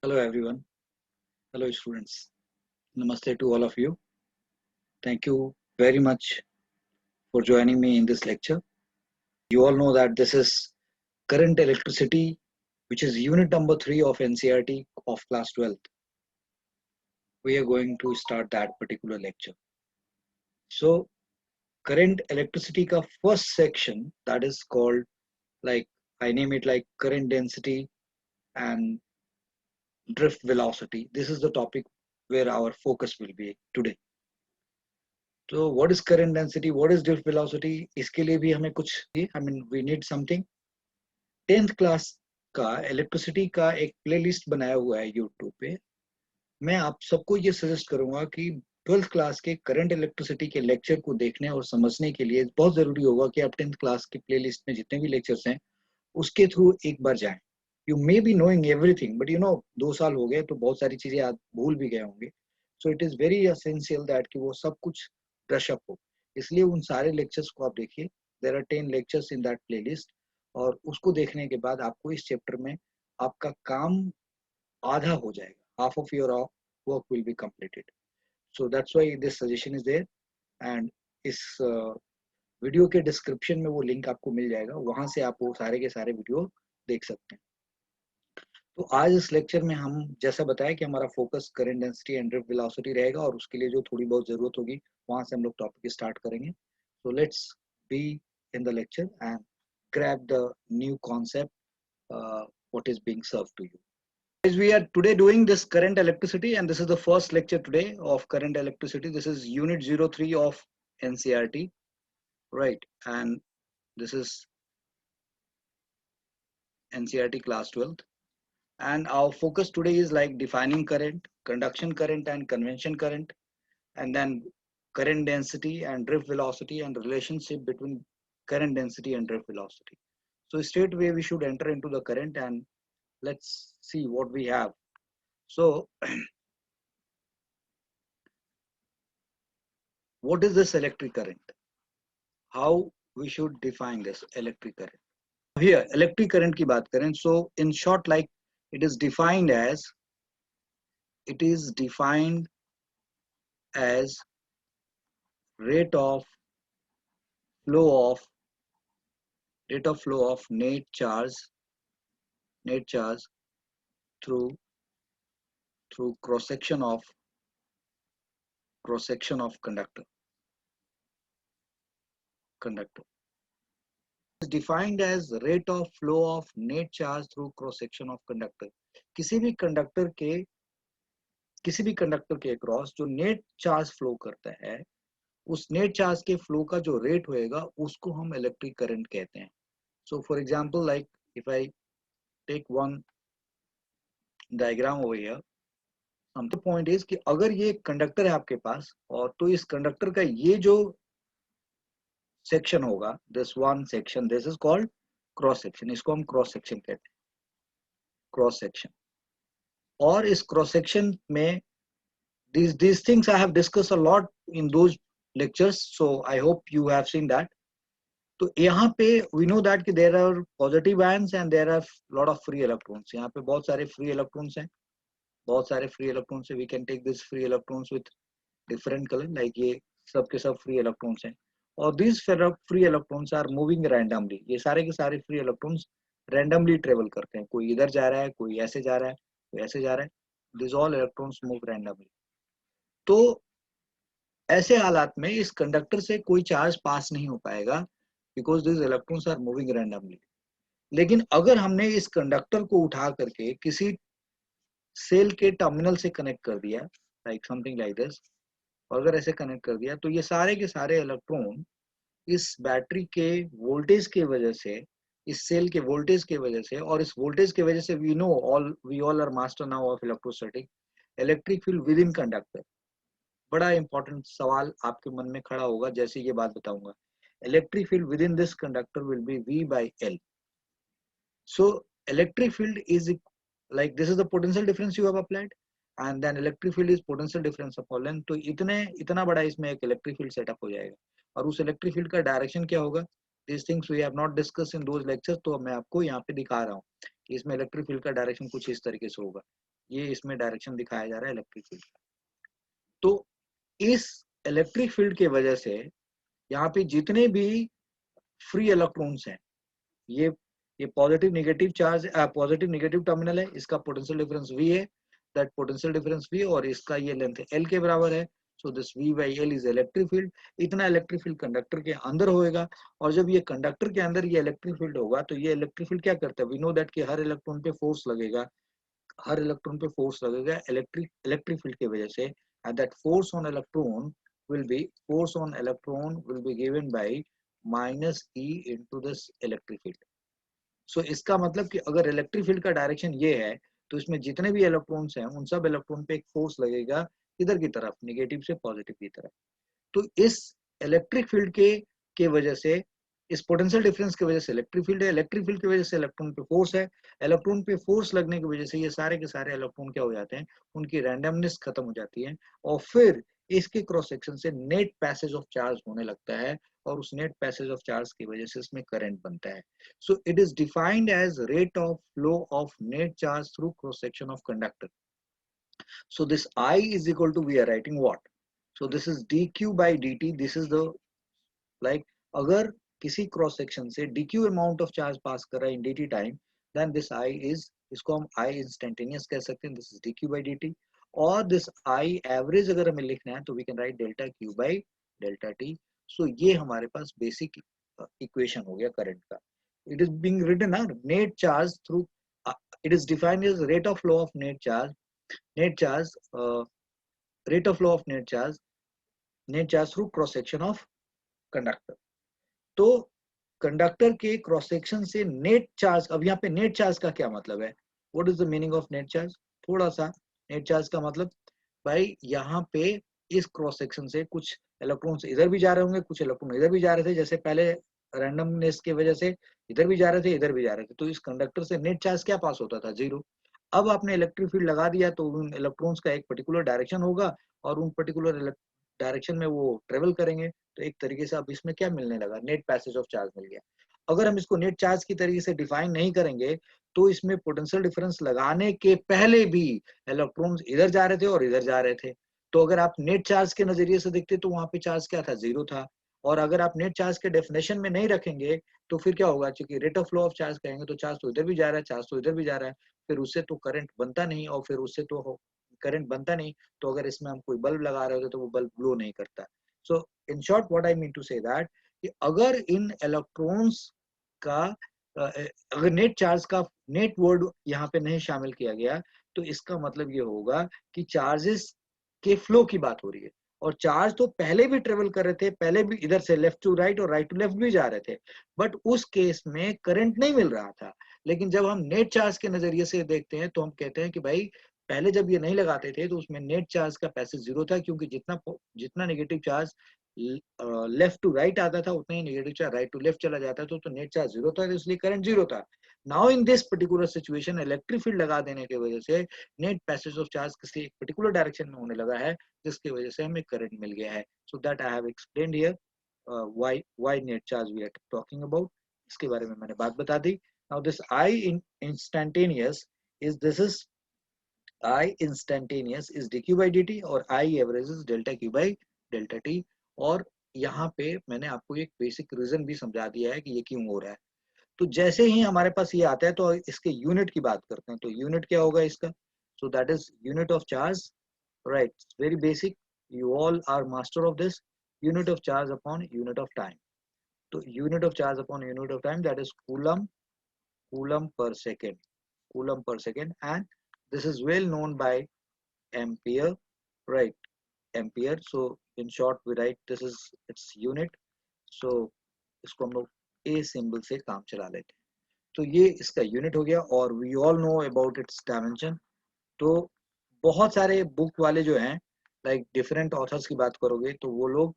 Hello everyone. Hello students. Namaste to all of you. Thank you very much for joining me in this lecture. You all know that this is current electricity, which is unit number 3 of NCERT of class 12th. We are going to start that particular lecture. So current electricity ka first section, that is called, like I name it like current density and drift velocity. This is the topic where our focus will be today. तो what is current density, what is drift velocity, इसके लिए भी हमें कुछ we need something. 10th class का electricity का एक playlist बनाया हुआ है यूट्यूब पे। मैं आप सबको ये सजेस्ट करूंगा कि 12th क्लास के करंट इलेक्ट्रिसिटी के लेक्चर को देखने और समझने के लिए बहुत जरूरी होगा कि आप 10th क्लास की प्लेलिस्ट में जितने भी लेक्चर्स हैं उसके थ्रू एक बार जाएं। You may be knowing everything but 2 साल हो गए तो बहुत सारी चीजें आप भूल भी गए होंगे। सो it is very essential that कि वो सब कुछ ब्रश अप हो। इसलिए उन सारे लेक्चर्स को आप देखिए। There are 10 lectures in that playlist, और उसको देखने के बाद आपको इस चैप्टर में आपका काम आधा हो जाएगा। Half of your work will be completed. So that's why this suggestion is there. And इस वीडियो के डिस्क्रिप्शन में वो लिंक आपको मिल जाएगा, वहां से आप वो सारे के सारे वीडियो देख सकते हैं। तो आज इस लेक्चर में हम जैसा बताया कि हमारा focus current density and drift velocity रहेगा, और उसके लिए जो थोड़ी बहुत जरूरत होगी वहां से हम लोग टॉपिक स्टार्ट करेंगे। So let's be in the lecture and grab the new concept, what is being served to you. As we are today doing this current electricity, and this is the first lecture today of current electricity. This is unit 03 of NCERT, right? And this is NCERT class 12th. And our focus today is like defining current, conduction current and convention current, and then current density and drift velocity and the relationship between current density and drift velocity. So straight away we should enter into the current and let's see what we have. So what is this electric current? How we should define this electric current? Here electric current की बात करें, so in short, like it is defined as rate of flow of net charge through cross section of conductor is defined as rate of flow of net charge through cross section of conductor. किसी भी conductor के across जो net charge flow करता है, उस net charge के flow का जो रेट होएगा उसको हम इलेक्ट्रिक करंट कहते हैं। So for example, like if I take one diagram over here, the point is कि अगर ये कंडक्टर है आपके पास, और तो इस कंडक्टर का ये जो सेक्शन होगा, this one section, this is called cross section. इसको हम क्रॉस सेक्शन कहते हैं, क्रॉस सेक्शन। और इस क्रॉस सेक्शन में these things I have discussed a lot in those lectures, so I hope you have seen that. तो यहाँ पे we know that कि there are positive ions and there are lot of free electrons. यहाँ पे बहुत सारे free electrons हैं, बहुत सारे free electrons हैं। We can take this free electrons with different color, like ये सब के सब free electrons हैं। और these free electrons are moving randomly. ये सारे के सारे free electrons randomly travel करते हैं। कोई इधर जा रहा है, कोई ऐसे जा रहा है, कोई ऐसे जा रहा है। These all electrons move randomly. तो ऐसे हालात में इस कंडक्टर से कोई चार्ज पास नहीं हो पाएगा, because this electrons are moving randomly. लेकिन अगर हमने इस कंडक्टर को उठा करके किसी सेल के टर्मिनल से कनेक्ट कर दिया, लाइक समथिंग लाइक दिस, और अगर ऐसे कनेक्ट कर दिया, तो ये सारे के सारे इलेक्ट्रॉन इस बैटरी के वोल्टेज के वजह से, इस सेल के वोल्टेज के वजह से, और इस वोल्टेज के वजह से we all are master now of electrostatic, electric field within conductor. बड़ा इंपॉर्टेंट सवाल आपके मन में खड़ा होगा जैसे ये बात बताऊंगा। Electric field with in this conductor will be V by L. So electric field is like this is the potential difference you have applied, and then electric field is potential difference upon length. तो इतना बड़ा इसमें एक electric field setup हो जाएगा, और उस electric field का डायरेक्शन क्या होगा, these things we have not discussed in those lectures, तो मैं आपको यहाँ पे दिखा रहा हूँ कि इसमें इलेक्ट्रिक फील्ड का डायरेक्शन कुछ इस तरीके से होगा। ये इसमें डायरेक्शन दिखाया जा रहा है इलेक्ट्रिक फील्ड। तो इस इलेक्ट्रिक फील्ड के वजह से यहाँ पे जितने भी फ्री इलेक्ट्रॉन्स हैं, ये positive negative charge, positive negative terminal है, इसका पोटेंशियल डिफरेंस V है, दैट पोटेंशियल डिफरेंस V, और इसका ये लेंथ L के बराबर है। So this V by L is electric field. इतना इलेक्ट्रिक फील्ड कंडक्टर के अंदर होएगा, और जब ये कंडक्टर के अंदर ये इलेक्ट्रिक फील्ड होगा तो ये इलेक्ट्रिक फील्ड क्या करता है, वी नो दैट कि हर इलेक्ट्रॉन पे फोर्स लगेगा, हर इलेक्ट्रॉन पे फोर्स लगेगा इलेक्ट्रिक फील्ड की वजह से, and that force on electron will be given by minus E into this electric field. So इसका मतलब कि अगर इलेक्ट्रिक फील्ड का डायरेक्शन ये है, तो इसमें जितने भी इलेक्ट्रॉन्स हैं उन सब इलेक्ट्रॉन पे एक फोर्स लगेगा इधर की तरफ, नेगेटिव से पॉजिटिव की तरफ। तो इस इलेक्ट्रिक फील्ड के वजह से, इस पोटेंशियल डिफरेंस की वजह से इलेक्ट्रिक फील्ड है, इलेक्ट्रिक फील्ड की वजह से इलेक्ट्रॉन पे फोर्स है, इलेक्ट्रॉन पे फोर्स लगने की वजह से ये सारे के सारे इलेक्ट्रॉन क्या हो जाते हैं, उनकी रैंडमनेस खत्म हो जाती है, और फिर इसके क्रॉस सेक्शन से नेट पैसेज ऑफ चार्ज होने लगता है, और उस नेट पैसेज ऑफ चार्ज की वजह से इसमें करंट बनता है। So it is defined as rate of flow of net charge through cross section of conductor. So this I is equal to, we are writing what? So this is dq by dt. This is the, like, अगर किसी cross section से dq amount of charge pass कर रहा है in dt time, then this I is, इसको हम I instantaneous कह सकते हैं, this is dq by dt। और दिस I एवरेज अगर हमें लिखना है तो we can write delta q by delta t। So ये हमारे पास बेसिक इक्वेशन हो गया करंट का। इट इज बीइंग रिटन ना, net charge through, it is defined as rate of flow of net charge, net charge rate of flow of net charge through cross section of conductor. तो conductor के cross section से net charge, अब यहाँ पे net charge का क्या मतलब है, what is the meaning of net charge, थोड़ा सा। नेट चार्ज का मतलब, भाई यहाँ पे इस क्रॉस सेक्शन से कुछ इलेक्ट्रॉन्स इधर भी जा रहे होंगे, कुछ इलेक्ट्रॉन इधर भी जा रहे थे, जैसे पहले रैंडमनेस की वजह से इधर भी जा रहे थे, इधर भी जा रहे थे, तो इस कंडक्टर से नेट चार्ज क्या पास होता था, जीरो। अब आपने इलेक्ट्रिक फील्ड लगा दिया तो उन इलेक्ट्रॉन्स का एक पर्टिकुलर डायरेक्शन होगा, और उन पर्टिकुलर डायरेक्शन में वो ट्रेवल करेंगे, तो एक तरीके से अब इसमें क्या मिलने लगा, नेट पैसेज ऑफ चार्ज मिल गया। अगर हम इसको नेट चार्ज की तरीके से डिफाइन नहीं करेंगे तो इसमें पोटेंशियल डिफरेंस लगाने के पहले भी इलेक्ट्रॉन्स इधर जा रहे थे और इधर जा रहे थे। तो अगर आप नेट चार्ज के नजरिए से देखते तो वहां पे चार्ज क्या था, जीरो था। और अगर आप नेट चार्ज के डेफिनेशन में नहीं रखेंगे तो फिर क्या होगा, क्योंकि rate of flow of charge कहेंगे तो चार्ज तो इधर भी जा रहा है, चार्ज तो इधर भी जा रहा है, फिर उससे तो करंट बनता नहीं, और फिर उससे तो करंट बनता नहीं, तो अगर इसमें हम कोई बल्ब लगा रहे होते तो वो बल्ब ग्लो नहीं करता। So in short what I mean to say that, कि अगर इन इलेक्ट्रॉन्स का अगर नेट चार्ज का नेट वर्ड यहाँ पे नहीं शामिल किया गया, तो इसका मतलब ये होगा कि चार्जेस के फ्लो की बात हो रही है, और चार्ज तो पहले भी ट्रेवल कर रहे थे, पहले भी इधर से लेफ्ट टू राइट और राइट टू लेफ्ट भी जा रहे थे, बट उस केस में करंट नहीं मिल रहा था। लेकिन जब हम नेट चार्ज के नजरिए से देखते हैं तो हम कहते हैं कि भाई पहले जब ये नहीं लगाते थे तो उसमें नेट चार्ज का पैसेज जीरो था, क्योंकि जितना जितना negative charge left to right आता था उतना ही negative charge right to left चला जाता था, तो नेट चार्ज जीरो था, तो इसलिए करंट जीरो था। Now in this particular situation electric field लगा देने की वजह से नेट पैसेज ऑफ चार्ज किसी एक पर्टिकुलर डायरेक्शन में होने लगा है, जिसकी वजह से हमें करंट मिल गया है। So that I have explained here why net charge we are talking about, इसके बारे में मैंने बात बता दी। Now this I in instantaneous is, this is I instantaneous is dq by dt, और I average is delta q by delta t। और यहाँ पे मैंने आपको एक बेसिक रीजन भी समझा दिया है कि ये क्यों हो रहा है। तो जैसे ही हमारे पास ये आता है तो इसके यूनिट की बात करते हैं, तो यूनिट क्या होगा इसका, so that is unit of charge, right, very basic, you all are master of this, unit of charge upon unit of time. तो unit of charge upon unit of time that is coulomb, coulomb per second, coulomb per second, and this is well known by ampere, right, ampere। so in short we write this is its unit। so इसको हम लोग a symbol से काम चला लेते हैं, तो ये इसका यूनिट हो गया। और we all know about its dimension। तो बहुत सारे बुक वाले जो हैं, लाइक डिफरेंट ऑथर्स की बात करोगे तो वो लोग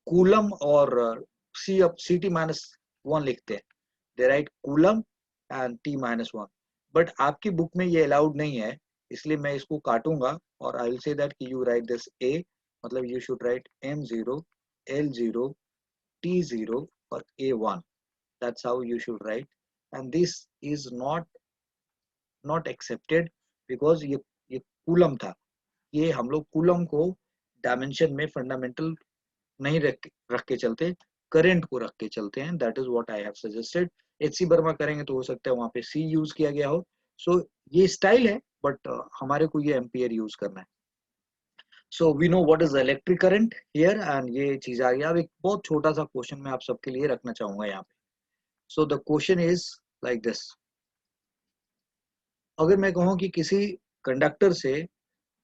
कूलम और सी टी माइनस वन लिखते हैं, they write coulomb and T minus one, but आपकी बुक में ये अलाउड नहीं है, इसलिए मैं इसको काटूंगा और आई विल से दैट कि यू राइट दिस ए, मतलब you should write m0 l0 t0 और a1, that's how you should write. And this is not not accepted because ये कूलम था, ये हम लोग कूलम को डायमेंशन में फंडामेंटल नहीं रख के चलते, करंट को रख के चलते हैं। That is what I have suggested. HC Verma करेंगे तो हो सकता है वहां पे सी यूज किया गया हो। सो ये स्टाइल है, बट हमारे को ये एम्पियर यूज करना है। So we know what is electric current here, and ये चीज आ गया। अब एक बहुत छोटा सा क्वेश्चन मैं आप सबके लिए रखना चाहूंगा यहाँ पे। So the question is like this. अगर मैं कहूँ कि किसी कंडक्टर से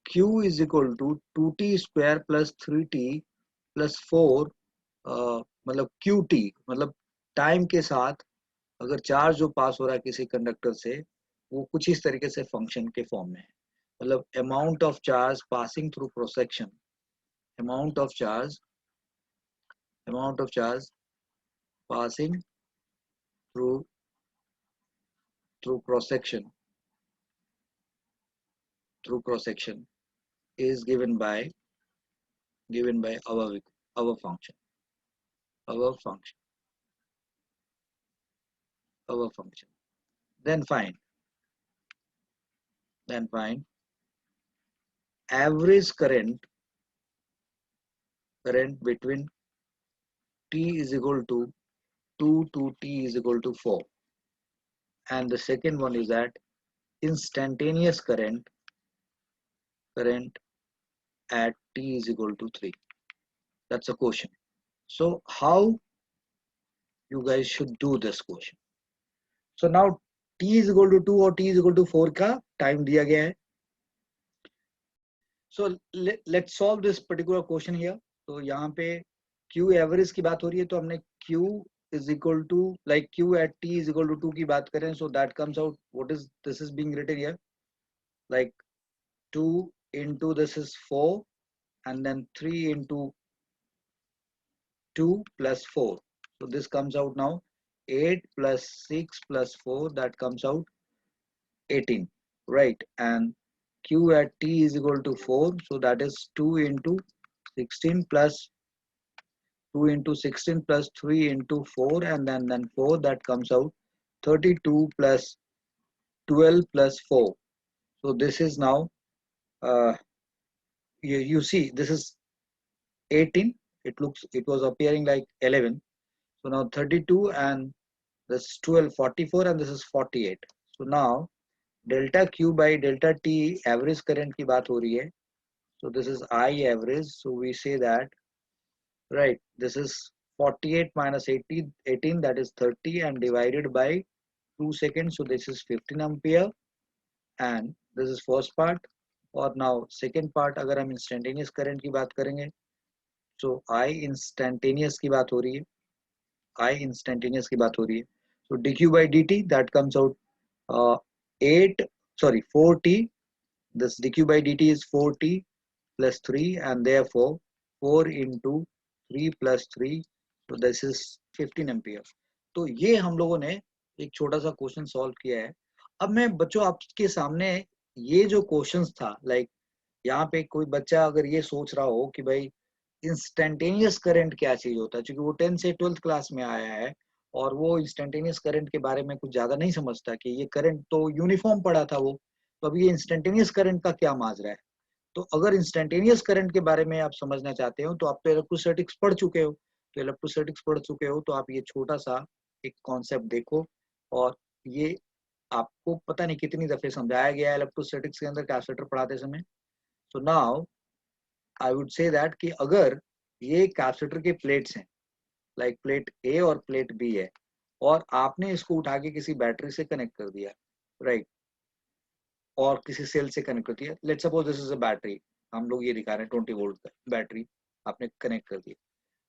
Q is equal to 2t² plus 3t plus 4, मतलब QT, मतलब टाइम के साथ अगर चार्ज जो पास हो रहा है किसी कंडक्टर से, वो कुछ इस तरीके से फंक्शन के फॉर्म में है। मतलब amount of charge passing through cross section, amount of charge, amount of charge passing through through cross section, through cross section is given by our function, our function, our function. Then find average current between t is equal to 2 to t is equal to 4, and the second one is that instantaneous current at t is equal to 3. That's a question. So how you guys should do this question? So now t is equal to 2 और t is equal to 4 का time दिया गया है. So let's solve this particular question here. तो यहाँ पे Q average की बात हो रही है, तो हमने Q is equal to like Q at t is equal to 2 की बात करें, so that comes out, what is this is being written here, like 2 into this is 4 and then 3 into 2 plus 4, so this comes out now 8 plus 6 plus 4, that comes out 18, right? And Q at t is equal to 4, so that is 2 into 16 plus 2 into 16 plus 3 into 4, and then 4, that comes out 32 plus 12 plus 4. So this is now, you see this is 18, it was appearing like 11. So now 32 and this is 12, 44, and this is 48. So now delta Q by delta T average current की बात हो रही है. So this is I average. So we say that, right, this is 48 minus 18, that is 30, and divided by 2 seconds. So this is 15 ampere, and this is first part. और now second part, अगर हम instantaneous current की बात करेंगे, so I instantaneous की बात हो रही है, I instantaneous की बात हो रही है. So dq by dt, that comes out 4t. This dq by dt is 4t plus 3, and therefore 4 into 3 plus 3, so this is 15 ampere. तो ये हम लोगों ने एक छोटा सा क्वेश्चन सॉल्व किया है. अब मैं बच्चों आपके सामने ये जो क्वेश्चंस था, लाइक यहाँ पे कोई बच्चा अगर ये सोच रहा हो कि भाई इंस्टेंटेनियस करंट क्या चीज होता है, क्योंकि वो 10 से 12th क्लास में आया है और वो इंस्टेंटेनियस करंट के बारे में कुछ ज्यादा नहीं समझता कि ये करंट तो यूनिफॉर्म पड़ा था वो, तो अब ये इंस्टेंटेनियस करंट का क्या माजरा है. तो अगर इंस्टेंटेनियस करंट के बारे में आप समझना चाहते हो तो आप तो इलेक्ट्रोस्टैटिक्स पढ़ चुके हो, तो इलेक्ट्रोस्टैटिक्स पढ़ चुके हो तो आप ये छोटा सा एक कॉन्सेप्ट देखो, और ये आपको पता नहीं कितनी दफे समझाया गया है इलेक्ट्रोस्टैटिक्स के अंदर कैपेसिटर पढ़ाते समय. सो now I would say that कि अगर ये कैपेसिटर के प्लेट्स हैं, लाइक प्लेट ए और प्लेट बी है, और आपने इसको उठा के किसी बैटरी से कनेक्ट कर दिया, राइट, और किसी सेल से कनेक्ट कर दिया. Let's suppose this is a battery, हम लोग ये दिखा रहे हैं 20 वोल्ट का बैटरी आपने कनेक्ट कर दिया.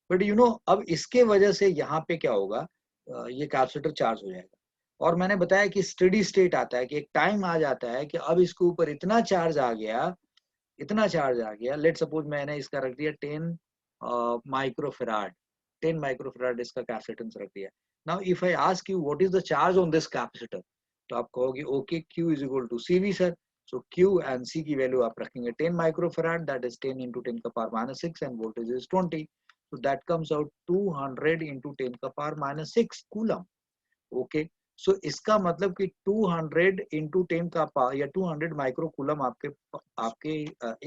बट यू नो अब इसके वजह से यहाँ पे क्या होगा, ये कैपेसिटर चार्ज हो जाएगा. और मैंने बताया कि स्टेडी स्टेट आता है, कि एक टाइम आ जाता है कि अब इसके ऊपर इतना चार्ज आ गया, इतना चार्ज आ गया. लेट सपोज मैंने इसका रख दिया 10 माइक्रोफेराड, 10 माइक्रोफेराड इसका कैपेसिटेंस रख दिया. Now if I ask you what is the charge on this capacitor, तो आप कहोगे okay Q is equal to CV sir. So Q and C की वैल्यू आप रखेंगे 10 माइक्रोफेराड, दैट इज 10 into 10 का power minus 6, end voltage is 20. So that comes out 200 into 10 का power minus 6 coulomb. Okay. सो इसका मतलब कि 200 इंटू 10 का power या 200 माइक्रोकूलम आपके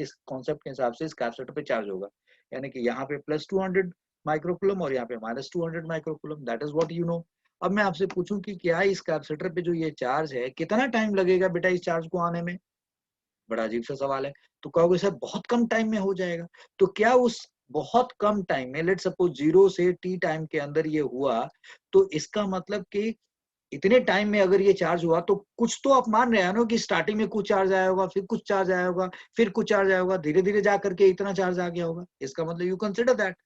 इस कॉन्सेप्ट के हिसाब से इस कैपेसिटर पे चार्ज होगा, यानी कि यहाँ पे प्लस 200 माइक्रोकूलम और यहाँ पे minus 200 microcoulomb. That is what you know. अब मैं आपसे पूछूं कि क्या इस कैपेसिटर पे जो ये चार्ज है कितना टाइम लगेगा बेटा इस चार्ज को आने में? बड़ा अजीब सा सवाल है। तो कहोगे सर बहुत कम टाइम में हो जाएगा। तो क्या उस बहुत कम टाइम में, लेट सपोज 0 से t टाइम के अंदर ये हुआ, तो इसका मतलब कि इतने टाइम में अगर ये चार्ज हुआ तो कुछ तो आप मान रहे हैं ना कि स्टार्टिंग में कुछ चार्ज आया होगा, फिर कुछ चार्ज आया होगा, फिर कुछ चार्ज आया होगा, धीरे धीरे जा करके इतना चार्ज आ गया होगा। इसका मतलब यू कंसिडर दैट।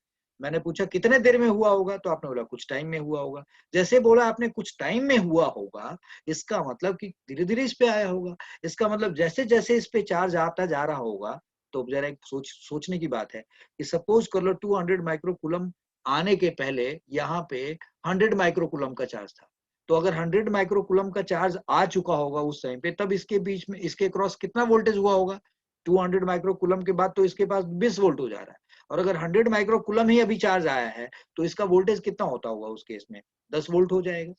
मैंने पूछा कितने देर में हुआ होगा, तो आपने बोला कुछ टाइम में हुआ होगा। जैसे बोला आपने कुछ टाइम में हुआ होगा, इसका मतलब कि धीरे धीरे इस पे आया होगा। इसका मतलब जैसे जैसे इस पे चार्ज आता जा रहा होगा, तो जरा एक सोचने की बात है कि सपोज कर लो 200 माइक्रोकूलम आने के पहले यहाँ पे 100 माइक्रोकूलम का चार्ज था। तो अगर 100 माइक्रोकूलम का चार्ज आ चुका होगा उस टाइम पे, तब इसके बीच में इसके क्रॉस कितना वोल्टेज हुआ होगा? 200 माइक्रोकूलम के बाद तो इसके पास 20 वोल्ट हो जा रहा है। और अगर 100 माइक्रोकूलम ही अभी चार्ज आया है, तो इसका वोल्टेज कितना होता होगा उस केस में? 10 वोल्ट हो जाएगा।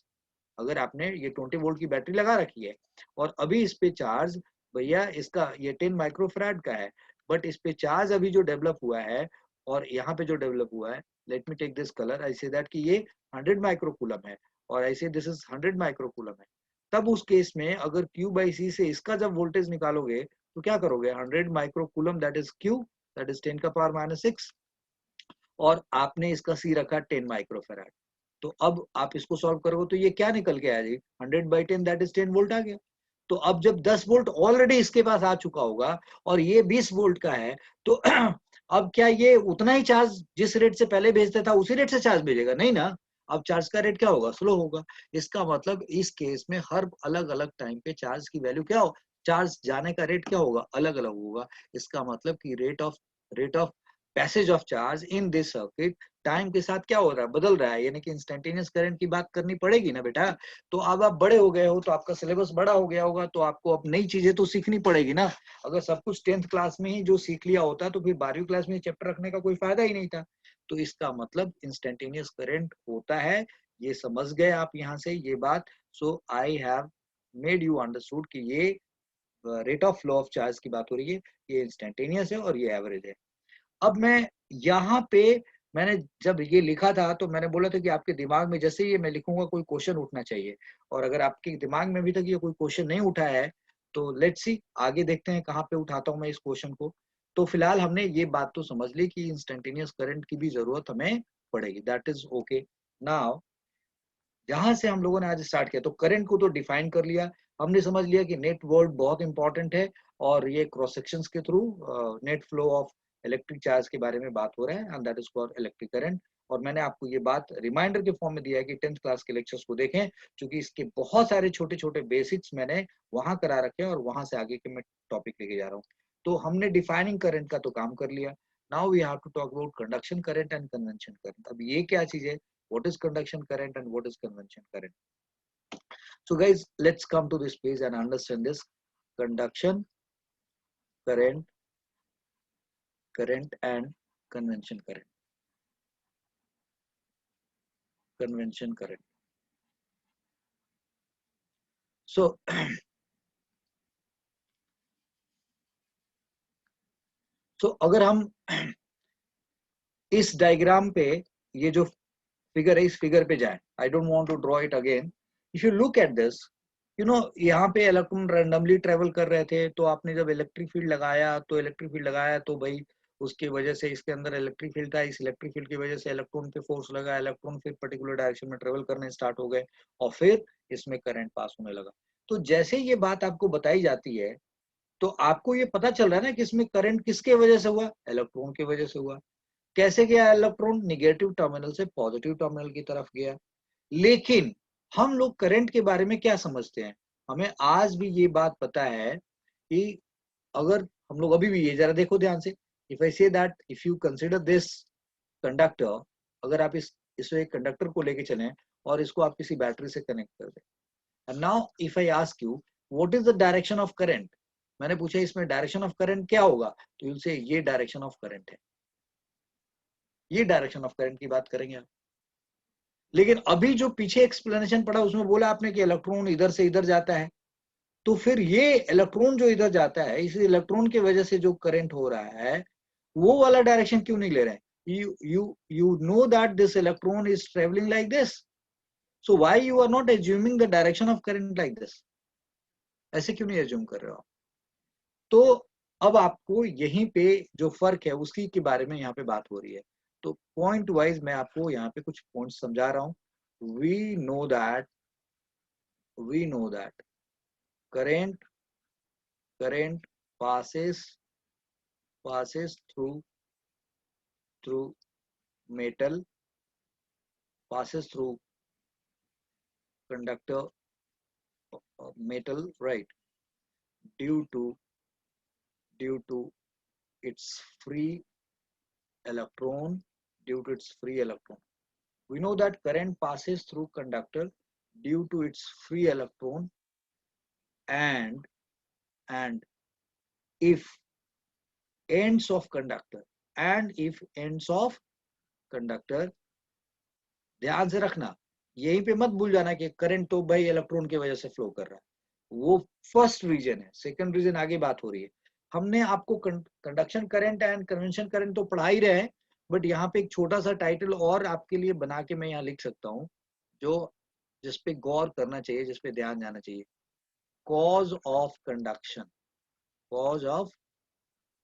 अगर आपने ये 20 वोल्ट की बैटरी लगा रखी है और अभी इस पे चार्ज, भैया इसका ये 10 माइक्रोफैराड का है, बट इस पे चार्ज अभी जो डेवलप हुआ है और यहाँ पे जो डेवलप हुआ है, let me take this colour, I say that कि ये 100 माइक्रोकूलम है और ऐसे दिस इज 100 माइक्रोकूलम है। तब उस केस में अगर Q बाई सी से इसका जब वोल्टेज निकालोगे तो क्या करोगे? 100 microcoulomb that is Q, that is 10 का पावर माइनस 6, और आपने इसका C रखा 10 माइक्रोफैराड। तो अब आप इसको सॉल्व करोगे तो ये क्या निकल के आया जी? 100/10 दैट इज 10 वोल्ट आ गया। तो अब जब 10 वोल्ट ऑलरेडी इसके पास आ चुका होगा और ये 20 वोल्ट का है, तो अब क्या ये उतना ही चार्ज जिस रेट से पहले भेजता था उसी रेट से चार्ज भेजेगा? नहीं ना। अब चार्ज का रेट क्या होगा? स्लो होगा। इसका मतलब इस केस में हर अलग अलग टाइम पे चार्ज की वैल्यू क्या हो, चार्ज जाने का रेट क्या होगा? अलग अलग होगा। इसका मतलब कि rate of passage of charge in this circuit time के साथ क्या हो रहा है? बदल रहा है। यानी कि इंस्टेंटेनियस करंट की बात करनी पड़ेगी ना बेटा। तो अब आप बड़े हो गए हो, तो आपका सिलेबस बड़ा हो गया होगा, तो आपको अब नई चीजें तो सीखनी पड़ेगी ना। अगर सब कुछ 10th क्लास में ही जो सीख लिया होता तो फिर 12वीं क्लास में चैप्टर रखने का कोई फायदा ही नहीं था। तो इसका मतलब इंस्टेंटेनियस करंट होता है, ये समझ गए आप यहाँ से ये बात। So I have made you understood कि ये rate of flow of charge की बात हो रही है, ये इंस्टेंटेनियस है और ये एवरेज है। अब मैं यहाँ पे, मैंने जब ये लिखा था तो मैंने बोला था कि आपके दिमाग में जैसे ये मैं लिखूंगा कोई क्वेश्चन उठना चाहिए, और अगर आपके दिमाग में अभी तक ये कोई क्वेश्चन नहीं उठा है तो लेट्स सी आगे देखते हैं कहाँ पे उठाता हूँ मैं इस क्वेश्चन को। तो फिलहाल हमने ये बात तो समझ ली कि इंस्टेंटेनियस करंट की भी जरूरत हमें पड़ेगी, दैट इज ओके। नाउ जहां से हम लोगों ने आज स्टार्ट किया तो करंट को तो डिफाइन कर लिया, हमने समझ लिया कि नेट वर्ड बहुत इंपॉर्टेंट है और ये क्रॉस सेक्शंस के through net flow of electric charge के बारे में बात हो रहा है and that is called electric current. और मैंने आपको ये बात रिमाइंडर के फॉर्म में दिया है कि 10th क्लास के लेक्चर्स को देखें, क्योंकि इसके बहुत सारे छोटे छोटे बेसिक्स मैंने वहां करा रखे हैं और वहां से आगे के मैं टॉपिक लेके जा रहा हूँ। तो हमने डिफाइनिंग करंट का तो काम कर लिया। Now we have to talk about conduction current and convention current. अब ये क्या चीज है? What is conduction current and what is convention current? So guys, let's come to this page and understand this conduction current and convention current. So अगर हम इस diagram पे, ये जो फिगर है इस फिगर पे जाए, I don't want to draw it again. If you look at this, you know यहाँ पे इलेक्ट्रॉन रैंडमली ट्रेवल कर रहे थे, तो आपने जब इलेक्ट्रिक फील्ड लगाया तो भाई उसकी वजह से इसके अंदर इलेक्ट्रिक फील्ड था, इस इलेक्ट्रिक फील्ड की वजह से इलेक्ट्रॉन पे फोर्स लगा, इलेक्ट्रॉन फिर पर्टिकुलर डायरेक्शन में ट्रेवल करने स्टार्ट हो गए और फिर इसमें करंट पास होने लगा। तो जैसे ये बात आपको बताई जाती है तो आपको ये पता चल रहा है ना कि इसमें करंट किसके वजह से हुआ? इलेक्ट्रॉन की वजह से हुआ। कैसे गया इलेक्ट्रॉन? निगेटिव टर्मिनल से पॉजिटिव टर्मिनल की तरफ गया। लेकिन हम लोग करंट के बारे में क्या समझते हैं? हमें आज भी ये बात पता है कि अगर हम लोग अभी भी, ये जरा देखो ध्यान से, if I say that if you consider this conductor, अगर आप इस एक कंडक्टर को लेके चलें और इसको आप किसी बैटरी से कनेक्ट कर दें, and now if I ask you what is the direction of current, मैंने पूछा इसमें डायरेक्शन ऑफ करंट क्या होगा, तो यू से ये डायरेक्शन ऑफ करंट है। ये डायरेक्शन ऑफ करंट की बात करेंगे आप। लेकिन अभी जो पीछे एक्सप्लेनेशन पढ़ा उसमें बोला आपने कि इलेक्ट्रॉन इधर से इधर जाता है, तो फिर ये इलेक्ट्रॉन जो इधर जाता है, इस इलेक्ट्रॉन की वजह से जो करंट हो रहा है वो वाला डायरेक्शन क्यों नहीं ले रहे हैं? You know that this electron is traveling like this, so why you are not assuming the direction of current like this? ऐसे क्यों नहीं एज्यूम कर रहे हो आप? तो अब आपको यहीं पे जो फर्क है उसकी के बारे में यहाँ पे बात हो रही है। तो पॉइंट वाइज मैं आपको यहाँ पे कुछ पॉइंट समझा रहा हूँ। We know that current passes through metal, passes through conductor of metal, right? due to due to its free electron, due to its free electron. We know that current passes through conductor due to its free electron, and and if ends of conductor if ends of conductor, ध्यान से रखना, यहीं पे मत भूल जाना कि current तो भाई इलेक्ट्रॉन की वजह से फ्लो कर रहा है, वो फर्स्ट रीजन है। सेकंड रीजन आगे बात हो रही है। हमने आपको conduction current and convention current तो पढ़ा ही रहे हैं, बट यहाँ पे एक छोटा सा टाइटल और आपके लिए बना के मैं यहाँ लिख सकता हूँ, जो जिसपे गौर करना चाहिए, जिसपे ध्यान जाना चाहिए। Cause of conduction, cause of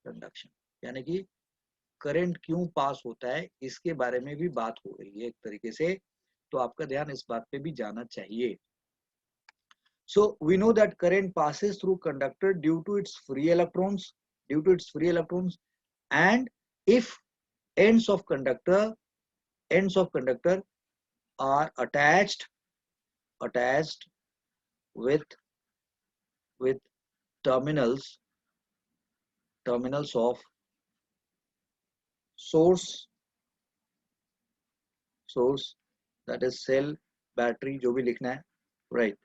conduction, यानी कि करंट क्यों पास होता है, इसके बारे में भी बात हो रही है एक तरीके से, तो आपका ध्यान इस बात पे भी जाना चाहिए। So we know that current passes through conductor due to its free electrons, and if ends of conductor are attached with terminals of source, that is cell, battery, जो भी लिखना है, right?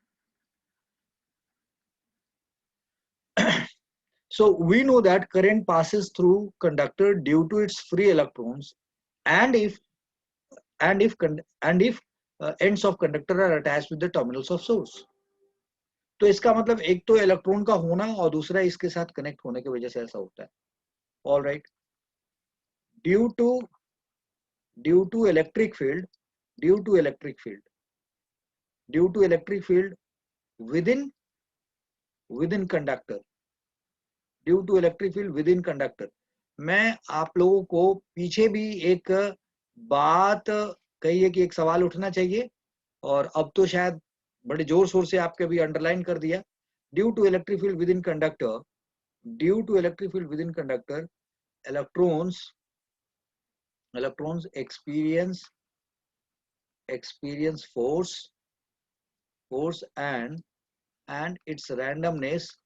So we know that current passes through conductor due to its free electrons, and if ends of conductor are attached with the terminals of source. तो इसका मतलब एक तो electron का होना और दूसरा इसके साथ कनेक्ट होने की वजह से ऐसा होता है। All right, due to electric field within conductor, मैं आप लोगों को पीछे भी एक बात कही है कि एक सवाल उठना चाहिए, और अब तो शायद बड़े जोर शोर से आपके भी अंडरलाइन कर दिया। Due to electric field within conductor, electrons experience force and its randomness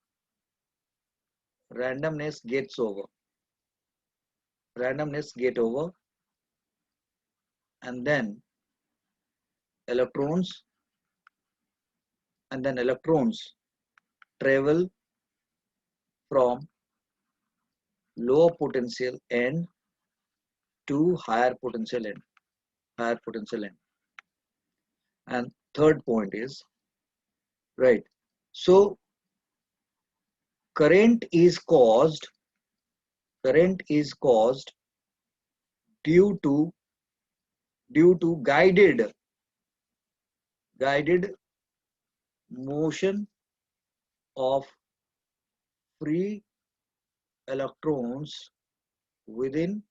gets over, and then electrons travel from lower potential end to higher potential end. And third point is, right, so current is caused due to guided motion of free electrons within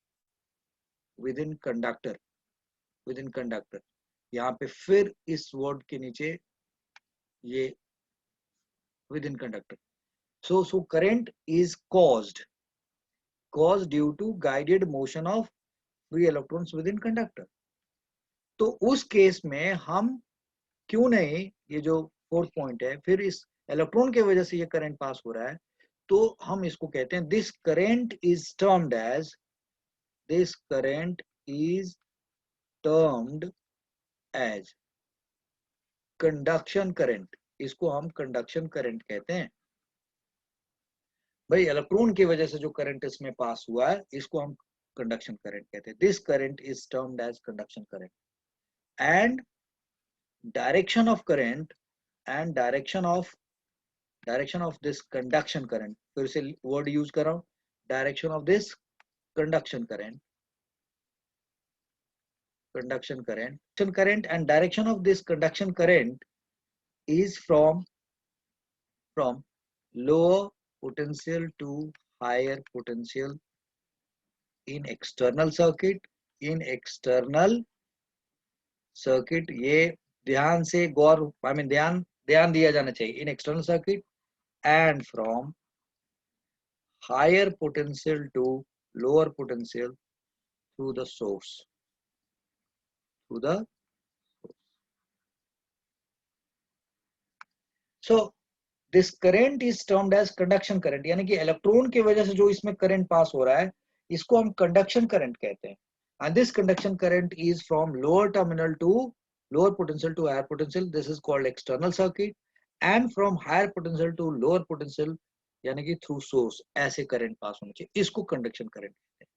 conductor। यहाँ पे फिर इस word के नीचे ये with in conductor. so current is caused due to guided motion of free electrons within conductor। तो उस case में हम क्यों नहीं, ये जो फोर्थ पॉइंट है, फिर इस इलेक्ट्रॉन की वजह से ये करंट पास हो रहा है, तो हम इसको कहते हैं this current is termed as conduction current. इसको हम कंडक्शन करंट कहते हैं। भाई इलेक्ट्रॉन की वजह से जो करंट इसमें पास हुआ है, इसको हम कंडक्शन करंट कहते हैं। This current is termed as conduction current, direction of current and direction of this conduction current, फिर से वर्ड यूज कर रहा हूं, direction of this conduction current and direction of this conduction current is from lower potential to higher potential in external circuit ये ध्यान से गौर ध्यान दिया जाना चाहिए, in external circuit and from higher potential to lower potential through the source. So this current is termed as conduction current, यानी कि electron की वजह से जो इसमें करंट पास हो रहा है इसको हम कंडक्शन करंट कहते हैं। And this conduction current is from lower potential to higher potential, this is called external circuit, and from higher potential to lower potential यानी कि थ्रू सोर्स, ऐसे करंट पास होने चाहिए, इसको कंडक्शन करंट कहते हैं।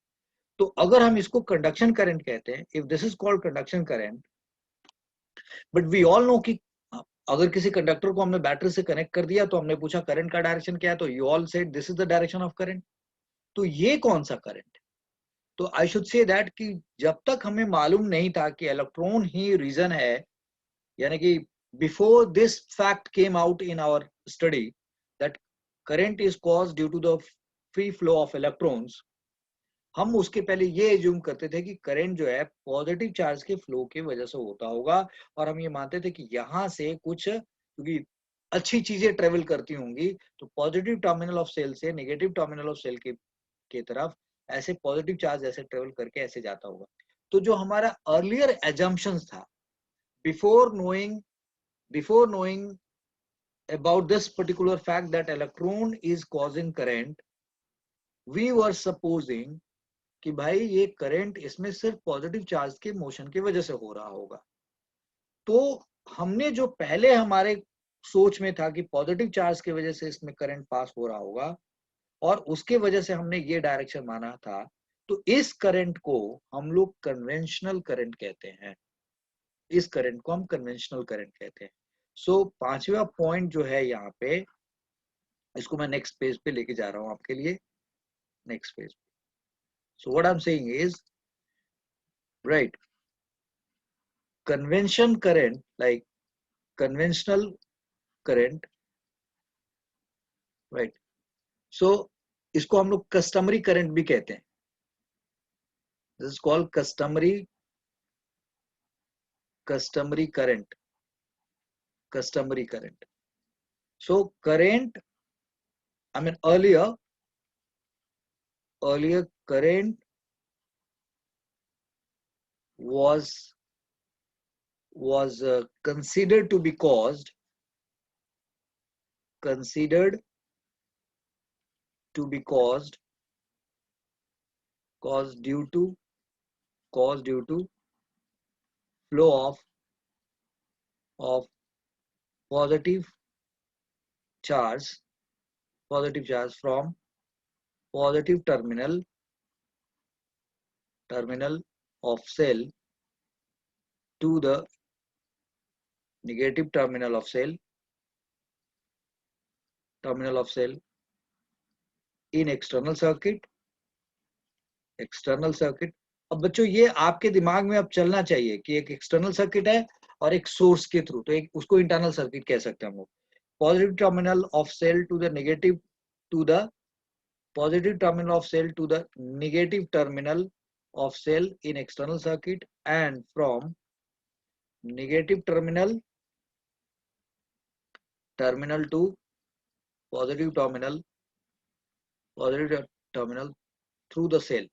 तो अगर हम इसको कंडक्शन करंट कहते हैं, if this is called conduction current, but we all know कि अगर किसी कंडक्टर को हमने बैटरी से कनेक्ट कर दिया तो हमने पूछा करंट का डायरेक्शन क्या है, तो you all said this is the direction of current. तो ये कौन सा करंट है? तो आई शुड से दैट कि जब तक हमें मालूम नहीं था कि इलेक्ट्रॉन ही रीजन है, यानी कि before this fact came out in our study that current is caused due to the free flow of electrons, हम उसके पहले ये एज्यूम करते थे कि करंट जो है पॉजिटिव चार्ज के फ्लो की वजह से होता होगा, और हम ये मानते थे कि यहाँ से कुछ, क्योंकि अच्छी चीजें ट्रेवल करती होंगी, तो पॉजिटिव टर्मिनल ऑफ सेल से नेगेटिव टर्मिनल ऑफ सेल के तरफ ऐसे पॉजिटिव चार्ज ऐसे ट्रेवल करके ऐसे जाता होगा। तो जो हमारा अर्लियर एजम्पशंस था before knowing about this particular fact that electron is causing current, we were supposing कि भाई ये करंट इसमें सिर्फ पॉजिटिव चार्ज के मोशन की वजह से हो रहा होगा। तो हमने जो पहले हमारे सोच में था कि पॉजिटिव चार्ज की वजह से इसमें करंट पास हो रहा होगा और उसके वजह से हमने ये डायरेक्शन माना था, तो इस करंट को हम लोग कन्वेंशनल करंट कहते हैं। इस करंट को हम कन्वेंशनल करंट कहते हैं। सो पांचवा पॉइंट जो है यहाँ पे, इसको मैं नेक्स्ट पेज पे लेके जा रहा हूं आपके लिए, next page. So what I'm saying is, right, convention current, like conventional current, right, so इसको हम लोग कस्टमरी करंट भी कहते हैं। This is called customary current. So current, I mean earlier current was considered to be caused due to flow of positive charge from positive terminal of cell to the negative terminal of cell in external circuit। अब बच्चों ये आपके दिमाग में अब चलना चाहिए कि एक एक्सटर्नल सर्किट है और एक सोर्स के थ्रू, तो एक उसको इंटरनल सर्किट कह सकते हैं हम लोग। Positive terminal of cell to the negative terminal of cell in external circuit, and from negative terminal to positive terminal through the cell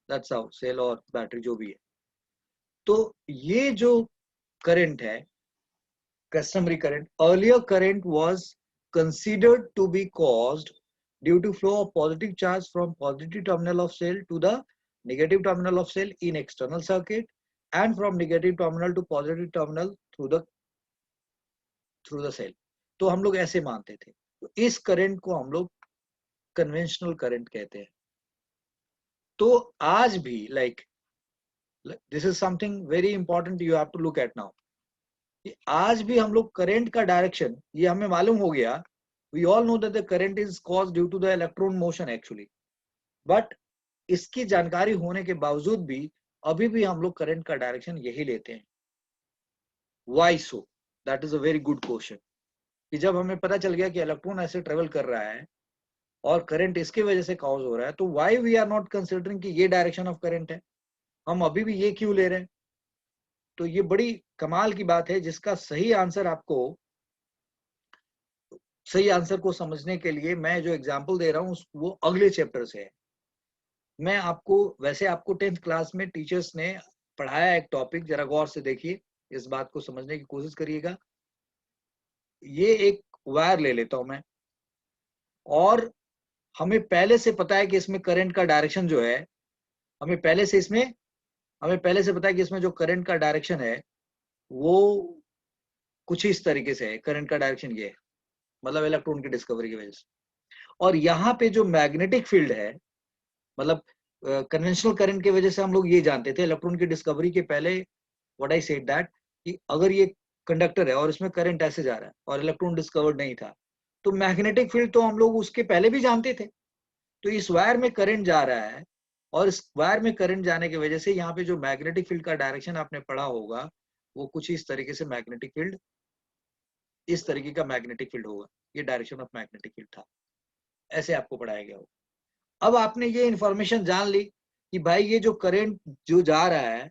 that's how cell और बैटरी जो भी है। तो ये जो करंट है customary current, earlier current was considered to be caused due to flow of positive charge from positive terminal of cell to the negative terminal of cell in external circuit, and from negative terminal to positive terminal through the cell। तो हम लोग ऐसे मानते थे। तो इस current को हम लोग कन्वेंशनल करंट कहते हैं। तो आज भी this is something very important you have to look at now. आज भी हम लोग करंट का डायरेक्शन ये हमें मालूम हो गया, we all know that the current is cause due to the electron motion actually, but इसकी जानकारी होने के बावजूद भी अभी भी हम लोग करंट का डायरेक्शन यही लेते हैं। Why so? That is a very good question. कि जब हमें पता चल गया कि इलेक्ट्रॉन ऐसे ट्रेवल कर रहा है और करंट इसकी वजह से कॉज हो रहा है, तो why we are not considering कि ये डायरेक्शन ऑफ करंट है, हम अभी भी ये क्यों ले रहे हैं? तो ये बड़ी कमाल की बात है, जिसका सही आंसर को समझने के लिए मैं जो एग्जांपल दे रहा हूँ वो अगले चैप्टर से है। मैं आपको वैसे आपको 10th क्लास में टीचर्स ने पढ़ाया एक टॉपिक, जरा गौर से देखिए, इस बात को समझने की कोशिश करिएगा। ये एक वायर ले लेता हूं मैं, और हमें पहले से पता है कि इसमें करंट का डायरेक्शन जो है, हमें पहले से पता है कि इसमें जो करंट का डायरेक्शन है वो कुछ इस तरीके से है। करंट का डायरेक्शन ये है, मतलब इलेक्ट्रॉन की डिस्कवरी की वजह से। और यहाँ पे जो मैग्नेटिक फील्ड है, मतलब कन्वेंशनल करंट की वजह से हम लोग ये जानते थे इलेक्ट्रॉन की डिस्कवरी के पहले, व्हाट आई सेड दैट, कि अगर ये कंडक्टर है और इसमें करंट ऐसे जा रहा है और इलेक्ट्रॉन डिस्कवर्ड नहीं था, तो मैग्नेटिक फील्ड तो हम लोग उसके पहले भी जानते थे। तो इस वायर में करंट जा रहा है, और इस वायर में करंट जाने की वजह से यहाँ पे जो मैग्नेटिक फील्ड का डायरेक्शन आपने पढ़ा होगा वो कुछ इस तरीके से मैग्नेटिक फील्ड, इस तरीके का मैग्नेटिक फील्ड होगा। ये डायरेक्शन ऑफ मैग्नेटिक फील्ड था, ऐसे आपको पढ़ाया गया होगा। अब आपने ये इंफॉर्मेशन जान ली कि भाई ये जो करंट जो जा रहा है,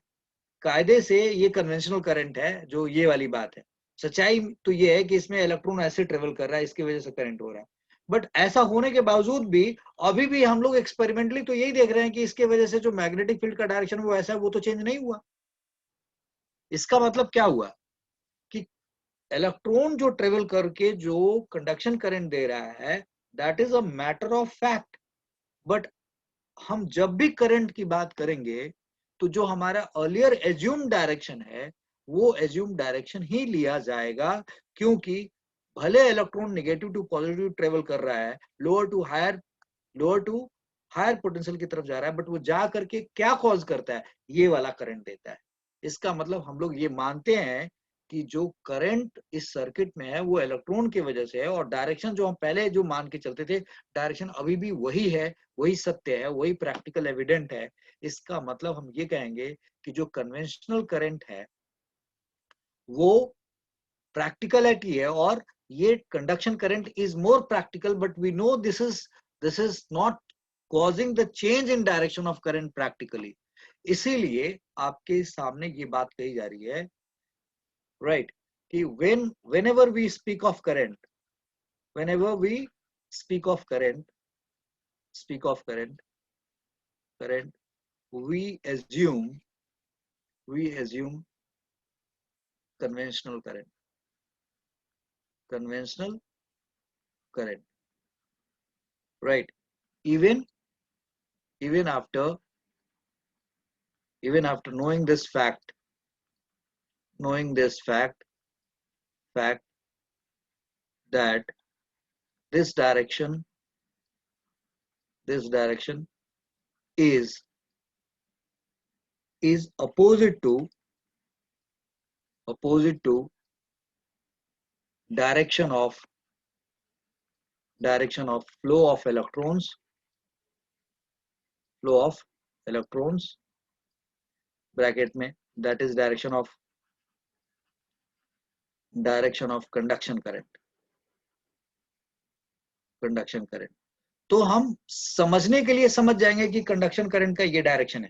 कायदे से ये कन्वेंशनल करंट है, जो ये वाली बात है। सच्चाई तो ये है कि इसमें इलेक्ट्रॉन ऐसे ट्रेवल कर रहा है, इसकी वजह से करंट हो रहा है। बट ऐसा होने के बावजूद भी अभी भी हम लोग एक्सपेरिमेंटली तो यही देख रहे हैं कि इसके वजह से जो मैग्नेटिक फील्ड का डायरेक्शन वो ऐसा है, वो तो चेंज नहीं हुआ। इसका मतलब क्या हुआ कि इलेक्ट्रॉन जो ट्रेवल करके जो कंडक्शन करंट दे रहा है, that is a matter of fact. But हम जब भी करंट की बात करेंगे तो जो हमारा अर्लियर एज्यूम डायरेक्शन है वो एज्यूम डायरेक्शन ही लिया जाएगा, क्योंकि भले electron negative to positive travel कर रहा है, लोअर टू हायर पोटेंशियल की तरफ जा रहा है, बट वो जा करके क्या कॉज करता है, ये वाला करंट देता है। इसका मतलब हम लोग ये मानते हैं कि जो करंट इस सर्किट में है वो इलेक्ट्रॉन की वजह से है, और डायरेक्शन जो हम पहले जो मान के चलते थे, डायरेक्शन अभी भी वही है, वही सत्य है, वही प्रैक्टिकल एविडेंट है। इसका मतलब हम ये कहेंगे कि जो कन्वेंशनल करंट है वो प्रैक्टिकलिटी है, और ये conduction current is more practical, but we know this is not causing the change in direction of current practically. इसीलिए आपके सामने ये बात कही जा रही है, राइट, कि whenever we speak of current, whenever we speak of current, current, we assume conventional current, conventional current, right? Even even after even after knowing this fact that this direction is opposite to direction of flow of electrons, bracket में, that is direction of conduction current। तो हम समझने के लिए समझ जाएंगे कि conduction current का ये डायरेक्शन है,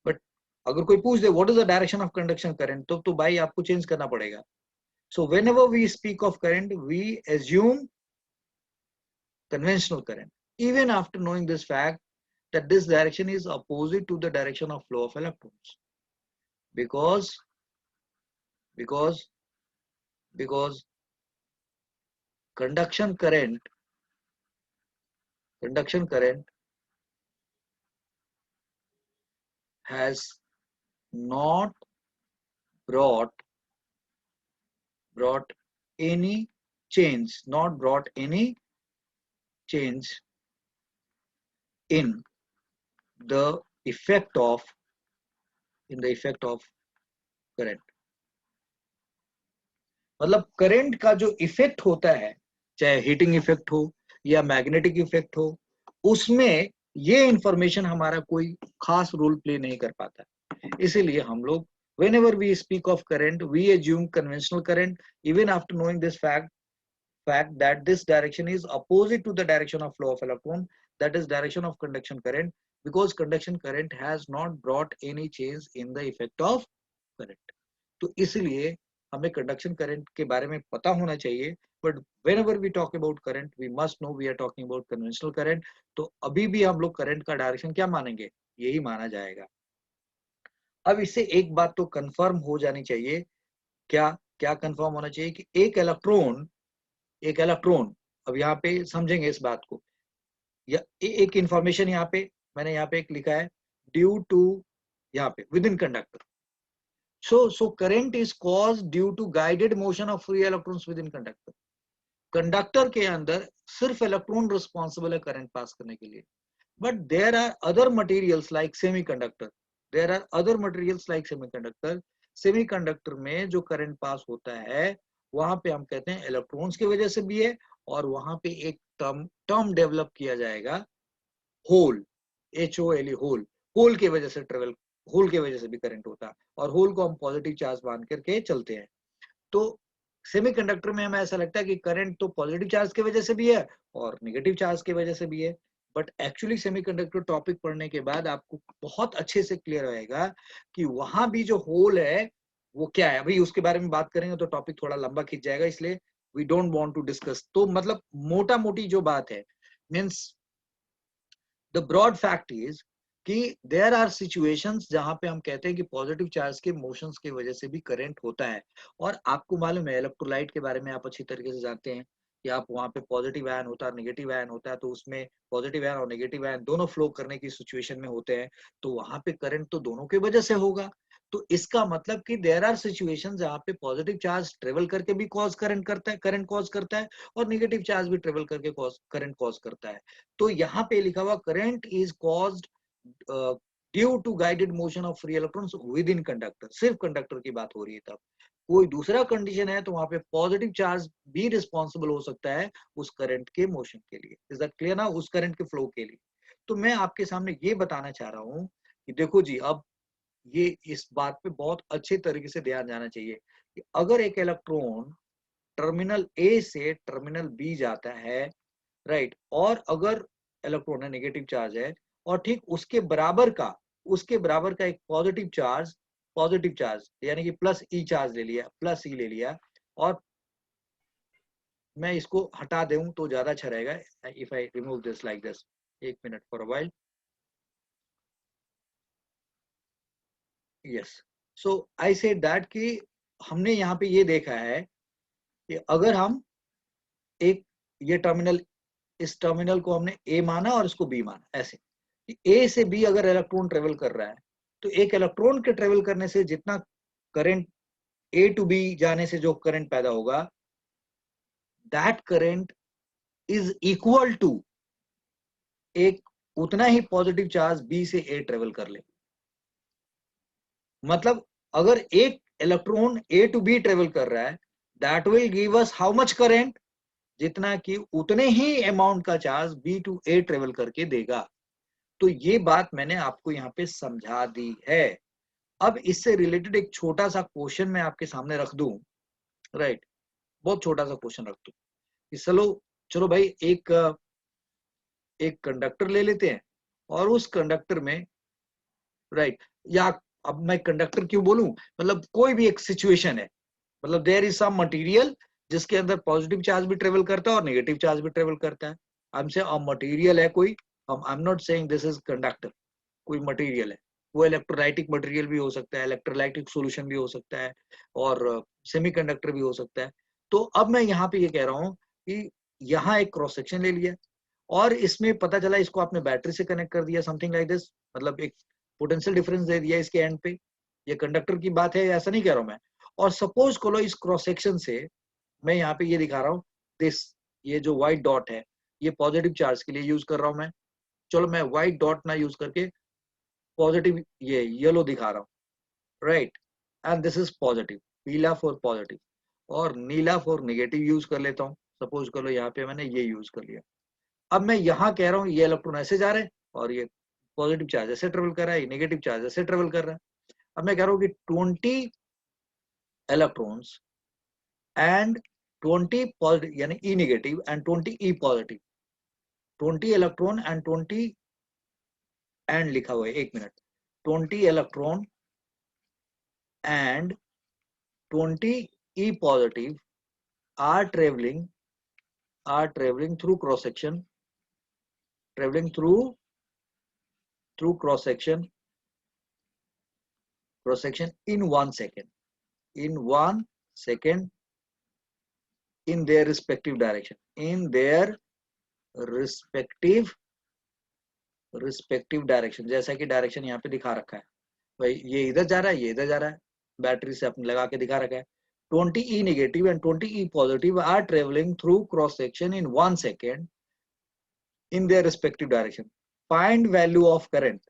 बट अगर कोई पूछ दे what is the direction of conduction current, तो भाई आपको चेंज करना पड़ेगा। So whenever we speak of current we assume conventional current, even after knowing this fact that this direction is opposite to the direction of flow of electrons, because because because conduction current has not brought any change in the effect of in the effect of current. मतलब current का जो effect होता है, चाहे heating effect हो या magnetic effect हो, उसमें ये इंफॉर्मेशन हमारा कोई खास रोल प्ले नहीं कर पाता. इसीलिए हम लोग whenever we speak of current, we assume conventional current even after knowing this fact that this direction is opposite to the direction of flow of electron, that is direction of conduction current, because conduction current has not brought any change in the effect of current. तो इसलिए हमें conduction current के बारे में पता होना चाहिए. But whenever we talk about current we must know we are talking about conventional current. तो अभी भी हम लोग करंट का डायरेक्शन क्या मानेंगे, यही माना जाएगा. अब इससे एक बात तो कंफर्म हो जानी चाहिए. क्या क्या कंफर्म होना चाहिए कि एक इलेक्ट्रॉन, अब यहाँ पे समझेंगे इस बात को, या एक इंफॉर्मेशन यहाँ पे मैंने यहाँ पे एक लिखा है, ड्यू टू, यहाँ पे with in conductor. So current is caused due to guided motion of free electrons within conductor. Conductor के अंदर सिर्फ इलेक्ट्रॉन रिस्पॉन्सिबल है करंट पास करने के लिए. But there are other materials like semiconductor, semiconductor में जो करंट पास होता है वहां पे हम कहते हैं इलेक्ट्रॉन्स की वजह से भी है, और वहां पे एक टर्म डेवलप किया जाएगा होल, HOLE, होल की वजह से ट्रेवल, होल की वजह से भी करंट होता है, और होल को हम पॉजिटिव चार्ज मान करके चलते हैं. तो सेमीकंडक्टर में हमें ऐसा लगता है कि करंट तो पॉजिटिव चार्ज की वजह से भी है और नेगेटिव चार्ज की वजह से भी है. बट एक्चुअली सेमीकंडक्टर टॉपिक पढ़ने के बाद आपको बहुत अच्छे से क्लियर रहेगा कि वहां भी जो होल है वो क्या है. अभी उसके बारे में बात करेंगे तो टॉपिक थोड़ा लंबा खिंच जाएगा, इसलिए we don't want to discuss. तो मतलब मोटा मोटी जो बात है, means the broad fact is कि देयर आर सिचुएशंस जहां पे हम कहते हैं कि पॉजिटिव चार्ज के मोशंस की वजह से भी करंट होता है. और आपको मालूम है इलेक्ट्रोलाइट के बारे में आप अच्छी तरीके से जानते हैं कि आप वहां पे पॉजिटिव आयन होता है, नेगेटिव आयन होता है, तो उसमें पॉजिटिव आयन और नेगेटिव आयन दोनों फ्लो करने की सिचुएशन में होते हैं, तो वहां पे करंट तो दोनों की वजह से होगा. तो इसका मतलब कि देयर आर सिचुएशंस जहां पे पॉजिटिव चार्ज ट्रेवल करके भी कॉज करंट करता है, करंट कॉज करता है, और नेगेटिव चार्ज भी ट्रेवल करके करंट कॉज करता है. तो यहाँ पे लिखा हुआ current is caused due to guided motion of free electrons within conductor. सिर्फ कंडक्टर की बात हो रही है. तब कोई दूसरा कंडीशन है तो वहां पे पॉजिटिव चार्ज भी रिस्पॉन्सिबल हो सकता है उस करंट के मोशन के लिए. इज दैट क्लियर ना, उस करंट के फ्लो के लिए. तो मैं आपके सामने ये बताना चाह रहा हूं कि देखो जी, अब ये इस बात पे बहुत अच्छे तरीके से ध्यान जाना चाहिए कि अगर एक इलेक्ट्रॉन टर्मिनल ए से टर्मिनल बी जाता है, राइट, और अगर इलेक्ट्रॉन है नेगेटिव चार्ज है, और ठीक उसके बराबर का एक पॉजिटिव चार्ज यानी कि प्लस ई चार्ज ले लिया, प्लस ई ले लिया, और मैं इसको हटा दूं तो ज्यादा अच्छा रहेगा. If I remove this like this, एक minute for a while. Yes, so I said that कि हमने यहाँ पे ये देखा है कि अगर हम एक ये टर्मिनल, इस टर्मिनल को हमने ए माना और इसको बी माना, ऐसे कि ए से बी अगर इलेक्ट्रॉन ट्रेवल कर रहा है तो एक इलेक्ट्रॉन के ट्रेवल करने से जितना करंट ए टू बी जाने से जो करंट पैदा होगा, that current is equal to एक उतना ही पॉजिटिव चार्ज बी से ए ट्रेवल कर ले. मतलब अगर एक electron A to B travel कर रहा है, that will give us how much current, जितना कि उतने ही अमाउंट का charge B to A travel करके देगा. तो ये बात मैंने आपको यहाँ पे समझा दी है. अब इससे रिलेटेड एक छोटा सा क्वेश्चन मैं आपके सामने रख दूं, राइट, बहुत छोटा सा क्वेश्चन रख दूं कि चलो भाई एक कंडक्टर ले लेते हैं, और उस कंडक्टर में, राइट, या अब मैं कंडक्टर क्यों बोलूं, मतलब कोई भी एक सिचुएशन है, मतलब देयर इज सम मटेरियल जिसके अंदर पॉजिटिव चार्ज भी ट्रेवल करता है और नेगेटिव चार्ज भी ट्रेवल करता है. हमसे मटेरियल है कोई, आई am not saying this is conductor, कोई मटेरियल है, वो इलेक्ट्रोलाइटिक मटेरियल भी हो सकता है, इलेक्ट्रोलाइटिक सॉल्यूशन भी हो सकता है, और सेमीकंडक्टर भी हो सकता है. तो अब मैं यहाँ पे ये कह रहा हूँ कि यहाँ एक क्रॉस सेक्शन ले लिया, और इसमें पता चला इसको आपने बैटरी से कनेक्ट कर दिया, समथिंग लाइक दिस, मतलब एक पोटेंशियल डिफरेंस दे दिया इसके एंड पे. ये कंडक्टर की बात है, ऐसा नहीं कह रहा हूं मैं. और सपोज करो इस क्रॉस सेक्शन से मैं यहाँ पे ये दिखा रहा हूँ, दिस, ये जो व्हाइट डॉट है ये पॉजिटिव चार्ज के लिए यूज कर रहा हूं मैं. चलो मैं व्हाइट डॉट ना यूज करके पॉजिटिव ये येलो दिखा रहा हूँ. Right, and this is positive, पीला फॉर पॉजिटिव और नीला फॉर नेगेटिव यूज कर लेता हूँ। सपोज करो यहाँ पे मैंने ये यूज कर लिया। अब मैं यहाँ कह रहा हूँ ये इलेक्ट्रॉन ऐसे जा रहे हैं और ये पॉजिटिव चार्ज ऐसे ट्रेवल कर रहा है, ये नेगेटिव चार्ज ऐसे ट्रेवल कर रहा है। अब मैं कह रहा हूँ कि 20 इलेक्ट्रॉन्स एंड 20 पॉजिटिव यानी E negative and 20 E positive, 20 electron and 20 and लिखा हुआ है, 1 minute, 20 electron and 20 E positive are traveling through cross section, traveling through cross section in 1 second, in 1 second in their respective direction, in their respective direction. जैसा कि direction यहाँ पे दिखा रखा है भाई, ये इधर जा रहा है, ये इधर जा रहा है, बैटरी से अपने लगा के दिखा रखा है। 20 E negative and 20 E positive are traveling through cross section in 1 second in their respective direction. Find value of current.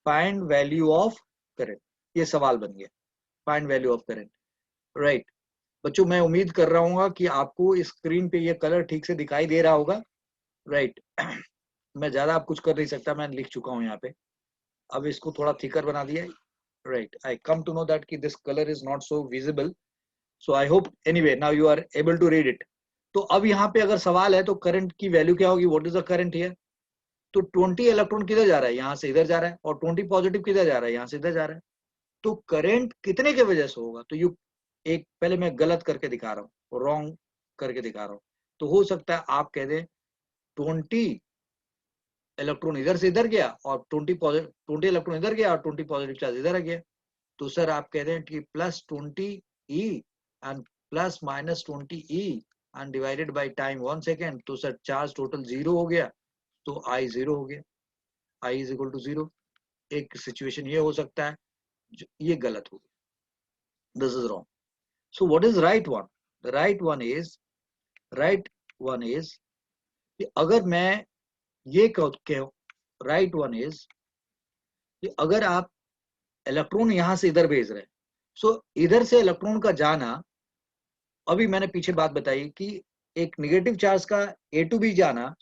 Find value of current. ये सवाल बन गया, find value of current, right? बच्चों मैं उम्मीद कर रहा हूँ कि आपको स्क्रीन पे ये कलर ठीक से दिखाई दे रहा होगा, राइट? मैं ज्यादा आप कुछ कर नहीं सकता, मैं लिख चुका हूँ यहाँ पे। अब इसको थोड़ा थिकर बना दिया है, right? I come to know that कि this color is not so visible, so I hope anyway now you are able to read it. तो अब यहाँ पे अगर सवाल है तो करंट की वैल्यू क्या होगी, what is the current here? तो 20 इलेक्ट्रॉन किधर जा रहा है, यहाँ से इधर जा रहा है, और 20 पॉजिटिव किधर जा रहा है, यहाँ से इधर जा रहा है। तो करंट कितने के वजह से होगा? तो यू एक पहले मैं गलत करके दिखा रहा हूँ, रॉन्ग करके दिखा रहा हूँ। तो हो सकता है आप कह दें 20 इलेक्ट्रॉन इधर से इधर गया और 20 इलेक्ट्रॉन इधर गया और 20 पॉजिटिव चार्ज इधर आ गया। तो सर आप कह दें कि plus 20 E and plus minus 20 E and divided by time 1 second, तो सर चार्ज टोटल 0 हो गया, तो I 0 हो गया, I इज इक्वल टू 0। एक सिचुएशन ये हो सकता है, ये गलत हो गया, this is wrong. So what is right one? The right one is कि अगर मैं ये कहूं, राइट वन इज कि अगर आप इलेक्ट्रॉन यहां से इधर भेज रहे हैं, सो इधर से इलेक्ट्रॉन का जाना, अभी मैंने पीछे बात बताई कि एक नेगेटिव चार्ज का ए टू बी जाना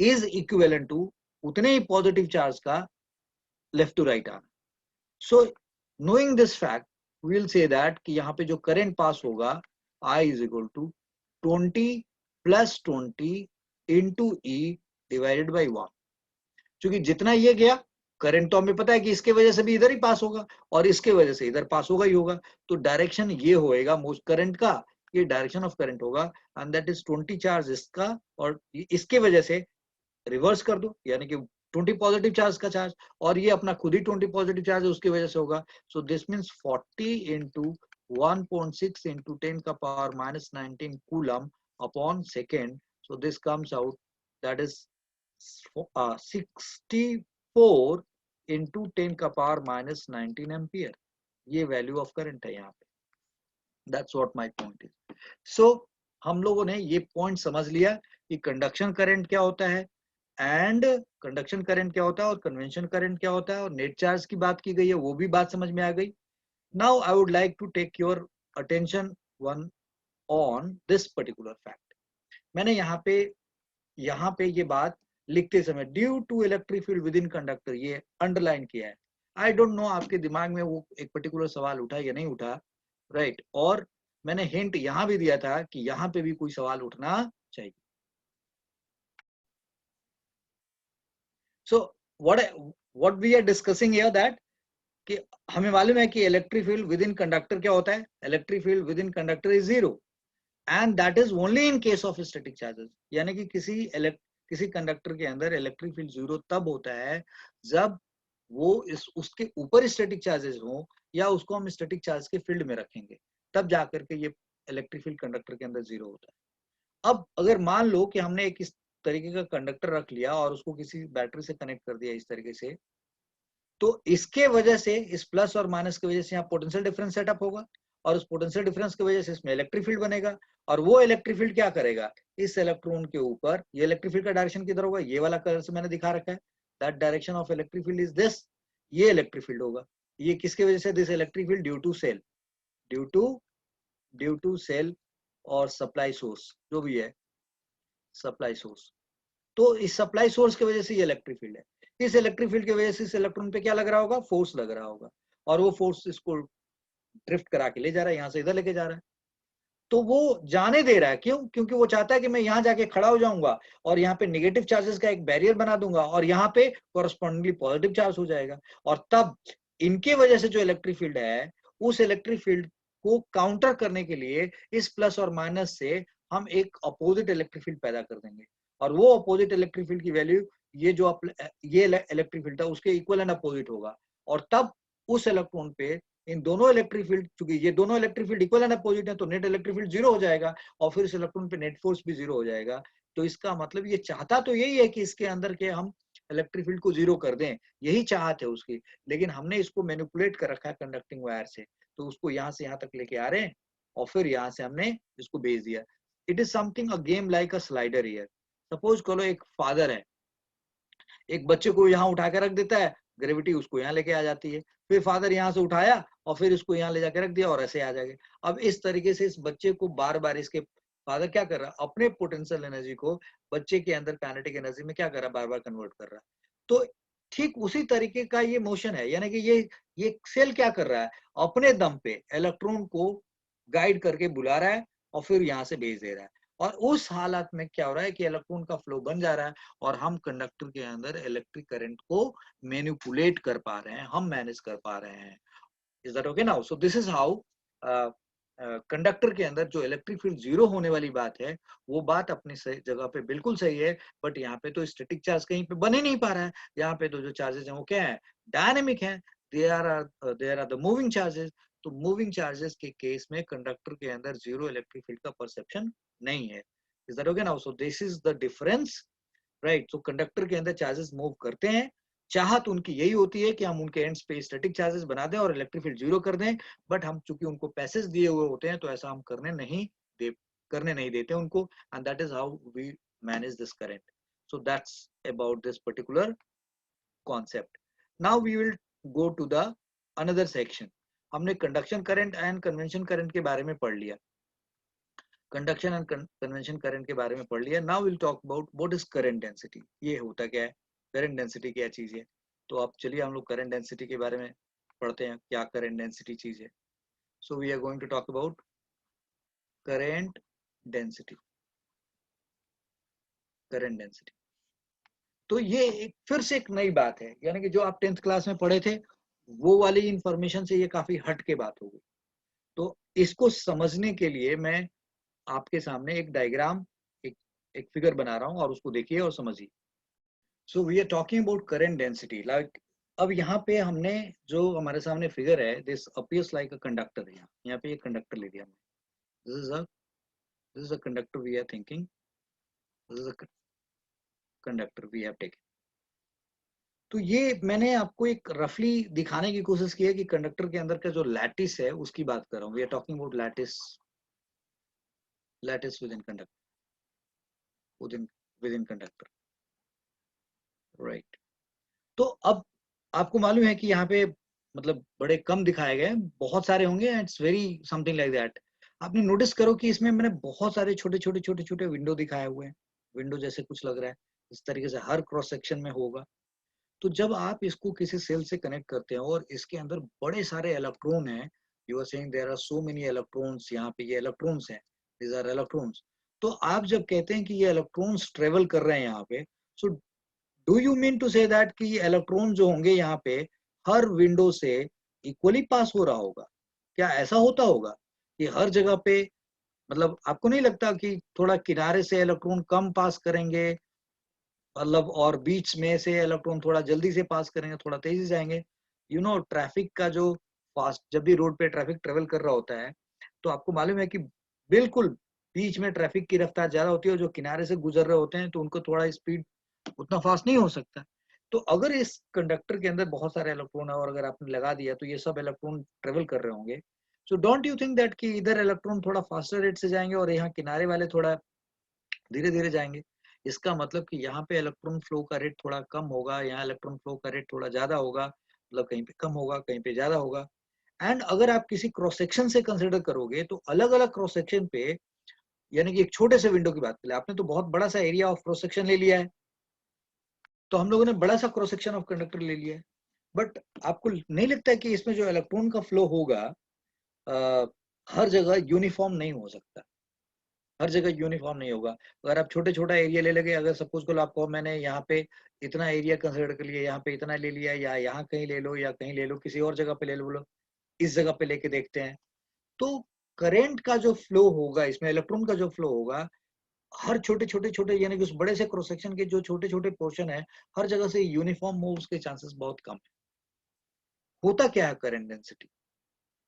इज इक्विवेलेंट टू उतने ही पॉजिटिव चार्ज का लेफ्ट टू राइट आना। So knowing this fact we will say that कि यहाँ पे जो करंट पास होगा I is equal to 20 plus 20 into E divided by 1। क्योंकि जितना ये गया करंट तो हमें पता है कि इसके वजह से भी इधर ही पास होगा और इसके वजह से इधर पास होगा ही होगा, तो डायरेक्शन ये होएगा मोस्ट करंट का, ये डायरेक्शन ऑफ करंट होगा, एंड दैट इज 20 चार्ज इसका और इसके वजह से रिवर्स कर दो, यानी कि 20 पॉजिटिव चार्ज का चार्ज, और ये अपना खुद ही 20 पॉजिटिव चार्ज है उसकी वजह से होगा। So this means 40 into 1.6 into 10 का power minus 19 coulomb upon second. So this comes out that is 64 into 10 का पावर माइनस 19 एम्पियर। ये वैल्यू ऑफ करंट है यहाँ पे। That's what my point is. सो हम लोगों ने ये पॉइंट समझ लिया कि कंडक्शन करंट क्या होता है एंड कंडक्शन करंट क्या होता है और कन्वेंशन करंट क्या होता है, और नेट चार्ज की बात की गई है, वो भी बात समझ में आ गई। Now I would like to take your attention one on this particular fact. मैंने यहाँ पे ये बात लिखते समय due to electric field within conductor ये अंडरलाइन किया है। आई डोंट नो आपके दिमाग में वो एक पर्टिकुलर सवाल उठा या नहीं उठा, राइट? और मैंने हिंट यहाँ भी दिया था कि यहाँ पे भी कोई सवाल उठना चाहिए। So what we are discussing here that कि हमें मालूम है कि electric field within conductor क्या होता है, electric field within conductor is zero and that is only in case of static charges. यानी कि किसी कंडक्टर के अंदर इलेक्ट्रिक फील्ड जीरो तब होता है जब वो उसके ऊपर स्टैटिक चार्जेस हो या उसको हम स्टैटिक चार्ज के फील्ड में रखेंगे, तब जाकर के ये इलेक्ट्रिक फील्ड कंडक्टर के अंदर जीरो होता है। अब अगर मान लो कि हमने एक इस तरीके का कंडक्टर रख लिया और उसको किसी बैटरी से कनेक्ट कर दिया इस तरीके से, तो इसके वजह से इस प्लस और माइनस की वजह से यहाँ पोटेंशियल डिफरेंस सेटअप होगा और उस पोटेंशियल डिफरेंस की वजह से इसमें इलेक्ट्रिक फील्ड बनेगा, और वो इलेक्ट्रिक फील्ड क्या करेगा, इस इलेक्ट्रॉन के ऊपर, ये इलेक्ट्रिक फील्ड का डायरेक्शन किधर होगा, ये वाला कलर से मैंने दिखा रखा है, that direction of electric field is this, ये इलेक्ट्रिक फील्ड होगा। ये किसके वजह से? This electric field due to cell, due to cell और सप्लाई सोर्स, जो भी है सप्लाई सोर्स। तो इस सप्लाई सोर्स की वजह से ये इलेक्ट्रिक फील्ड है। इस इलेक्ट्रिक फील्ड की वजह से इस इलेक्ट्रॉन पे क्या लग रहा होगा? फोर्स लग रहा होगा, और वो फोर्स इसको ड्रिफ्ट करा के ले जा रहा है, यहाँ से इधर लेके जा रहा है। तो वो जाने दे रहा है, क्यों? क्योंकि वो चाहता है कि मैं यहाँ जाके खड़ा हो जाऊंगा और यहाँ पे नेगेटिव चार्जेस का एक बैरियर बना दूंगा और यहाँ पे कोरस्पॉन्डिंगली पॉजिटिव चार्ज हो जाएगा, और तब इनके वजह से जो इलेक्ट्रिक फील्ड है, उस इलेक्ट्रिक फील्ड को काउंटर करने के लिए इस प्लस और माइनस से हम एक अपोजिट इलेक्ट्रिक फील्ड पैदा कर देंगे, और वो अपोजिट इलेक्ट्रिक फील्ड की वैल्यू ये जो ये इलेक्ट्रिक फील्ड था उसके इक्वल एंड अपोजिट होगा, और तब उस इलेक्ट्रॉन पे इन दोनों इलेक्ट्रिक फील्ड, चूंकि ये दोनों electric field equal and opposite है, तो नेट इलेक्ट्रिक फील्ड जीरो हो जाएगा, और फिर इस इलेक्ट्रॉन पे नेट फोर्स भी जीरो हो जाएगा। तो इसका मतलब ये चाहता तो यही है कि इसके अंदर के हम इलेक्ट्रिक फील्ड को जीरो कर दें, यही चाहत है उसकी, लेकिन हमने इसको मैनिपुलेट कर रखा है कंडक्टिंग वायर से, तो उसको यहाँ से यहाँ तक लेके आ रहे हैं और फिर यहाँ से हमने इसको भेज दिया। It is something a game like a slider here. Suppose करो एक फादर है, एक बच्चे को यहाँ उठा के रख देता है, ग्रेविटी उसको यहाँ लेके आ जाती है, फिर फादर यहाँ से उठाया और फिर इसको यहाँ ले जाके रख दिया और ऐसे आ जाएगा। अब इस तरीके से इस बच्चे को बार बार इसके फादर क्या कर रहा है? अपने पोटेंशियल एनर्जी को बच्चे के अंदर काइनेटिक एनर्जी में क्या कर रहा है? बार बार कन्वर्ट कर रहा है। तो ठीक उसी तरीके का ये मोशन है, यानी कि ये सेल क्या कर रहा है? अपने दम पे इलेक्ट्रॉन को गाइड करके बुला रहा है और फिर यहाँ से भेज दे रहा है, और उस हालत में क्या हो रहा है कि इलेक्ट्रॉन का फ्लो बन जा रहा है और हम कंडक्टर के अंदर इलेक्ट्रिक करंट को मैनिपुलेट कर पा रहे हैं, हम मैनेज कर पा रहे हैं। Is that okay now? So this is how conductor के अंदर जो इलेक्ट्रिक फील्ड जीरो होने वाली बात है, वो बात अपनी सही जगह पे बिल्कुल सही है, बट यहाँ पे तो स्टैटिक चार्ज कहीं पे बन ही नहीं पा रहा है। यहाँ पे तो जो चार्जेस हैं वो क्या है? डायनेमिक है, there are the moving charges. तो मूविंग चार्जेस के केस में कंडक्टर के अंदर जीरो इलेक्ट्रिक फील्ड का परसेप्शन नहीं है। Is that okay now? So this is the difference, right? तो कंडक्टर के अंदर चार्जेस मूव करते हैं, चाहत उनकी यही होती है कि हम उनके एंड्स पे स्टैटिक चार्जेस बना दें और इलेक्ट्रिक फील्ड जीरो कर दें, बट हम चूंकि उनको पैसेज दिए हुए होते हैं तो ऐसा हम करने नहीं देते उनको, and that is how we manage this current. So that's about this particular concept. Now we will go to the another section. हमने conduction current and convention current के बारे में पढ़ लिया, कंडक्शन एंड कन्वेंशन करंट के बारे में पढ़ लिया। Now will talk about what is current density. ये होता क्या है? करंट डेंसिटी क्या चीज है? तो अब चलिए हम लोग करंट डेंसिटी के बारे में पढ़ते हैं, क्या करंट डेंसिटी चीज है। So we are going to talk about current density. Current density तो ये फिर से एक नई बात है, यानी कि जो आप 10th क्लास में पढ़े थे वो वाली इंफॉर्मेशन से ये काफी हट के बात हो गई। तो इसको समझने के लिए मैं आपके सामने एक डायग्राम, एक फिगर बना रहा हूं, और उसको देखिए और समझिए। So we are talking about current density. Like अब यहाँ पे हमने जो हमारे सामने फिगर है, this appears like a conductor. यहाँ पे एक कंडक्टर ले लिया हमने, this is a conductor we are thinking, this is a conductor we have taken. तो ये मैंने आपको एक रफली दिखाने की कोशिश की है कि कंडक्टर के अंदर का जो लैटिस है उसकी बात कर रहा हूँ। We are talking about lattice within conductor, within conductor, right? तो अब आपको मालूम है कि यहाँ पे मतलब बड़े कम दिखाए गए, बहुत सारे होंगे, it's very something like that. आपने नोटिस करो कि इसमें मैंने बहुत सारे छोटे छोटे छोटे छोटे विंडो दिखाए हुए हैं, विंडो जैसे कुछ लग रहा है, इस तरीके से हर क्रॉस सेक्शन में होगा। तो जब आप इसको किसी सेल से कनेक्ट करते हैं और इसके अंदर बड़े सारे इलेक्ट्रॉन हैं, you are saying there are so many electrons, यहाँ पे ये इलेक्ट्रॉन्स हैं, दीज आर इलेक्ट्रॉन्स। तो आप जब कहते हैं कि ये इलेक्ट्रॉन्स ट्रेवल कर रहे हैं यहाँ पे, so do you mean to say that कि ये इलेक्ट्रॉन जो होंगे यहाँ पे हर विंडो से इक्वली पास हो रहा होगा? क्या ऐसा होता होगा कि हर जगह पे, मतलब आपको नहीं लगता कि थोड़ा किनारे से इलेक्ट्रॉन कम पास करेंगे, मतलब, और बीच में से इलेक्ट्रॉन थोड़ा जल्दी से पास करेंगे, थोड़ा तेजी से जाएंगे? यू नो ट्रैफिक का जो फास्ट, जब भी रोड पे ट्रैफिक ट्रेवल कर रहा होता है तो आपको मालूम है कि बिल्कुल बीच में ट्रैफिक की रफ्तार ज्यादा होती है, और जो किनारे से गुजर रहे होते हैं तो उनको थोड़ा स्पीड उतना फास्ट नहीं हो सकता। तो अगर इस कंडक्टर के अंदर बहुत सारे इलेक्ट्रॉन है और अगर आपने लगा दिया तो ये सब इलेक्ट्रॉन ट्रेवल कर रहे होंगे। So don't you think that कि इधर इलेक्ट्रॉन थोड़ा फास्टर रेट से जाएंगे और यहाँ किनारे वाले थोड़ा धीरे धीरे जाएंगे? इसका मतलब कि यहाँ पे इलेक्ट्रॉन फ्लो का रेट थोड़ा कम होगा, यहाँ इलेक्ट्रॉन फ्लो का रेट थोड़ा ज्यादा होगा, मतलब कहीं पे कम होगा, कहीं पे ज्यादा होगा। एंड अगर आप किसी क्रॉस सेक्शन से कंसिडर करोगे तो अलग अलग क्रॉस सेक्शन पे, यानी कि एक छोटे से विंडो की बात कर ले, आपने तो बहुत बड़ा सा एरिया ऑफ क्रॉस सेक्शन ले लिया है, तो हम लोगों ने बड़ा सा क्रॉस सेक्शन ऑफ कंडक्टर ले लिया है, बट आपको नहीं लगता है कि इसमें जो इलेक्ट्रॉन का फ्लो होगा हर जगह यूनिफॉर्म नहीं हो सकता, हर जगह यूनिफॉर्म नहीं होगा। अगर आप छोटे छोटा एरिया ले लगे, अगर सपोज को आपको मैंने यहाँ पे इतना एरिया कंसिडर कर लिया, यहाँ पे इतना ले लिया, या यहाँ कहीं ले लो, या कहीं ले लो, किसी और जगह पे ले लो, इस जगह पे लेके देखते हैं, तो करंट का जो फ्लो होगा इसमें, इलेक्ट्रॉन का जो फ्लो होगा, हर छोटे छोटे छोटे यानी कि उस बड़े से क्रॉस सेक्शन के जो छोटे छोटे पोर्शन है, हर जगह से यूनिफॉर्म मूव्स के चांसेस बहुत कम है। होता क्या है करंट डेंसिटी?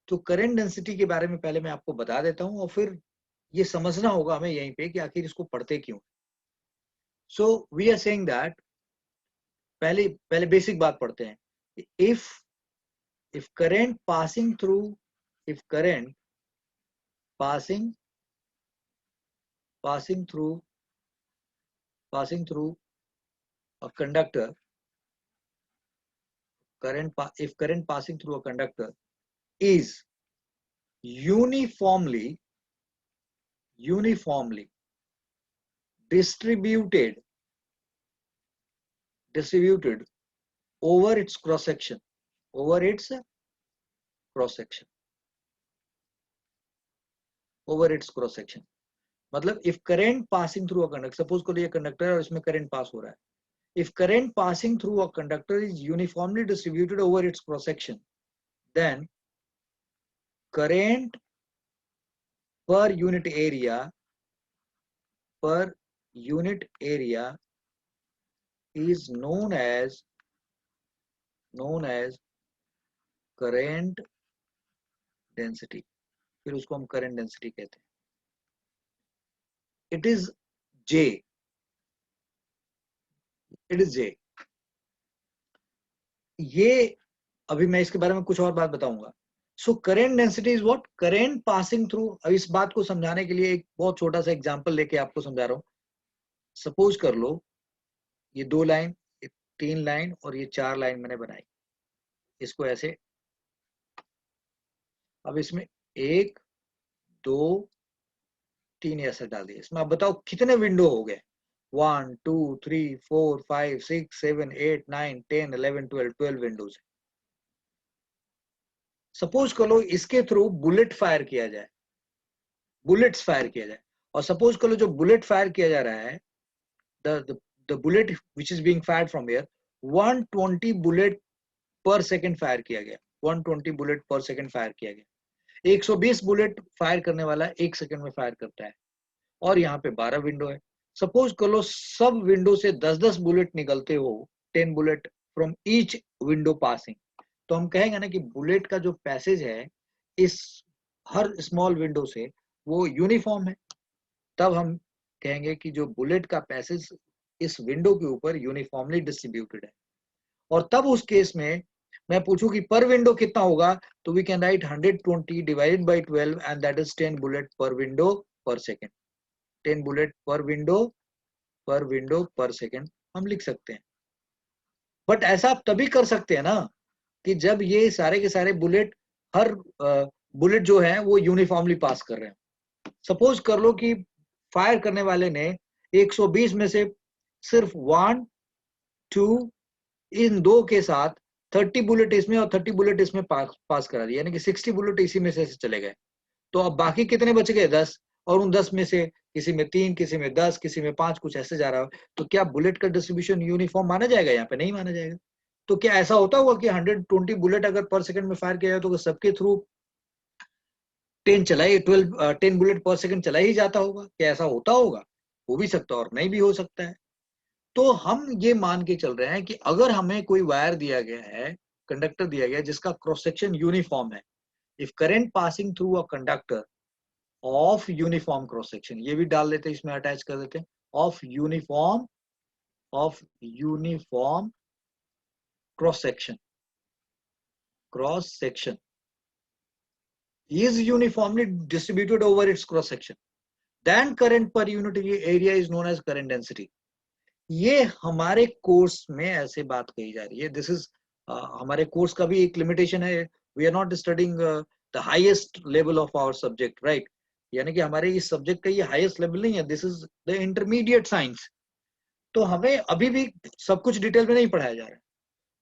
तो करंट डेंसिटी के बारे में पहले मैं आपको बता देता हूं, और फिर ये समझना होगा हमें यहीं पे कि आखिर इसको पढ़ते क्यों। So we are saying that, पहले पहले बेसिक बात पढ़ते हैं। If current passing through, if current passing passing through passing through a conductor, if current passing through a conductor is uniformly distributed over its cross section, over its cross section, over its cross section, मतलब if current passing through a conductor, suppose को ये conductor है और इसमें current pass हो रहा है, if current passing through a conductor is uniformly distributed over its cross section, then current per unit area is known as current density, फिर उसको हम current density कहते हैं। it is J ये अभी मैं इसके बारे में कुछ और बात बताऊंगा। So current density is what? Current passing through. अब इस बात को समझाने के लिए एक बहुत छोटा सा एग्जांपल लेके आपको समझा रहा हूं। सपोज कर लो ये 2 लाइन, 3 लाइन और ये 4 लाइन मैंने बनाई, इसको ऐसे, अब इसमें 1 2 3 ऐसे डाल दिए। इसमें अब बताओ कितने विंडो हो गए? 1 2 3 4 5 6 7 8 9 10 11 12 विंडोज। सपोज करो इसके थ्रू बुलेट फायर किया जाए, बुलेट्स फायर किया जाए, और सपोज करो जो बुलेट फायर किया जा रहा है, the bullet which is being fired from here, 120 bullet पर सेकंड फायर किया गया, 120 बुलेट पर सेकंड फायर किया गया। 120 बुलेट फायर करने वाला 1 सेकंड में फायर करता है, और यहाँ पे 12 विंडो है। सपोज करो सब विंडो से 10-10 बुलेट निकलते हो, 10 bullet from each window passing, तो हम कहेंगे ना कि बुलेट का जो पैसेज है इस हर स्मॉल विंडो से वो यूनिफॉर्म है। तब हम कहेंगे कि जो बुलेट का पैसेज इस विंडो के ऊपर यूनिफॉर्मली डिस्ट्रीब्यूटेड है। और तब उस केस में मैं पूछूं कि पर विंडो कितना होगा, तो we can write 120 divided by 12 and that is 10 bullet per window per second. 10 bullet per window per second हम लिख सकते हैं। बट ऐसा आप तभी कर सकते हैं ना कि जब ये सारे के सारे बुलेट, हर बुलेट जो है वो यूनिफॉर्मली पास कर रहे हैं। सपोज कर लो कि फायर करने वाले ने 120 में से सिर्फ 1 2 इन 2 के साथ 30 बुलेट इसमें और 30 बुलेट इसमें पास करा दिया, यानी कि 60 बुलेट इसी में से चले गए। तो अब बाकी कितने बच गए? 10, और उन 10 में से किसी में 3, किसी में 10, किसी में 5, कुछ ऐसे जा रहा है। तो क्या बुलेट का डिस्ट्रीब्यूशन यूनिफॉर्म माना जाएगा? यहाँ पे नहीं माना जाएगा। तो क्या ऐसा होता होगा कि 120 बुलेट अगर पर सेकंड में फायर किया जाए तो सबके थ्रू 10 बुलेट पर सेकंड चला ही जाता होगा? क्या ऐसा होता होगा? हो भी सकता है और नहीं भी हो सकता है। तो हम ये मान के चल रहे हैं कि अगर हमें कोई वायर दिया गया है, कंडक्टर दिया गया है जिसका क्रॉस सेक्शन यूनिफॉर्म है, if current passing through a conductor of uniform cross section, ये भी डाल देते हैं, इसमें अटैच कर देते हैं, of uniform cross section is uniformly distributed over its cross section, then current per unit area is known as current density। ये हमारे कोर्स में ऐसे बात कही जा रही है। दिस इज हमारे कोर्स का भी एक लिमिटेशन है, we are not studying the highest level of our subject, right? यानी कि हमारे इस सब्जेक्ट का ये हाईएस्ट लेवल नहीं है, this is the intermediate science. तो हमें अभी भी सब कुछ डिटेल में नहीं पढ़ाया जा रहा है।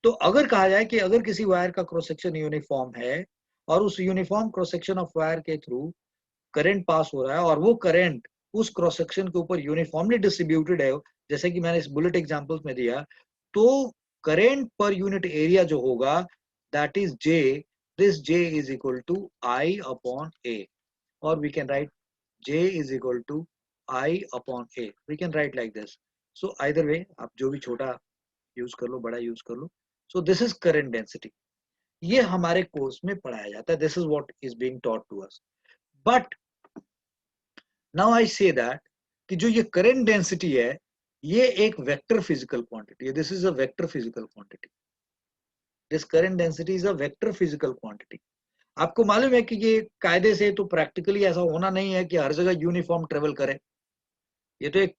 तो अगर कहा जाए कि अगर किसी वायर का क्रॉस सेक्शन यूनिफॉर्म है और उस uniform cross section of wire के थ्रू करंट पास हो रहा है और वो करंट उस क्रॉस सेक्शन के ऊपर यूनिफॉर्मली डिस्ट्रीब्यूटेड है, जैसे कि मैंने इस बुलेट एग्जांपल्स में दिया, तो करंट पर यूनिट एरिया जो होगा that is J, this J is equal to I upon A, और we can write J is equal to I upon A. We can write like this. So either way, आप जो भी छोटा use कर लो, बड़ा use कर लो. So this is current density. ये हमारे कोर्स में पढ़ाया जाता है. This is what is being taught to us. But now I say that कि जो ये current density है, ये एक vector physical quantity है. This is a vector physical quantity. This current density is a vector physical quantity. आपको मालूम है कि ये कायदे से तो प्रैक्टिकली ऐसा होना नहीं है कि हर जगह यूनिफॉर्म ट्रेवल करे. ये तो एक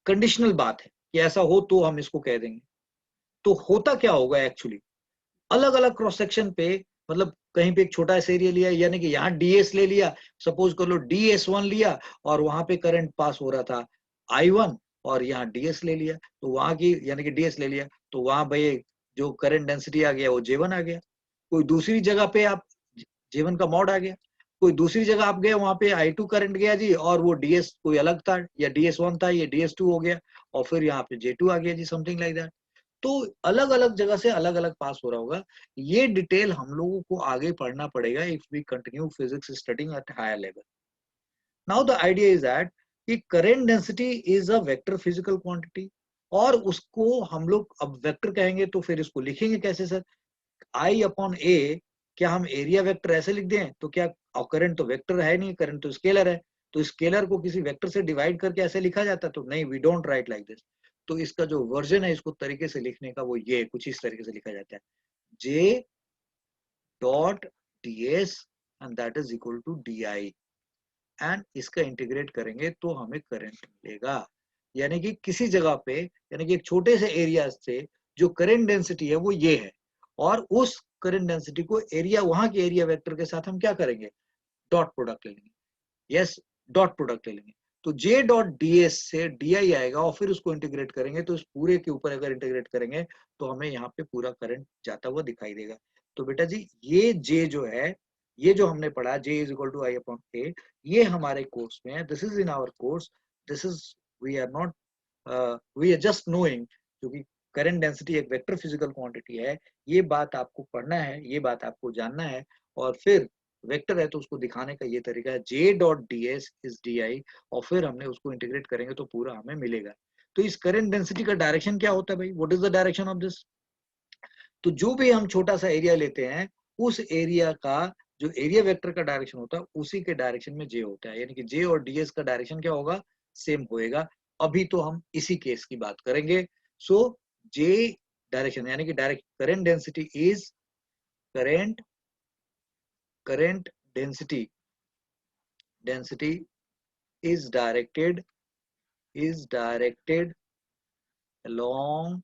कंडीशनल बात है कि ऐसा हो तो हम इसको कह देंगे. तो होता क्या होगा एक्चुअली, अलग अलग क्रॉस सेक्शन पे, मतलब कहीं पे एक छोटा सा एरिया लिया, यानी कि यहाँ डीएस ले लिया, सपोज कर लो डीएस1 लिया और वहां पे करंट पास हो रहा था I1, और यहाँ डीएस ले लिया, तो वहां की यानी कि डीएस ले लिया, तो वहां भाई जो करंट डेंसिटी आ गया वो J1 आ गया. कोई दूसरी जगह पे आप J1 का मॉड आ गया, कोई दूसरी जगह आप गए वहां पे I2 करंट गया जी, और वो डीएस कोई अलग था, या डीएस1 था, ये डीएस2 हो गया, और फिर यहाँ पे J2 आ गया जी, समथिंग लाइक दैट. तो अलग अलग जगह से अलग अलग पास हो रहा होगा. ये डिटेल हम लोगों को आगे पढ़ना पड़ेगा if we continue physics studying at higher level. Now the idea is that कि current density is a vector physical quantity, और उसको हम लोग अब वेक्टर कहेंगे तो फिर इसको लिखेंगे कैसे सर? आई अपॉन ए. क्या हम एरिया वेक्टर ऐसे लिख दें? तो क्या, करंट तो वेक्टर है नहीं, करंट तो स्केलर है, तो स्केलर को किसी वेक्टर से डिवाइड करके ऐसे लिखा जाता है? तो नहीं, we don't write like this. तो इसका जो वर्जन है इसको तरीके से लिखने का, वो ये कुछ इस तरीके से लिखा जाता है, J dot ds and that is equal to di, एंड इसका इंटीग्रेट करेंगे तो हमें करंट मिलेगा. यानी कि किसी जगह पे, यानी कि एक छोटे से एरिया से जो करंट डेंसिटी है वो ये है, और उस करंट डेंसिटी को एरिया, वहां के एरिया वेक्टर के साथ हम क्या करेंगे? डॉट प्रोडक्ट ले लेंगे. यस, डॉट प्रोडक्ट ले लेंगे. तो J डॉट ds से di आएगा, और फिर उसको इंटीग्रेट करेंगे, तो इस पूरे के ऊपर अगर इंटीग्रेट करेंगे तो हमें यहाँ पे पूरा करंट जाता हुआ दिखाई देगा. तो बेटा जी ये J जो है, ये जो हमने पढ़ा J is equal to I upon A, ये हमारे कोर्स में है. This is in our course. This is, we are not, we are just knowing, क्योंकि करंट डेंसिटी एक वेक्टर फिजिकल क्वांटिटी है. ये बात आपको पढ़ना है, ये बात आपको जानना है, और फिर वेक्टर है तो उसको दिखाने का ये तरीका है, J dot ds is di, और फिर हमने उसको इंटीग्रेट करेंगे तो पूरा हमें मिलेगा. तो इस करंट डेंसिटी का डायरेक्शन क्या होता है भाई? What is the direction of this? तो जो भी हम छोटा सा एरिया लेते हैं, उस एरिया का जो एरिया वेक्टर का डायरेक्शन होता है उसी के डायरेक्शन में J होता है. यानी कि J और ds का डायरेक्शन क्या होगा? सेम होएगा. अभी तो हम इसी केस की बात करेंगे. सो J डायरेक्शन, यानी कि direct current density is current density is directed along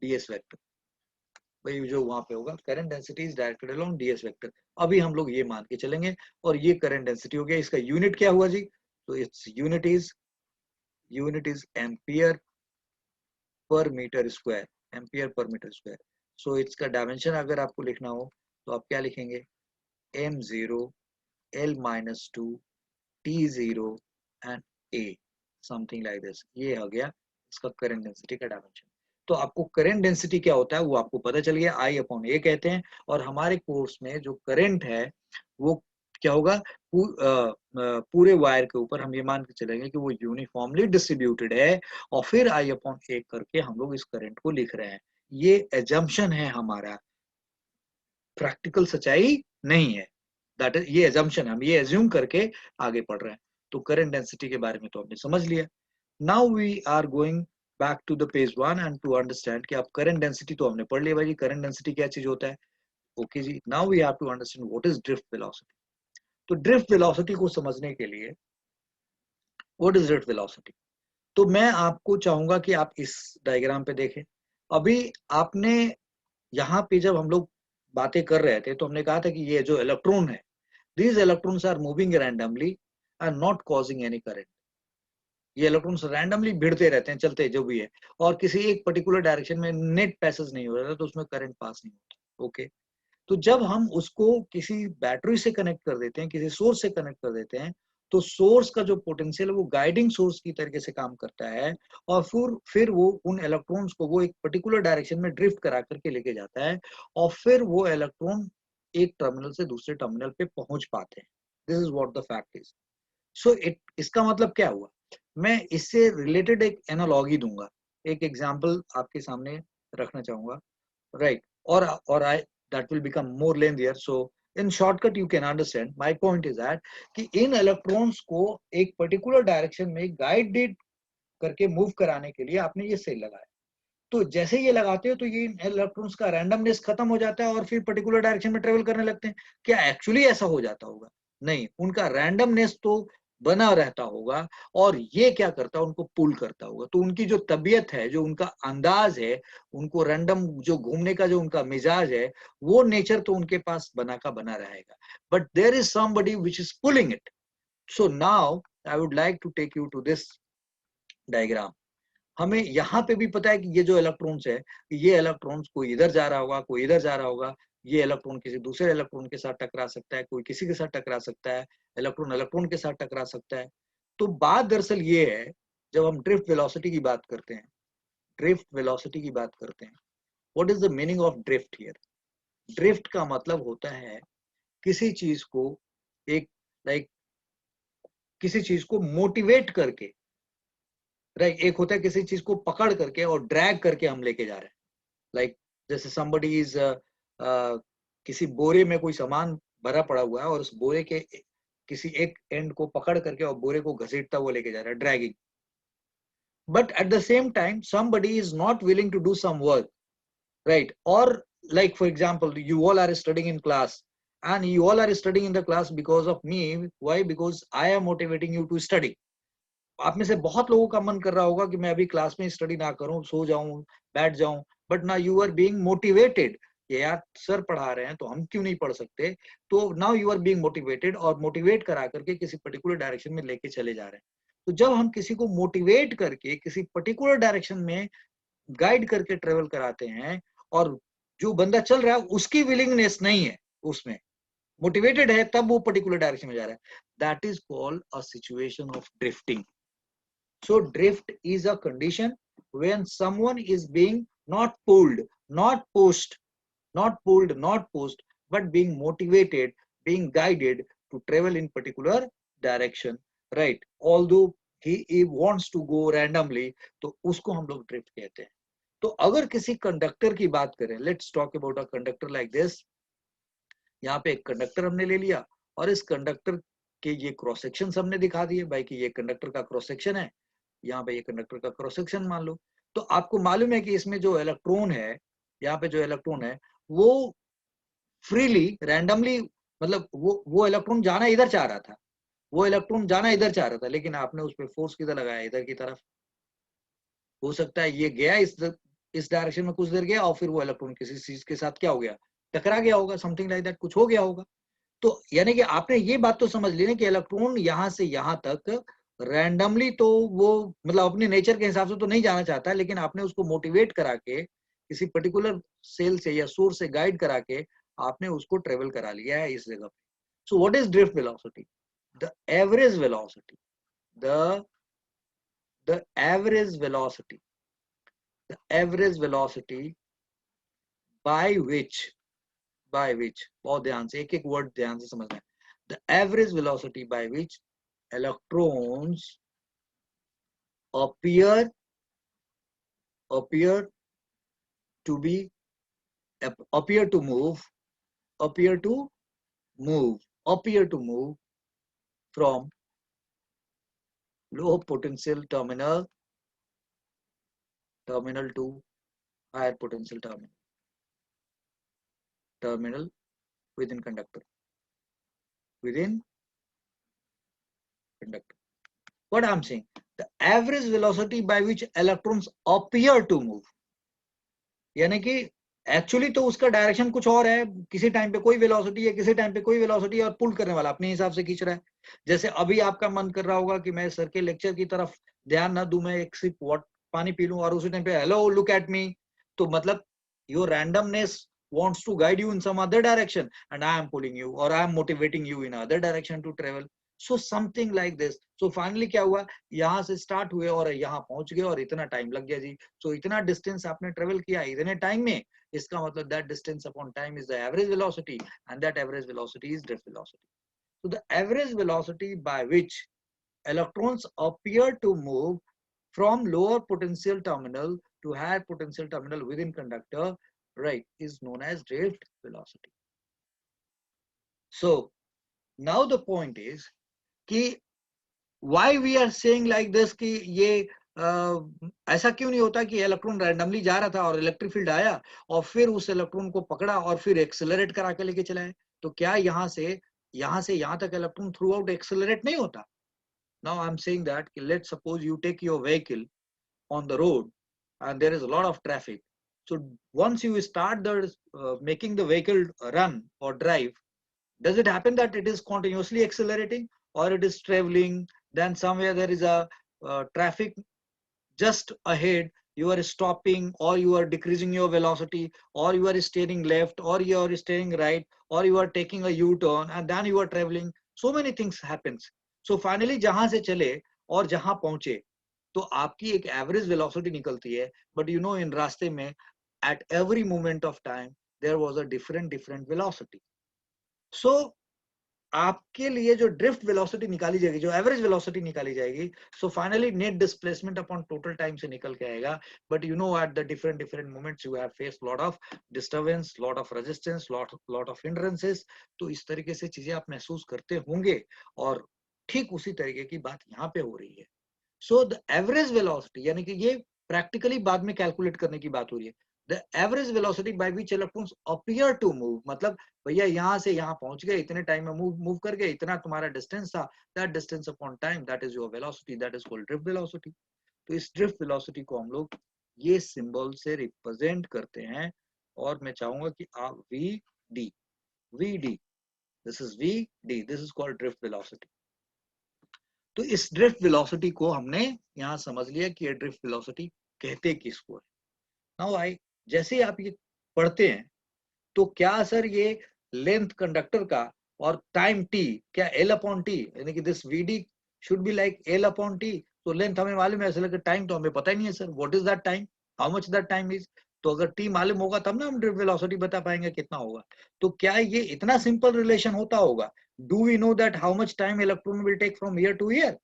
ds vector. भाई जो वहां पे होगा, current density is directed along ds vector. अभी हम लोग ये मान के चलेंगे, और ये करंट डेंसिटी हो गया. इसका यूनिट क्या हुआ जी? तो its unit is ampere per metre square, ampere per metre square. सो इसका डायमेंशन अगर आपको लिखना हो तो आप क्या लिखेंगे? m0 l-2 t0 and a, something like this. ये हो गया इसका करंट डेंसिटी का डायमेंशन. तो आपको करंट डेंसिटी क्या होता है वो आपको पता चल गया, I अपॉन ए कहते हैं. और हमारे कोर्स में जो करंट है वो क्या होगा? पूरे वायर के ऊपर हम ये मान के चलेंगे कि वो यूनिफॉर्मली डिस्ट्रीब्यूटेड है, और फिर I अपॉन ए करके हम लोग इस करंट को लिख रहे हैं. ये एजम्पशन है हमारा, प्रैक्टिकल सच्चाई नहीं है. दैट इज, ये एजम्पशन, हम ये एज्यूम करके आगे पढ़ रहे हैं. तो करंट डेंसिटी के बारे में तो हमने समझ लिया. Now we are going back to the page 1 and to understand कि आप करंट डेंसिटी तो हमने पढ़ लिया भाई, करंट डेंसिटी क्या चीज होता है. ओके जी, now we have to understand what is drift velocity. तो ड्रिफ्ट वेलोसिटी को समझने के लिए, व्हाट इज ड्रिफ्ट वेलोसिटी? तो मैं आपको चाहूंगा कि आप इस डायग्राम पे देखें। अभी आपने यहाँ पे जब हम लोग बातें कर रहे थे तो हमने कहा था कि ये जो इलेक्ट्रॉन है, these electrons are moving randomly and not causing any current. ये इलेक्ट्रॉन्स रैंडमली भिड़ते रहते हैं, चलते जो भी है, और किसी एक पर्टिकुलर डायरेक्शन में नेट पैसेज नहीं हो रहा तो उसमें करंट पास नहीं होता। ओके, तो जब हम उसको किसी बैटरी से कनेक्ट कर देते हैं, किसी सोर्स से कनेक्ट कर देते हैं, तो सोर्स का जो पोटेंशियल है वो गाइडिंग सोर्स की तरीके से काम करता है, और फिर वो उन इलेक्ट्रॉन्स को वो एक पर्टिकुलर डायरेक्शन में ड्रिफ्ट करा करके लेके जाता है, और फिर वो इलेक्ट्रॉन एक टर्मिनल से दूसरे टर्मिनल पे पहुंच पाते हैं। This is what the fact is. So इसका मतलब क्या हुआ, मैं इससे रिलेटेड एक एनालॉगी दूंगा, एक एग्जांपल आपके सामने रखना चाहूंगा, राइट? और आई that will become more lengthier, so in shortcut you can understand my point is that कि इन इलेक्ट्रॉन्स को एक पर्टिकुलर डायरेक्शन में गाइडेड करके मूव कराने के लिए आपने ये सेल लगाया। तो जैसे ये लगाते हो तो ये इलेक्ट्रॉन्स का रैंडमनेस खत्म हो जाता है और फिर पर्टिकुलर डायरेक्शन में ट्रेवल करने लगते हैं। क्या एक्चुअली ऐसा हो जाता होगा? नहीं, उनका रैंडमनेस तो बना रहता होगा, और ये क्या करता है, उनको पुल करता होगा। तो उनकी जो तबीयत है, जो उनका अंदाज है, उनको रैंडम जो घूमने का जो उनका मिजाज है, वो नेचर तो उनके पास बना का बना रहेगा, but there is somebody which is pulling it. So now I would like to take you to this diagram. हमें यहाँ पे भी पता है कि ये जो इलेक्ट्रॉन्स है, ये इलेक्ट्रॉन्स कोई इधर जा रहा होगा, कोई इधर जा रहा होगा, ये इलेक्ट्रॉन किसी दूसरे इलेक्ट्रॉन के साथ टकरा सकता है, कोई किसी के साथ टकरा सकता है, इलेक्ट्रॉन इलेक्ट्रॉन के साथ टकरा सकता है। तो बात दरअसल ये है, जब हम ड्रिफ्ट वेलोसिटी की बात करते हैं, ड्रिफ्ट वेलोसिटी की बात करते हैं, what is the meaning of drift here? Drift का मतलब होता है किसी चीज को एक लाइक किसी चीज को मोटिवेट करके, राइट? एक होता है किसी चीज को पकड़ करके और ड्रैग करके हम लेके जा रहे हैं, लाइक जैसे somebody is किसी बोरे में कोई सामान भरा पड़ा हुआ है और उस बोरे के किसी एक एंड को पकड़ करके और बोरे को घसीटता हुआ लेके जा रहा है, dragging. But at the same time somebody is not willing to do some work, right? Or like for example, you all are studying in class, and you all are studying in the class because of me. Why? Because I am motivating you to study. आप में से बहुत लोगों का मन कर रहा होगा कि मैं अभी क्लास में स्टडी ना करूं, सो जाऊं, बैठ जाऊं, बट ना यू आर बीइंग मोटिवेटेड, ये यार सर पढ़ा रहे हैं तो हम क्यों नहीं पढ़ सकते। तो now you are being motivated, और मोटिवेट करा करके किसी पर्टिकुलर डायरेक्शन में लेके चले जा रहे हैं। तो जब हम किसी को मोटिवेट करके किसी पर्टिकुलर डायरेक्शन में गाइड करके ट्रेवल कराते हैं, और जो बंदा चल रहा है उसकी विलिंगनेस नहीं है, उसमें मोटिवेटेड है तब वो पर्टिकुलर डायरेक्शन में जा रहा है, that is called a situation of drifting. So drift is a condition when someone is being not pulled, not pushed, not pushed, but being motivated, being guided to travel in particular direction, right? Although he wants to go randomly, तो उसको हम लोग drift कहते हैं। तो अगर किसी conductor की बात करें, let's talk about a conductor like this। यहाँ पे एक कंडक्टर हमने ले लिया, और इस कंडक्टर के ये क्रॉस सेक्शन हमने दिखा दिए भाई कि ये कंडक्टर का क्रॉस सेक्शन है, यहाँ पे ये कंडक्टर का क्रॉस सेक्शन मान लो। तो आपको मालूम है कि इसमें जो इलेक्ट्रॉन है, यहाँ पे जो इलेक्ट्रॉन है वो फ्रीली रैंडमली, मतलब वो इलेक्ट्रॉन जाना इधर चाह रहा था, वो इलेक्ट्रॉन जाना इधर चाह रहा था, लेकिन आपने उस पर फोर्स किधर लगाया, इधर की तरफ। हो सकता है ये गया इस डायरेक्शन में कुछ देर गया, और फिर वो इलेक्ट्रॉन किसी चीज के साथ क्या हो गया, टकरा गया होगा, समथिंग लाइक दैट, कुछ हो गया होगा। तो यानी कि आपने ये बात तो समझ ली ना कि इलेक्ट्रॉन यहाँ से यहाँ तक रैंडमली, तो वो मतलब अपने नेचर के हिसाब से तो नहीं जाना चाहता, लेकिन आपने उसको मोटिवेट करा के किसी पर्टिकुलर सेल से या सोर्स से गाइड करा के आपने उसको ट्रेवल करा लिया है इस जगह पे। So what is drift velocity? The average velocity, the the average velocity, the average velocity by विच, बहुत ध्यान से एक एक वर्ड ध्यान से समझना है। The average velocity by which electrons appear appear to be appear to move appear to appear to move from low potential terminal to higher potential terminal within conductor, what I'm saying, the average velocity by which electrons appear to move, यानी कि actually तो उसका direction कुछ और है, किसी time पे कोई वेलोसिटी है, किसी टाइम पे कोई वेलोसिटी है, और पुल करने वाला अपने हिसाब से खींच रहा है। जैसे अभी आपका मन कर रहा होगा कि मैं सर के लेक्चर की तरफ ध्यान ना दूं, मैं एक सिप पानी पी लूं, और उसी टाइम पे हेलो लुक एट मी, तो मतलब your randomness wants to guide you in some other direction, and I am pulling you or I am motivating you in other direction to travel. So something like this. So finally क्या हुआ, यहाँ से start हुए और यहाँ पहुंच गए और इतना टाइम लग गया जी। So इतना डिस्टेंस आपने ट्रेवल किया इतने टाइम में, इसका मतलब that distance upon time is the average velocity, and that average velocity is drift velocity. So the average velocity by which electrons appear to move from lower potential terminal to higher potential terminal within conductor, right, is known as drift velocity. So now the point is कि why we are saying like this कि ये ऐसा क्यों नहीं होता कि electron randomly जा रहा था और इलेक्ट्रिक फील्ड आया और फिर उस इलेक्ट्रॉन को पकड़ा और फिर एक्सेलरेट करा के लेके चला है। तो क्या यहाँ से यहाँ तक इलेक्ट्रॉन थ्रू आउट एक्सेलरेट नहीं होता? Now I am saying that कि let's suppose you take your vehicle on the road and there is a lot of traffic. So once you start the making the vehicle run or drive, does it happen that it is continuously accelerating, or it is traveling, then somewhere there is a traffic just ahead, you are stopping, or you are decreasing your velocity, or you are steering left, or you are steering right, or you are taking a U-turn, and then you are traveling. So many things happens. So finally जहां से चले और जहां पहुंचे, तो आपकी एक average velocity निकलती है, बट यू नो इन रास्ते में at every moment of time there was a different velocity. So आपके लिए जो ड्रिफ्ट वेलोसिटी निकाली जाएगी, जो एवरेज वेलोसिटी निकाली जाएगी, so finally net displacement upon total time से निकल के आएगा। But you know at the different moments you have face lot of disturbance, lot of resistance, lot of hindrances. तो इस तरीके से चीजें आप महसूस करते होंगे, और ठीक उसी तरीके की बात यहाँ पे हो रही है। सो द एवरेज वेलोसिटी, यानी कि ये प्रैक्टिकली बाद में कैलकुलेट करने की बात हो रही है। The average velocity by which electrons appear to move, मतलब भैया यहाँ से यहाँ पहुंच गए, इतने टाइम में मूव कर गए, इतना तुम्हारा डिस्टेंस था, that distance upon time, that is your velocity, that is called drift velocity. तो इस ड्रिफ्ट वेलोसिटी को हम लोग ये सिंबल से रिप्रेजेंट करते हैं, और मैं चाहूंगा कि आप V D, this is V D, this is called drift velocity. तो इस ड्रिफ्ट वेलोसिटी को हमने यहाँ समझ लिया कि ये ड्रिफ्ट वेलोसिटी कहते किसको है। नाउ आई, जैसे ही आप ये पढ़ते हैं, तो क्या सर ये लेंथ कंडक्टर का और टाइम टी, क्या एल अपॉन टी, यानी कि this V D should be like L upon T. तो लेंथ हमें मालूम है, ऐसे लगे टाइम तो हमें पता ही नहीं है sir, what is that time, how much that time is. तो अगर टी मालूम होगा तब ना हम ड्रिफ्ट वेलोसिटी बता पाएंगे कितना होगा। तो क्या ये इतना सिंपल रिलेशन होता होगा? Do we know that how much time electron will take from here to here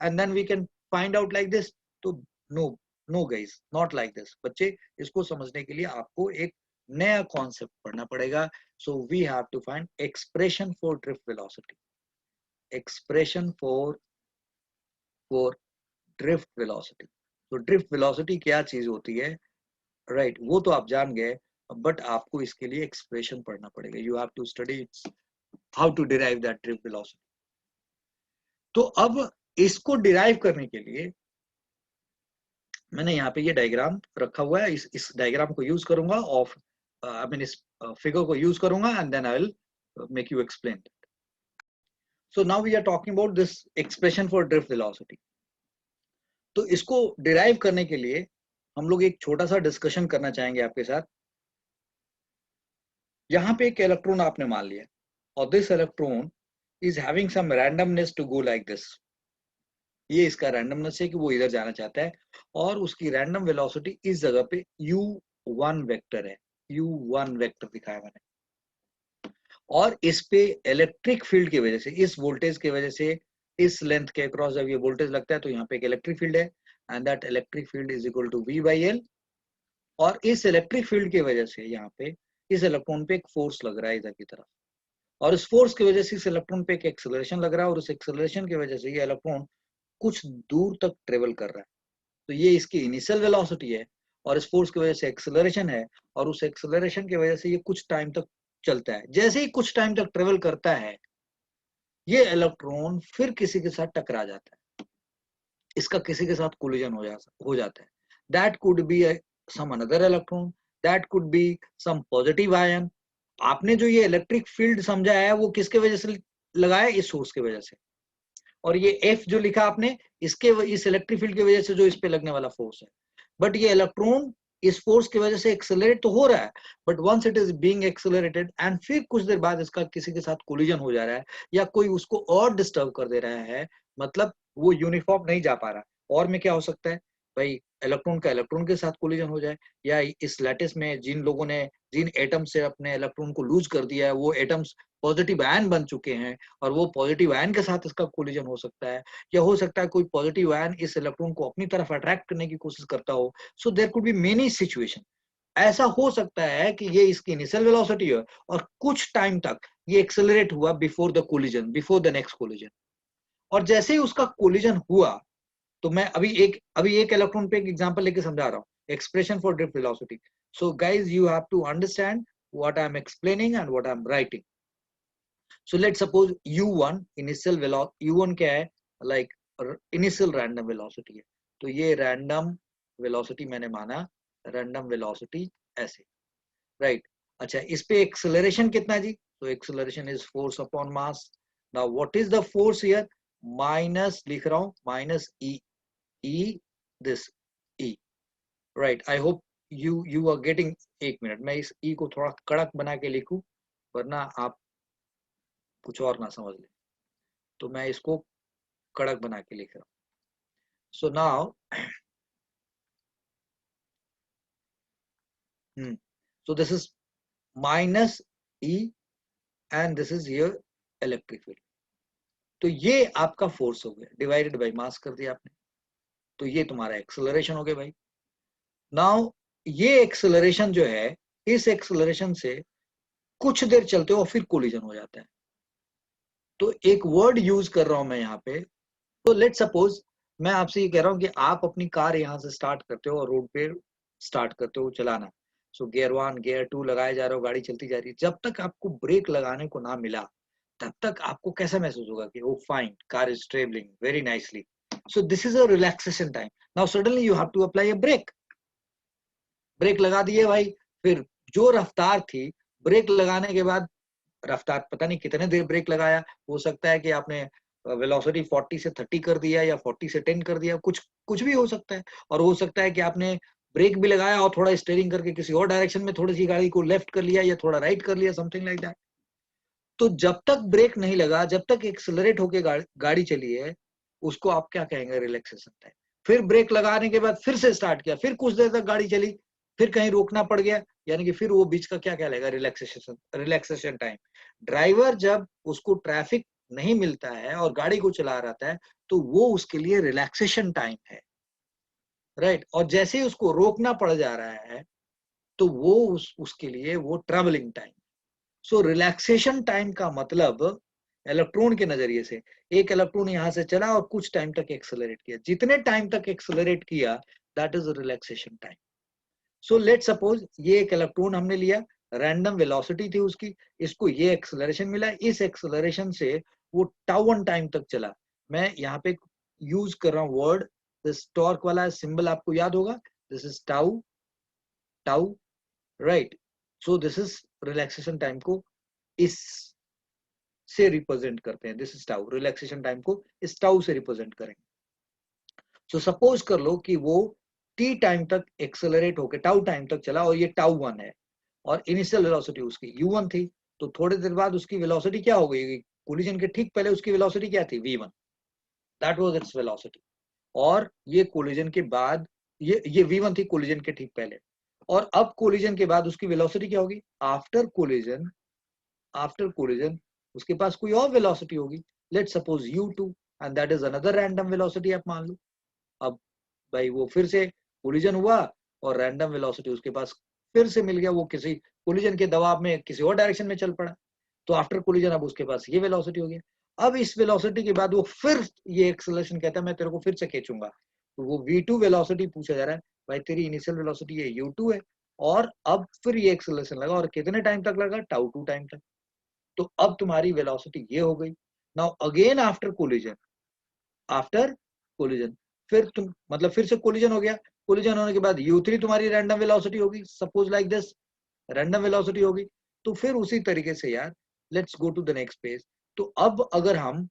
and then we can find out like this? तो no guys, not like this। बच्चे, इसको समझने के लिए आपको एक नया कॉन्सेप्ट पढ़ना पड़ेगा। so we have to find expression for drift velocity, expression for drift velocity। तो ड्रिफ्ट वेलोसिटी क्या चीज होती है, राइट, वो तो आप जान गए, बट आपको इसके लिए एक्सप्रेशन पढ़ना पड़ेगा। You have to study how to derive that drift velocity. तो अब इसको डिराइव करने के लिए मैंने यहाँ पे ये डायग्राम रखा हुआ है, इस डायग्राम को यूज करूंगा, ऑफ आई मीन इस फिगर को यूज करूंगा, and then I will make you explain. So now we are talking about this expression for drift velocity. तो इसको डिराइव करने के लिए हम लोग एक छोटा सा डिस्कशन करना चाहेंगे आपके साथ। यहाँ पे एक इलेक्ट्रॉन आपने मान लिया, और this electron is having some randomness to go like this. ये इसका रैंडमनेस है कि वो इधर जाना चाहता है, और उसकी रैंडम वेलोसिटी इस जगह पे u1 वेक्टर है, u1 वेक्टर दिखाया मैंने। और इस पे इलेक्ट्रिक फील्ड की वजह से, इस वोल्टेज की वजह से, इस लेंथ के अक्रॉस जब ये वोल्टेज लगता है तो यहाँ पे एक इलेक्ट्रिक फील्ड है, and that electric field is equal to v by एल। और इस इलेक्ट्रिक फील्ड की वजह से यहाँ पे इस इलेक्ट्रॉन पे एक फोर्स लग रहा है इधर की तरफ, और इस फोर्स की वजह से इस इलेक्ट्रॉन पे एक एक्सेलरेशन लग रहा है, और उस एक्सेलरेशन की वजह से ये इलेक्ट्रॉन कुछ दूर तक ट्रेवल कर रहा है। तो ये इसकी इनिशियल वेलोसिटी है, और इस फोर्स की वजह से एक्सेलरेशन है, और उस एक्सेलरेशन की वजह से ये कुछ टाइम तक चलता है। जैसे ही कुछ टाइम तक ट्रेवल करता है, ये इलेक्ट्रॉन फिर किसी के साथ टकरा जाता है। इसका किसी के साथ कोलिजन हो जाता है, that could be some another electron, that could be some positive ion. आपने जो ये इलेक्ट्रिक फील्ड समझा है वो किसके वजह से लगाया, इस सोर्स की वजह से। और ये एफ जो लिखा आपने, इसके इस इलेक्ट्रिक फील्ड की वजह से जो इस पे लगने वाला फोर्स है। बट ये इलेक्ट्रॉन इस फोर्स की वजह से एक्सेलरेट तो हो रहा है, but once it is being accelerated and फिर कुछ देर बाद इसका किसी के साथ कोलिजन हो जा रहा है, या कोई उसको और डिस्टर्ब कर दे रहा है, मतलब वो यूनिफॉर्म नहीं जा पा रहा। और में क्या हो सकता है भाई, इलेक्ट्रॉन का इलेक्ट्रॉन के साथ कोलिजन हो जाए, या इस लैटिस में जिन लोगों ने जिन एटम से अपने इलेक्ट्रॉन को लूज कर दिया है वो एटम्स पॉजिटिव आयन बन चुके हैं, और वो पॉजिटिव आयन के साथ इसका कोलिजन हो सकता है। या हो सकता है कोई पॉजिटिव आयन इस इलेक्ट्रॉन को अपनी तरफ अट्रैक्ट करने की कोशिश करता हो। So there could be many situation. ऐसा हो सकता है कि ये इसकी इनिशियल वेलोसिटी है और कुछ टाइम तक ये एक्सेलरेट हुआ before the collision, before the next collision. और जैसे ही उसका कोलिजन हुआ, तो मैं अभी एक इलेक्ट्रॉन पे एक एग्जांपल लेके समझा रहा हूँ, expression for drift velocity. So guys, you have to understand what I am explaining and what I am writing. So let's suppose u1 initial velocity, u1 क्या है, like initial random velocity है। तो ये random velocity मैंने माना, random velocity ऐसे, right? अच्छा, इस पे acceleration कितना है जी? तो acceleration is force upon mass. Now what is the force here? Minus लिख रहा हूँ, minus e this e, right? I hope you are getting। एक मिनट, मैं इस e को थोड़ा कड़क बना के लिखूं, वरना आप कुछ और ना समझ लें। तो मैं इसको कड़क बना के लिख रहा हूं। So now so this is minus e and this is here electric field। तो ये आपका फोर्स हो गया, डिवाइडेड बाय मास कर दिया आपने, तो ये तुम्हारा एक्सेलरेशन हो गया भाई। नाउ ये एक्सेलरेशन जो है, इस एक्सेलरेशन से कुछ देर चलते हो और फिर कोलिजन हो जाता है। तो एक वर्ड यूज कर रहा हूं मैं यहाँ पे। तो लेट सपोज मैं आपसे ये कह रहा हूँ कि आप अपनी कार यहाँ से स्टार्ट करते हो और रोड पे स्टार्ट करते हो चलाना। सो गियर 1 गियर 2 लगाए जा रहे हो, गाड़ी चलती जा रही है। जब तक आपको ब्रेक लगाने को ना मिला, तब तक आपको कैसा महसूस होगा कि oh fine, car is travelling very nicely. So this is a relaxation time. Now suddenly you have to apply a brake. Brake लगा दिए भाई, फिर जो रफ्तार थी ब्रेक लगाने के बाद, रफ्तार पता नहीं कितने देर ब्रेक लगाया, हो सकता है कि आपने वेलोसिटी 40 से 30 कर दिया या 40 से 10 कर दिया, कुछ कुछ भी हो सकता है। और हो सकता है कि आपने ब्रेक भी लगाया और थोड़ा स्टीयरिंग करके किसी और डायरेक्शन में थोड़ी सी गाड़ी को लेफ्ट कर लिया या थोड़ा राइट कर लिया, समथिंग लाइक दैट। तो जब तक ब्रेक नहीं लगा, जब तक एक्सेलरेट होके गाड़ी चली है, उसको आप क्या कहेंगे, रिलैक्सेशन टाइम। फिर ब्रेक लगाने के बाद फिर से स्टार्ट किया, फिर कुछ देर तक गाड़ी चली, फिर कहीं रोकना पड़ गया, यानी कि फिर वो बीच का क्या कहलाएगा, रिलैक्सेशन टाइम। ड्राइवर जब उसको ट्रैफिक नहीं मिलता है और गाड़ी को चला रहा है, तो वो उसके लिए रिलैक्सेशन टाइम है, राइट। और जैसे ही उसको रोकना पड़ जा रहा है, तो वो उसके लिए वो travelling time. So relaxation time का मतलब इलेक्ट्रॉन के नजरिए से, एक इलेक्ट्रॉन यहां से चला और कुछ टाइम तक एक्सेलरेट किया, जितने टाइम तक एक्सेलरेट किया, that is relaxation time. So let suppose ये एक इलेक्ट्रॉन हमने लिया, रैंडम वेलोसिटी थी उसकी, इसको ये एक्सेलरेशन मिला, इस एक्सेलरेशन से वो टाउ टाइम तक चला। मैं यहाँ पे यूज कर रहा हूँ वर्ड, दिस टॉर्क वाला सिंबल आपको याद होगा, this is tau, tau, right. So this is relaxation time को इस से रिप्रेजेंट करते हैं, this is tau, relaxation time को इस टाउ से रिप्रेजेंट करेंगे। सो सपोज कर लो कि वो टी टाइम तक एक्सेलरेट होकर टाउ टाइम तक चला और ये टाउ 1 है और इनिशियल वेलोसिटी उसकी u1 थी। तो थोड़ी देर बाद उसकी वेलोसिटी क्या हो गई, कोलिजन के ठीक पहले उसकी वेलोसिटी क्या थी, v1, that was its velocity. और ये कोलिजन के बाद, ये v1 थी कोलिजन के ठीक पहले, और अब कोलिजन के बाद उसकी वेलोसिटी क्या होगी, आफ्टर कोलिजन, आफ्टर कोलिजन उसके पास कोई और वेलोसिटी होगी, let suppose u2, and that is another random velocity आप मान लो। अब भाई वो फिर से कोलिजन हुआ और रैंडम वेलोसिटी उसके पास फिर से मिल गया, वो किसी कोलिजन के दबाव में किसी और डायरेक्शन में चल पड़ा, तो आफ्टर कोलिजन अब उसके पास ये वेलोसिटी हो गया। अब इस वेलोसिटी के बाद वो फिर ये एक्सेलरेशन कहता है मैं तेरे को फिर से खींचूंगा, तो वो v2 वेलोसिटी पूछा जा रहा है, भाई तेरी इनिशियल वेलोसिटी ये u2 है, और अब फिर ये एक्सेलरेशन लगा और कितने टाइम तक लगा, टाउ 2 टाइम तक। तो अब तुम्हारी वेलोसिटी ये हो गई। Now again after collision, after collision फिर तुम मतलब फिर से कोलिजन हो गया, कोलिजन होने के बाद u3 तुम्हारी रैंडम वेलोसिटी होगी, suppose like this random velocity होगी। तो फिर उसी तरीके से यार let's go to the next page. तो अब अगर हम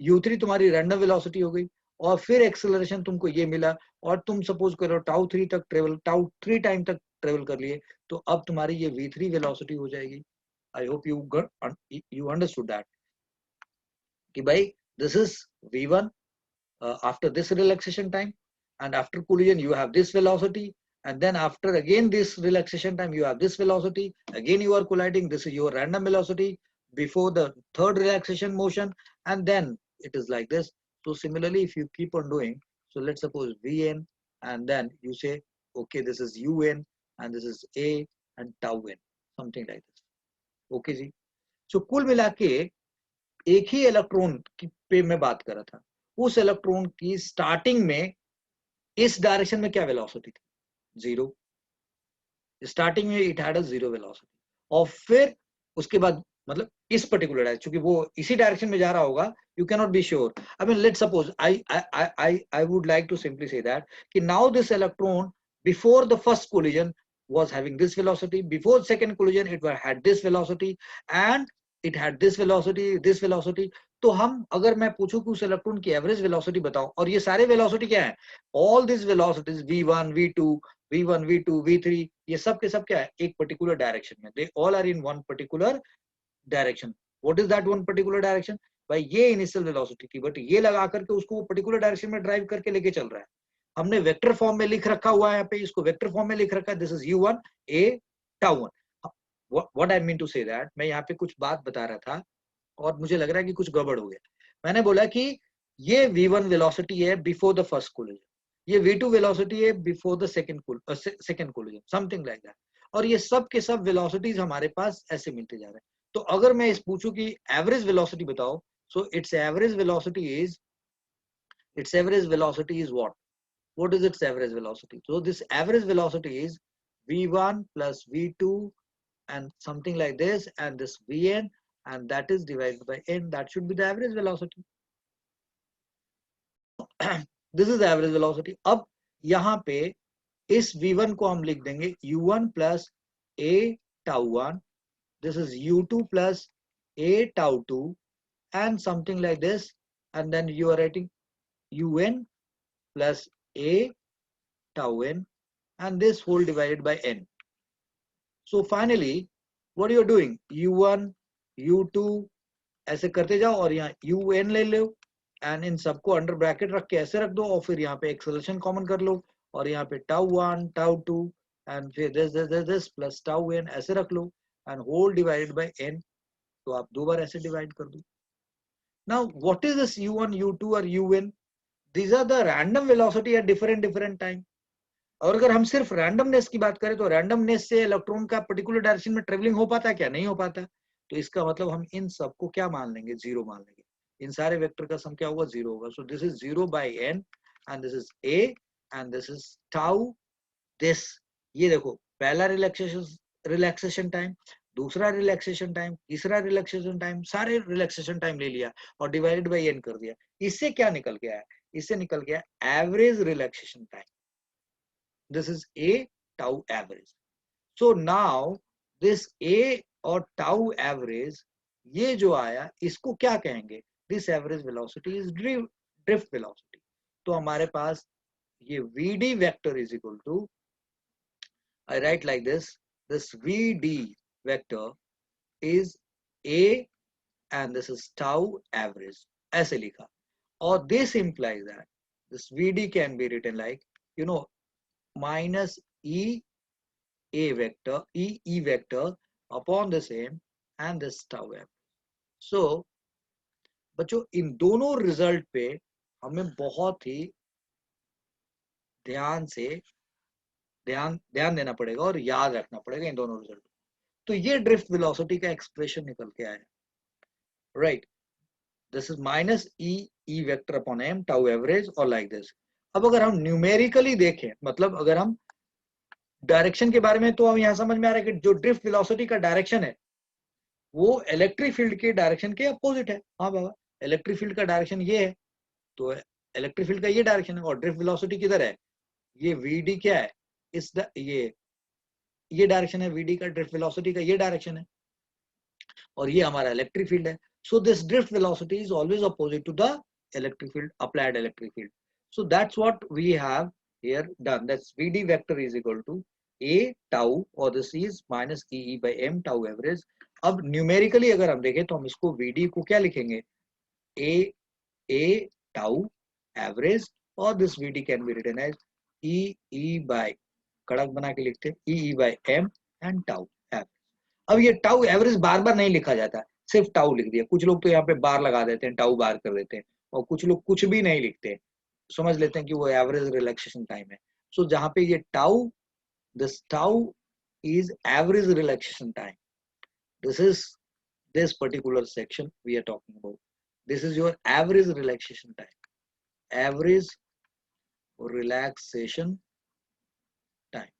u3 तुम्हारी रैंडम वेलोसिटी हो गई और फिर एक्सेलरेशन तुमको ये मिला और तुम सपोज करो टाउ 3 टाइम तक ट्रेवल कर लिए, तो अब तुम्हारी ये v3 वेलोसिटी हो जाएगी। I hope you understood that कि भाई this is v1 after this relaxation time, and after collision you have this velocity, and then after again this relaxation time you have this velocity, again you are colliding, this is your random velocity before the third relaxation motion, and then it is like this. So similarly if you keep on doing, so let's suppose vn, and then you say okay this is un and this is a and tau n, something like this. Okay जी, so कुल मिला के एक ही electron की पे मैं बात कर रहा था, उस इलेक्ट्रॉन की स्टार्टिंग में इस डायरेक्शन में क्या वेलोसिटी थी, जीरो। स्टार्टिंग में it had a zero velocity, और फिर उसके बाद मतलब इस पर्टिकुलर डायरेक्शन, क्योंकि वो इसी डायरेक्शन में जा रहा होगा, you can not be sure. I mean let's suppose I would like to simply say that कि now this electron before the first collision was having this velocity, before second collision it had this velocity, and it had this velocity. तो हम अगर मैं पूछूं कि उस electron की average velocity बताओ, और ये सारे वेलोसिटी क्या है, all this velocities v1 v2 v3, ये सब के सब क्या है, एक पर्टिकुलर डायरेक्शन में, they all are in one particular direction. What is that one particular direction, भाई ये इनिशियल वेलोसिटी थी, बट ये लगा करके उसको वो पर्टिकुलर डायरेक्शन में ड्राइव करके लेके चल रहा है। हमने वेक्टर फॉर्म में लिख रखा हुआ है, यहाँ पे इसको वेक्टर फॉर्म में लिख रखा है, this is u1 a tau 1। What I mean to say that, मैं यहाँ पे कुछ बात बता रहा था और मुझे लग रहा है कि कुछ गड़बड़ हो गया। मैंने बोला कि ये v1 वेलोसिटी है बिफोर द फर्स्ट कोलिजन, ये v2 वेलोसिटी है before the second collision, something like that, और ये सब के सब वेलोसिटीज हमारे पास ऐसे मिलते जा रहे हैं। तो अगर मैं इस पूछूं कि एवरेज वेलोसिटी बताओ, so it's average velocity is what, what is its average velocity? So this average velocity is v1 plus v2 and something like this, and this vn, and that is divided by n, that should be the average velocity. This is the average velocity. अब यहाँ पे इस v1 को हम लिख देंगे u1 plus a tau 1, this is u2 plus a tau 2 and something like this, and then you are writing un plus a tau n, and this whole divided by n. So finally what you are doing, u1 u2 ऐसे करते जाओ और यहाँ un ले लो, and in सबको under bracket रख के ऐसे रख दो, और फिर यहाँ पे एक्सेलरेशन कॉमन कर लो, और यहाँ पे tau 1 tau 2 एंड फिर this प्लस tau n ऐसे रख लो, and whole divided by n। तो आप दो बार ऐसे डिवाइड कर दो। Now what is this u1 u2 or un? These are the random velocity at different time। और अगर हम सिर्फ रैंडमनेस की बात करें तो रैंडमनेस से इलेक्ट्रॉन का पर्टिकुलर डायरेक्शन में ट्रेवलिंग हो पाता है क्या, नहीं हो पाता। तो इसका मतलब हम इन सबको क्या मान लेंगे, जीरो मान लेंगे, इन सारे वेक्टर का सम क्या होगा, जीरो होगा। So this is 0 by n and this is a and this is tau this. ये देखो पहला रिलैक्सेशन टाइम, दूसरा रिलैक्सेशन टाइम, तीसरा रिलैक्सेशन टाइम, सारे रिलैक्सेशन टाइम ले लिया और डिवाइडेड बाय n कर दिया। इससे क्या निकल गया है, इससे निकल गया average relaxation time. This is a tau average. So now this a और tau average ये जो आया इसको क्या कहेंगे, this average velocity is drift velocity। तो हमारे पास ये vd vector is equal to, I write like this vd vector is a and this is tau average, ऐसे लिखा। और this implies that this vd can be written like, you know, minus e vector upon the same and this tau average। So बच्चों इन दोनों result पे हमें बहुत ही ध्यान देना पड़ेगा और याद रखना पड़ेगा इन दोनों रिजल्ट। तो ये ड्रिफ्ट वेलोसिटी का एक्सप्रेशन निकल के आया, right, this is minus E vector upon M tau average और लाइक दिस। अब अगर हम न्यूमेरिकली देखें, मतलब अगर हम डायरेक्शन के बारे में, तो हम यहाँ समझ में आ रहा है कि जो ड्रिफ्ट वेलोसिटी का डायरेक्शन है वो इलेक्ट्रिक फील्ड के डायरेक्शन के अपोजिट है। हाँ बाबा, इलेक्ट्रिक फील्ड का डायरेक्शन ये है, तो इलेक्ट्रिक फील्ड का ये डायरेक्शन है, और ड्रिफ्ट वेलोसिटी किधर है, ये vd क्या है, इस ये डायरेक्शन है vd का, ड्रिफ्ट वेलोसिटी का ये डायरेक्शन है, और ये हमारा इलेक्ट्रिक फील्ड है. So this drift velocity is always opposite to the electric field, applied electric field. So that's what we have here done. That's vd vector is equal to a tau, or this is minus e by m tau average. अब numerically अगर हम देखें तो हम इसको vd को क्या लिखेंगे, a tau average, और this vd can be written as e by, कड़क बना के लिखते हैं, e by m and tau average. अब ये टाउ एवरेज बार बार नहीं लिखा जाता, सिर्फ टाउ लिख दिया. कुछ लोग तो यहाँ पे बार लगा देते हैं, टाउ बार कर देते हैं, और कुछ लोग कुछ भी नहीं लिखते, समझ लेते हैं कि वो एवरेज रिलैक्सेशन टाइम है. सो जहां पे ये tau, this tau is average relaxation time. This is this particular section we are talking about. This is your average relaxation time. Average relaxation time.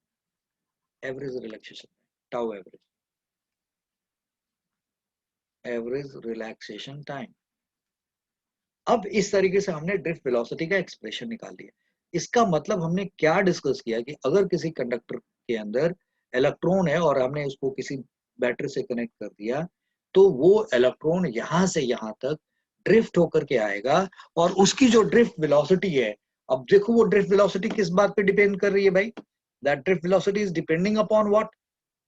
Average relaxation time. Tau average. Average relaxation time. अब इस तरीके से हमने drift velocity का expression निकाल दिया. इसका मतलब हमने क्या डिस्कस किया कि अगर किसी कंडक्टर के अंदर इलेक्ट्रॉन है और हमने उसको किसी बैटरी से कनेक्ट कर दिया, तो वो इलेक्ट्रॉन यहां से यहां तक ड्रिफ्ट होकर के आएगा, और उसकी जो ड्रिफ्ट वेलोसिटी है, अब देखो वो ड्रिफ्ट वेलोसिटी किस बात पे डिपेंड कर रही है भाई, that drift velocity is depending upon what,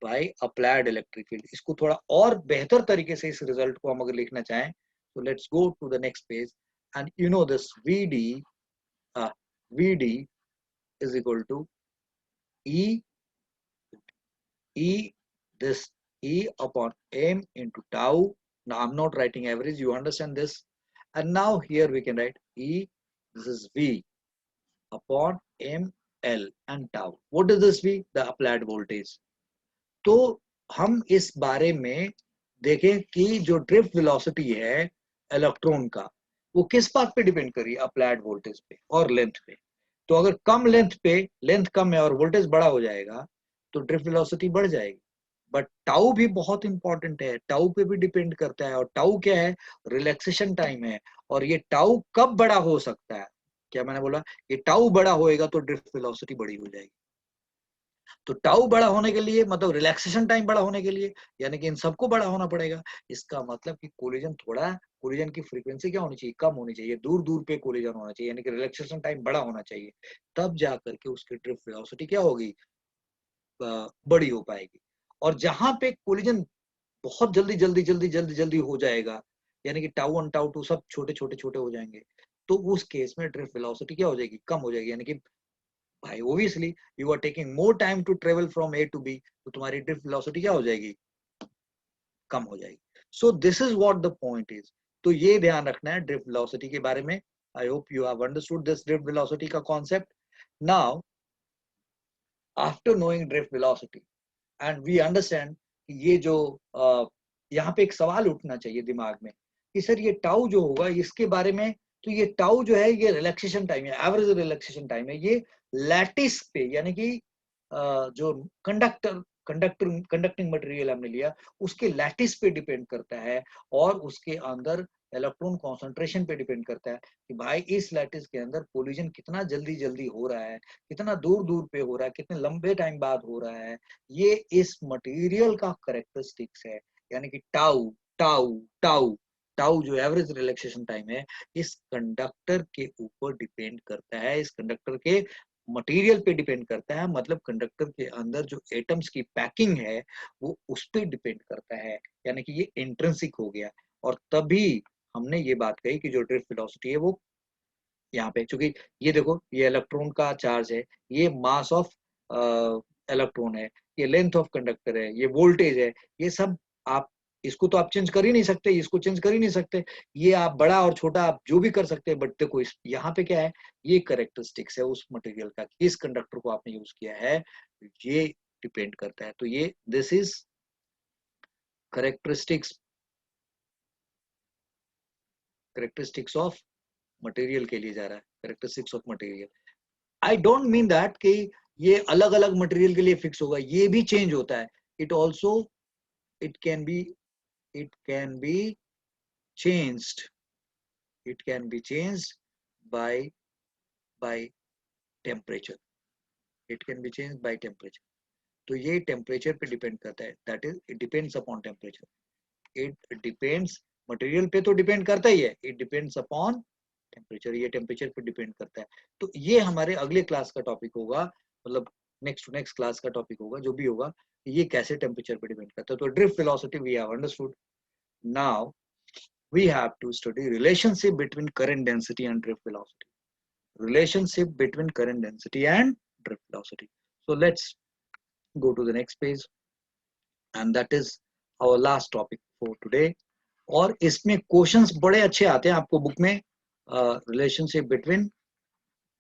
by applied electric field. इसको थोड़ा और बेहतर तरीके से इस रिजल्ट को हम अगर लिखना चाहें, तो let's go to the next page. And you know this vd is equal to e this e upon m into tau. Now I'm not writing average, you understand this. And now here we can write e, this is v upon m l and tau. What is this v? The applied voltage. तो हम इस बारे में देखें कि जो drift velocity है electron का, वो किस बात पे डिपेंड कर रही है, अप्लाइड वोल्टेज पे और लेंथ पे. तो अगर कम लेंथ पे, लेंथ कम है और वोल्टेज बड़ा हो जाएगा, तो ड्रिफ्ट वेलोसिटी बढ़ जाएगी. बट टाउ भी बहुत इंपॉर्टेंट है, टाउ पे भी डिपेंड करता है, और टाउ क्या है, रिलैक्सेशन टाइम है. और ये टाउ कब बड़ा हो सकता है, क्या मैंने बोला, ये टाउ बड़ा होएगा तो ड्रिफ्ट वेलोसिटी बड़ी हो जाएगी. तो टाउ बड़ा होने के लिए मतलब रिलैक्सेशन टाइम बड़ा होने के लिए, यानी कि इन सबको बड़ा होना पड़ेगा. इसका मतलब कि कोलिजन की फ्रीक्वेंसी क्या होनी चाहिए, कम होनी चाहिए, दूर दूर पे कोलिजन होना चाहिए, यानी कि रिलैक्सेशन टाइम बड़ा होना चाहिए. तब जाकर के उसकी ड्रिफ्ट वेलोसिटी क्या होगी, बड़ी हो पाएगी. और जहां पे कोलिजन बहुत जल्दी जल्दी जल्दी जल्दी जल्दी हो जाएगा, यानी कि टाउ वन टाउ टू सब छोटे छोटे छोटे हो जाएंगे, तो उस केस में ड्रिफ्ट वेलोसिटी क्या हो जाएगी, कम हो जाएगी. यानी कि भाई obviously you are taking more time to travel from A to B, तो तुम्हारी ड्रिफ्ट वेलोसिटी क्या हो जाएगी, कम हो जाएगी. So this is what the point is. तो ये ध्यान रखना है ड्रिफ्ट वेलोसिटी के बारे में. I hope you have understood this drift velocity का concept. Now after knowing drift velocity and we understand कि ये जो यहाँ पे एक सवाल उठना चाहिए दिमाग में कि सर ये टाउ जो होगा इसके बारे में, तो ये टाउ जो है ये रिलैक्सेशन टाइम है, एवरेज रिलैक्सेशन टाइम है, ये लैटिस पे, यानी कि जो कंडक्टिंग मटेरियल हमने लिया उसके लैटिस पे डिपेंड करता है, और उसके अंदर इलेक्ट्रॉन कॉन्सेंट्रेशन पे डिपेंड करता है कि भाई इस लैटिस के अंदर कोलिजन कितना जल्दी जल्दी हो रहा है, कितना दूर दूर पे हो रहा है, कितने लंबे टाइम बाद हो रहा है. ये इस मटेरियल का कैरेक्टरिस्टिक्स है. यानी कि टाउ टाउ टाउ टाउ जो एवरेज रिलैक्सेशन टाइम है, इस कंडक्टर के ऊपर डिपेंड करता है, इस कंडक्टर के मटेरियल पे डिपेंड करता है. मतलब कंडक्टर के अंदर जो एटम्स की पैकिंग है वो उस पर डिपेंड करता है, यानी कि ये इंट्रिंसिक हो गया. और तभी हमने ये बात कही कि जो ड्रिफ्ट वेलोसिटी है वो यहाँ पे, चूंकि ये देखो ये इलेक्ट्रॉन का चार्ज है, ये मास ऑफ इलेक्ट्रॉन है, ये लेंथ ऑफ कंडक्टर है, ये वोल्टेज है, ये सब आप इसको तो आप चेंज कर ही नहीं सकते, इसको चेंज कर ही नहीं सकते. ये आप बड़ा और छोटा आप जो भी कर सकते हैं, बट देखो यहाँ पे क्या है, ये करेक्टरिस्टिक्स है उस मटेरियल का, किस कंडक्टर को आपने यूज किया है ये डिपेंड करता है. तो ये this is characteristics of material के लिए जा रहा है, characteristics of material. I don't mean that कि ये अलग अलग मटेरियल के लिए फिक्स होगा, ये भी चेंज होता है. It also it can B it can be changed it can be changed by bye temperature, it can be change by temperature. तो ये टेम्परेचर पे डिपेंड करता है, that is it depends upon temperature. It depends, material पे तो depend करता ही है, it depends upon temperature, ये टेम्परेचर पे डिपेंड करता है। तो ये हमारे अगले क्लास का टॉपिक होगा, मतलब नेक्स्ट क्लास का टॉपिक होगा, जो भी होगा, ये कैसे टेम्परेचर पे डिपेंड करता है। तो drift velocity we have understood. Now we have to study relationship between current density and drift velocity. Relationship between current density and drift velocity. So let's go to the next page, and that is our last topic for today. और इसमें questions बड़े अच्छे आते हैं आपको book में, relationship between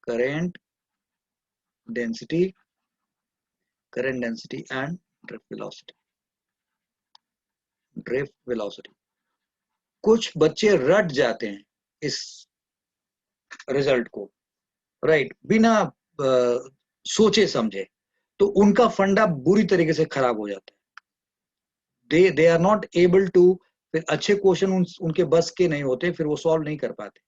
current density and drift velocity. Drift velocity कुछ बच्चे रट जाते हैं इस रिजल्ट को, राइट, बिना सोचे समझे, तो उनका फंडा बुरी तरीके से खराब हो जाता है। They are not able to, फिर अच्छे क्वेश्चन उनके बस के नहीं होते, फिर वो सॉल्व नहीं कर पाते।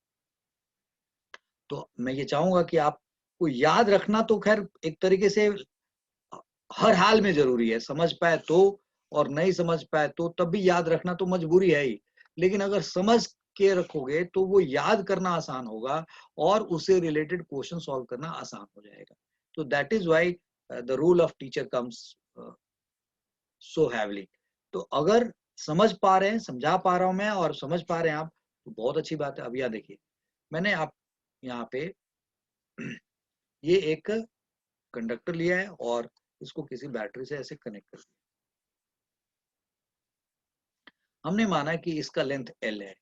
तो मैं ये चाहूंगा कि आपको याद रखना तो खैर एक तरीके से हर हाल में जरूरी है, समझ पाए तो, और नहीं समझ पाए तो तब भी याद रखना तो मजबूरी है ही। लेकिन अगर समझ के रखोगे तो वो याद करना आसान होगा और उससे रिलेटेड क्वेश्चन सॉल्व करना आसान हो जाएगा। तो that is why the role of teacher comes so heavily. तो अगर समझ पा रहे हैं, समझा पा रहा हूं मैं और समझ पा रहे हैं आप, तो बहुत अच्छी बात है। अब यहाँ देखिए, मैंने आप यहाँ पे ये एक कंडक्टर लिया है और इसको किसी बैटरी से ऐसे कनेक्ट कर दिया। हमने माना कि इसका लेंथ L है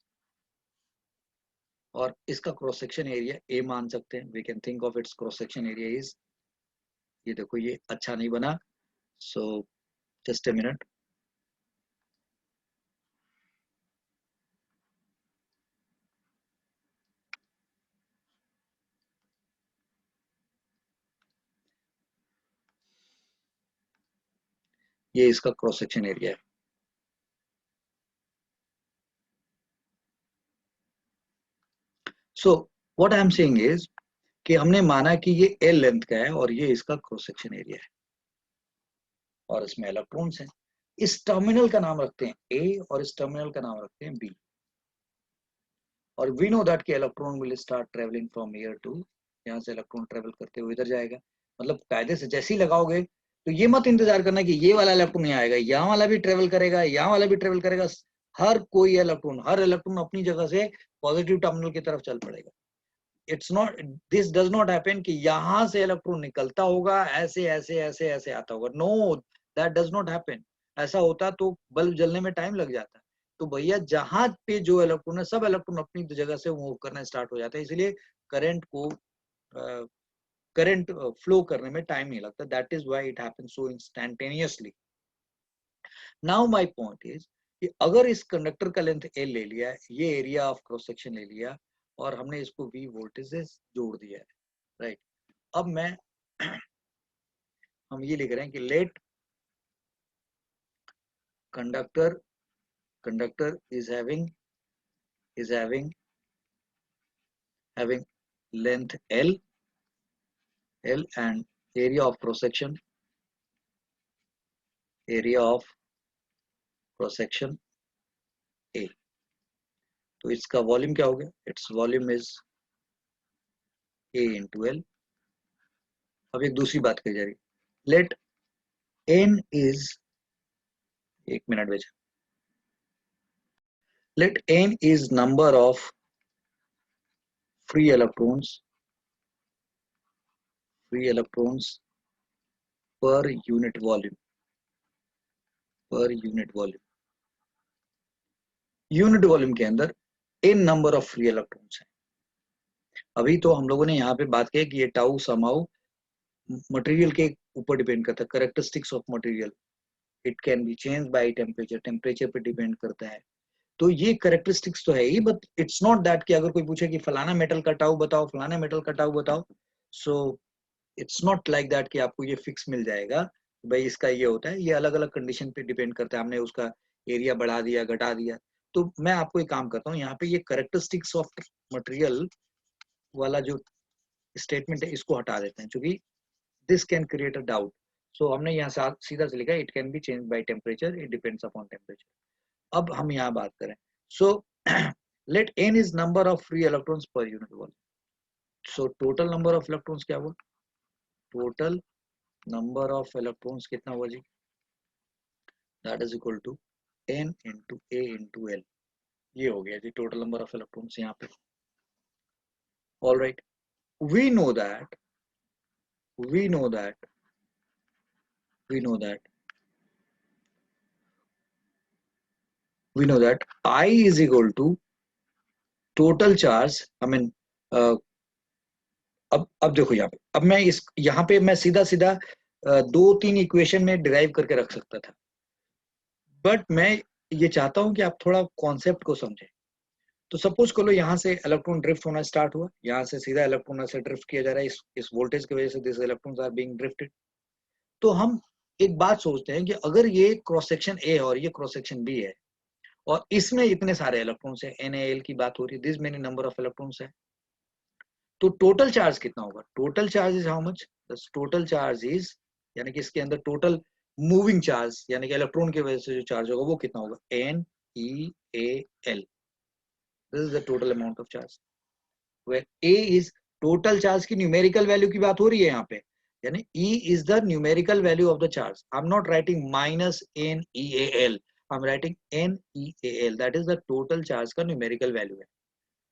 और इसका क्रॉस सेक्शन एरिया A मान सकते हैं। We can think of its cross section area is, ये देखो ये अच्छा नहीं बना, सो जस्ट ए मिनट। ये इसका क्रॉस सेक्शन एरिया है। So what I am saying is कि हमने माना कि ये L लेंथ का है और ये इसका क्रॉस सेक्शन एरिया है और इसमें इलेक्ट्रॉन्स हैं। इस टर्मिनल का नाम रखते हैं A और इस टर्मिनल का नाम रखते हैं B। और वी नो दैट कि electron will start travelling from here to, यहाँ से इलेक्ट्रॉन ट्रेवल करते हुए इधर जाएगा। मतलब कायदे से जैसे ही लगाओगे तो ये मत इंतजार करना कि ये वाला इलेक्ट्रॉन यहाँ आएगा, यहाँ वाला भी ट्रेवल करेगा, यहाँ वाला भी ट्रेवल करेगा। हर इलेक्ट्रॉन अपनी जगह से पॉजिटिव टर्मिनल की तरफ चल पड़ेगा। It's not, this does not happen कि यहाँ से इलेक्ट्रॉन निकलता होगा ऐसे ऐसे ऐसे ऐसे आता होगा। No, that does not happen. ऐसा होता तो बल्ब जलने में टाइम लग जाता। तो भैया जहां पे जो इलेक्ट्रॉन है, सब इलेक्ट्रॉन अपनी जगह से मूव करना स्टार्ट हो जाता है, इसलिए करंट फ्लो करने में टाइम नहीं लगता। That is why it happens so instantaneously. Now my point is कि अगर इस कंडक्टर का लेंथ L ले लिया, ये एरिया ऑफ क्रॉस सेक्शन ले लिया और हमने इसको V वोल्टेजेस जोड़ दिया है, राइट। अब मैं हम ये लिख रहे हैं कि let conductor is having length L and area of cross section A। तो इसका वॉल्यूम क्या हो गया? Its volume is A into L। अब एक दूसरी बात कही जा रही, लेट N इज, एक मिनट बेचा, let N is number of free electrons per unit volume। Unit volume के अंदर N number of free electrons है। अभी तो हम लोगों ने यहाँ पे बात की कि ये टाउ समाउ मटेरियल के ऊपर डिपेंड करता है, characteristics of material, it can be change by temperature पे डिपेंड करता है। तो ये कैरेक्टरिस्टिक्स तो है ही, बट इट्स नॉट दैट कि अगर कोई पूछे कि फलाना मेटल का टाउ बताओ, फलाना मेटल का टाउ बताओ, so it's not like that कि आपको ये फिक्स मिल जाएगा भाई इसका ये होता है। ये अलग अलग कंडीशन पे डिपेंड करता है, हमने उसका एरिया बढ़ा दिया घटा दिया। तो मैं आपको एक काम करता हूँ, यहाँ पे ये कैरेक्टरिस्टिक्स ऑफ मटेरियल वाला जो स्टेटमेंट है, इसको हटा देते हैं क्योंकि this can create a doubt. So हमने यहाँ सीधा से लिखा it can be change by temperature, it depends upon temperature. अब हम यहाँ बात करें. So let n is number of free electrons per unit volume. So total number of electrons क्या हुआ? टोटल नंबर ऑफ इलेक्ट्रॉन्स कितना हुआ जी? That is equal to n into a into l. ये हो गया जी टोटल नंबर ऑफ इलेक्ट्रॉन्स यहाँ पे. All right, we know that we know that we know that we know that I is equal to total charge. I mean अब देखो यहाँ पे, अब मैं इस यहाँ पे मैं सीधा सीधा 2-3 इक्वेशन में डिराइव करके रख सकता था, बट मैं ये चाहता हूं कि आप थोड़ा कॉन्सेप्ट को समझें. तो सपोज करो यहाँ से इलेक्ट्रॉन ड्रिफ्ट होना स्टार्ट हुआ, यहाँ से सीधा इलेक्ट्रॉन ऐसे ड्रिफ्ट किया जा रहा है इस वोल्टेज की वजह से. This electrons are being drifted. तो हम एक बात सोचते हैं कि अगर ये क्रॉस सेक्शन ए और ये क्रॉस सेक्शन बी है और इसमें इतने सारे इलेक्ट्रॉन्स है, NaL की बात हो रही है, this many number of electrons है, तो टोटल चार्ज कितना होगा? Total charge is how much? Total charge is, यानी कि इसके अंदर टोटल मूविंग चार्ज यानी कि इलेक्ट्रॉन की वजह से जो चार्ज होगा वो कितना होगा? NeAl. This is the total amount of charge. Where A is total charge की न्यूमेरिकल वैल्यू की बात हो रही है यहाँ पे, यानी E is the numerical value of the charge. I am not writing minus NeAl, I am writing NeAl. That is the total charge का न्यूमेरिकल वैल्यू है,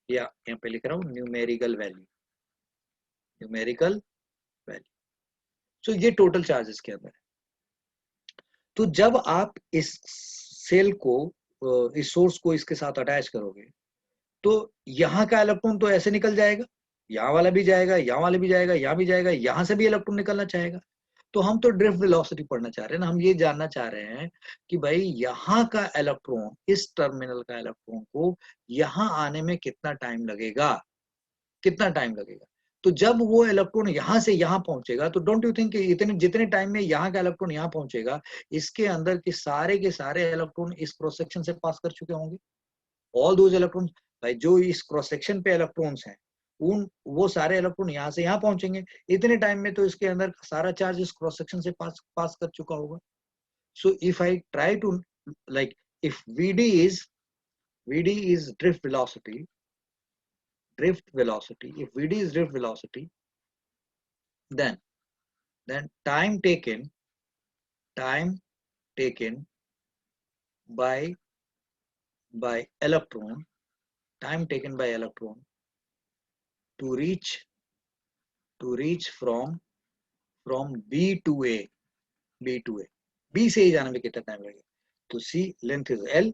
या यहाँ पे लिख रहा हूँ numerical value, numerical value. So ये टोटल चार्ज इसके अंदर है. तो जब आप इस सेल को, इस सोर्स को इसके साथ अटैच करोगे, तो यहाँ का इलेक्ट्रॉन तो ऐसे निकल जाएगा, यहाँ वाला भी जाएगा, यहाँ वाला भी जाएगा, यहाँ भी जाएगा, यहाँ से भी इलेक्ट्रॉन निकलना चाहेगा. तो हम तो ड्रिफ्ट वेलोसिटी पढ़ना चाह रहे हैं ना, हम ये जानना चाह रहे हैं कि भाई यहाँ का इलेक्ट्रॉन, इस टर्मिनल का इलेक्ट्रॉन को यहाँ आने में कितना टाइम लगेगा, कितना टाइम लगेगा. तो जब वो इलेक्ट्रॉन यहाँ से यहाँ पहुंचेगा, तो डोंट यू थिंक इतने जितने टाइम में यहाँ का इलेक्ट्रॉन यहाँ पहुंचेगा, इसके अंदर के सारे इलेक्ट्रॉन इस क्रॉस सेक्शन से पास कर चुके होंगे. ऑल दोज इलेक्ट्रॉन्स, भाई जो इस क्रॉस सेक्शन पे इलेक्ट्रॉन्स हैं, उन वो सारे इलेक्ट्रॉन यहाँ से यहाँ पहुंचेंगे. इतने टाइम में तो इसके अंदर सारा चार्ज इस क्रॉस सेक्शन से पास कर चुका होगा. So if I try to, like, if VD is drift velocity, if VD is drift velocity, then time taken by electron, to reach from B to A, B से जाने में कितना time लगेगा? तो C length is L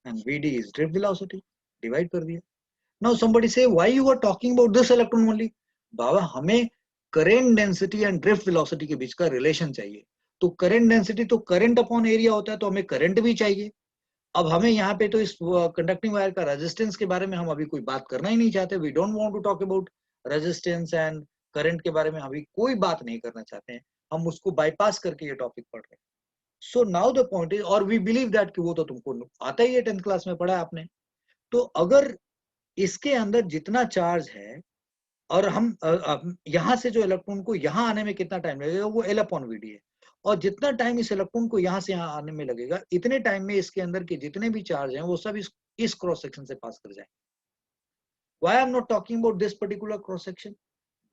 and VD is drift velocity, divide कर दिया. Now somebody say why you are talking about this electron only? बाबा हमें current density and drift velocity के बीच का रिलेशन चाहिए. तो करंट डेंसिटी तो करंट अपॉन एरिया होता है, तो हमें करंट भी चाहिए. अब हमें यहाँ पे तो इस कंडक्टिंग वायर का रेजिस्टेंस के बारे में हम अभी कोई बात करना ही नहीं चाहते. We don't want to talk about resistance and current के बारे में अभी कोई बात नहीं करना चाहते हैं. हम उसको बाईपास करके ये टॉपिक पढ़ रहे हैं. So now the point is, और वी बिलीव दैट कि वो तो तुमको आता ही है, 10th क्लास में पढ़ा आपने. तो अगर इसके अंदर जितना चार्ज है और हम यहाँ से जो इलेक्ट्रॉन को यहाँ आने में कितना टाइम लगेगा, वो L अपॉन VD है. और जितना टाइम इस इलेक्ट्रॉन को यहाँ से यहाँ आने में लगेगा, इतने टाइम में इसके अंदर के जितने भी चार्ज हैं वो सब इस क्रॉस सेक्शन से पास कर जाएंगे. Why I am not talking about this particular cross section?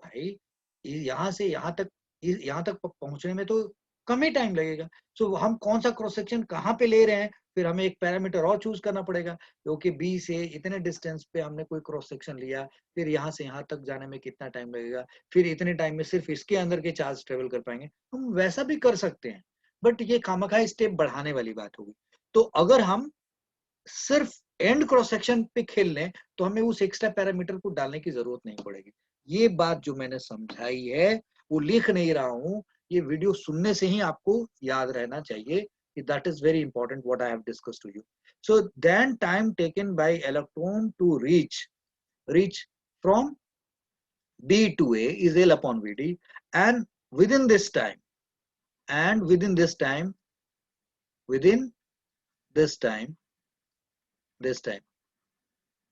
भाई यहाँ से यहाँ तक पहुंचने में तो कम ही टाइम लगेगा. सो हम कौन सा क्रॉस सेक्शन कहाँ पे ले रहे हैं, फिर हमें एक पैरामीटर और चूज करना पड़ेगा, क्योंकि बी से इतने डिस्टेंस पे हमने कोई क्रॉस सेक्शन लिया, फिर यहाँ से यहाँ तक जाने में कितना टाइम लगेगा, फिर इतने टाइम में सिर्फ इसके अंदर के चार्ज ट्रेवल कर पाएंगे. हम वैसा भी कर सकते हैं, बट ये खामखा स्टेप बढ़ाने वाली बात होगी. तो अगर हम सिर्फ एंड क्रॉस सेक्शन पे खेल लें, तो हमें उस एक्स्ट्रा पैरामीटर को डालने की जरूरत नहीं पड़ेगी. ये बात जो मैंने समझाई है वो लिख नहीं रहा हूँ, ये वीडियो सुनने से ही आपको याद रहना चाहिए कि that is very important what I have discussed to you. So then time taken by electron to reach from B to A is L upon VD, and within this time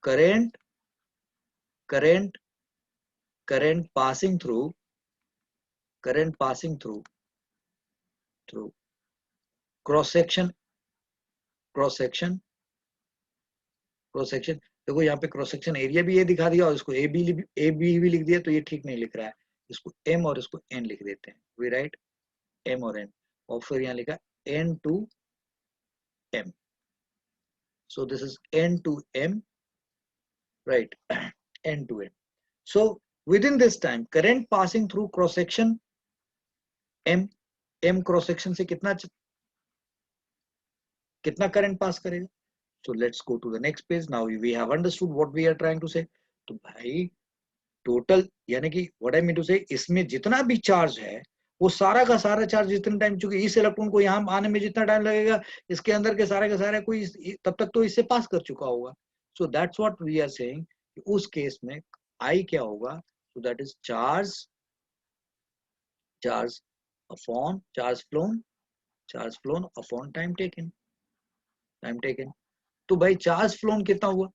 current current passing through cross section देखो यहाँ पे cross section area भी ये दिखा दिया और इसको A B भी लिख दिया, तो ये ठीक नहीं लिख रहा है। इसको एम और इसको एन लिख देते हैं। वी राइट एम और एन, और फिर यहाँ लिखा N to M, so this is n to m, right? n to m. So within this time current passing through cross section m cross section से कितना current pass करेगा? So let's go to the next page. Now we have understood what we are trying to say. तो भाई total यानी कि what I mean to say, इसमें जितना भी चार्ज है वो सारा का सारा चार्ज जितने टाइम, चूंकि इस इलेक्ट्रॉन को यहाँ आने में जितना टाइम लगेगा इसके अंदर के सारा कोई तब तक तो इससे पास कर चुका होगा। So that's what we are saying, उस केस में आई क्या होगा? So that is charge upon charge flown upon time taken. तो भाई चार्ज फ्लोन कितना हुआ?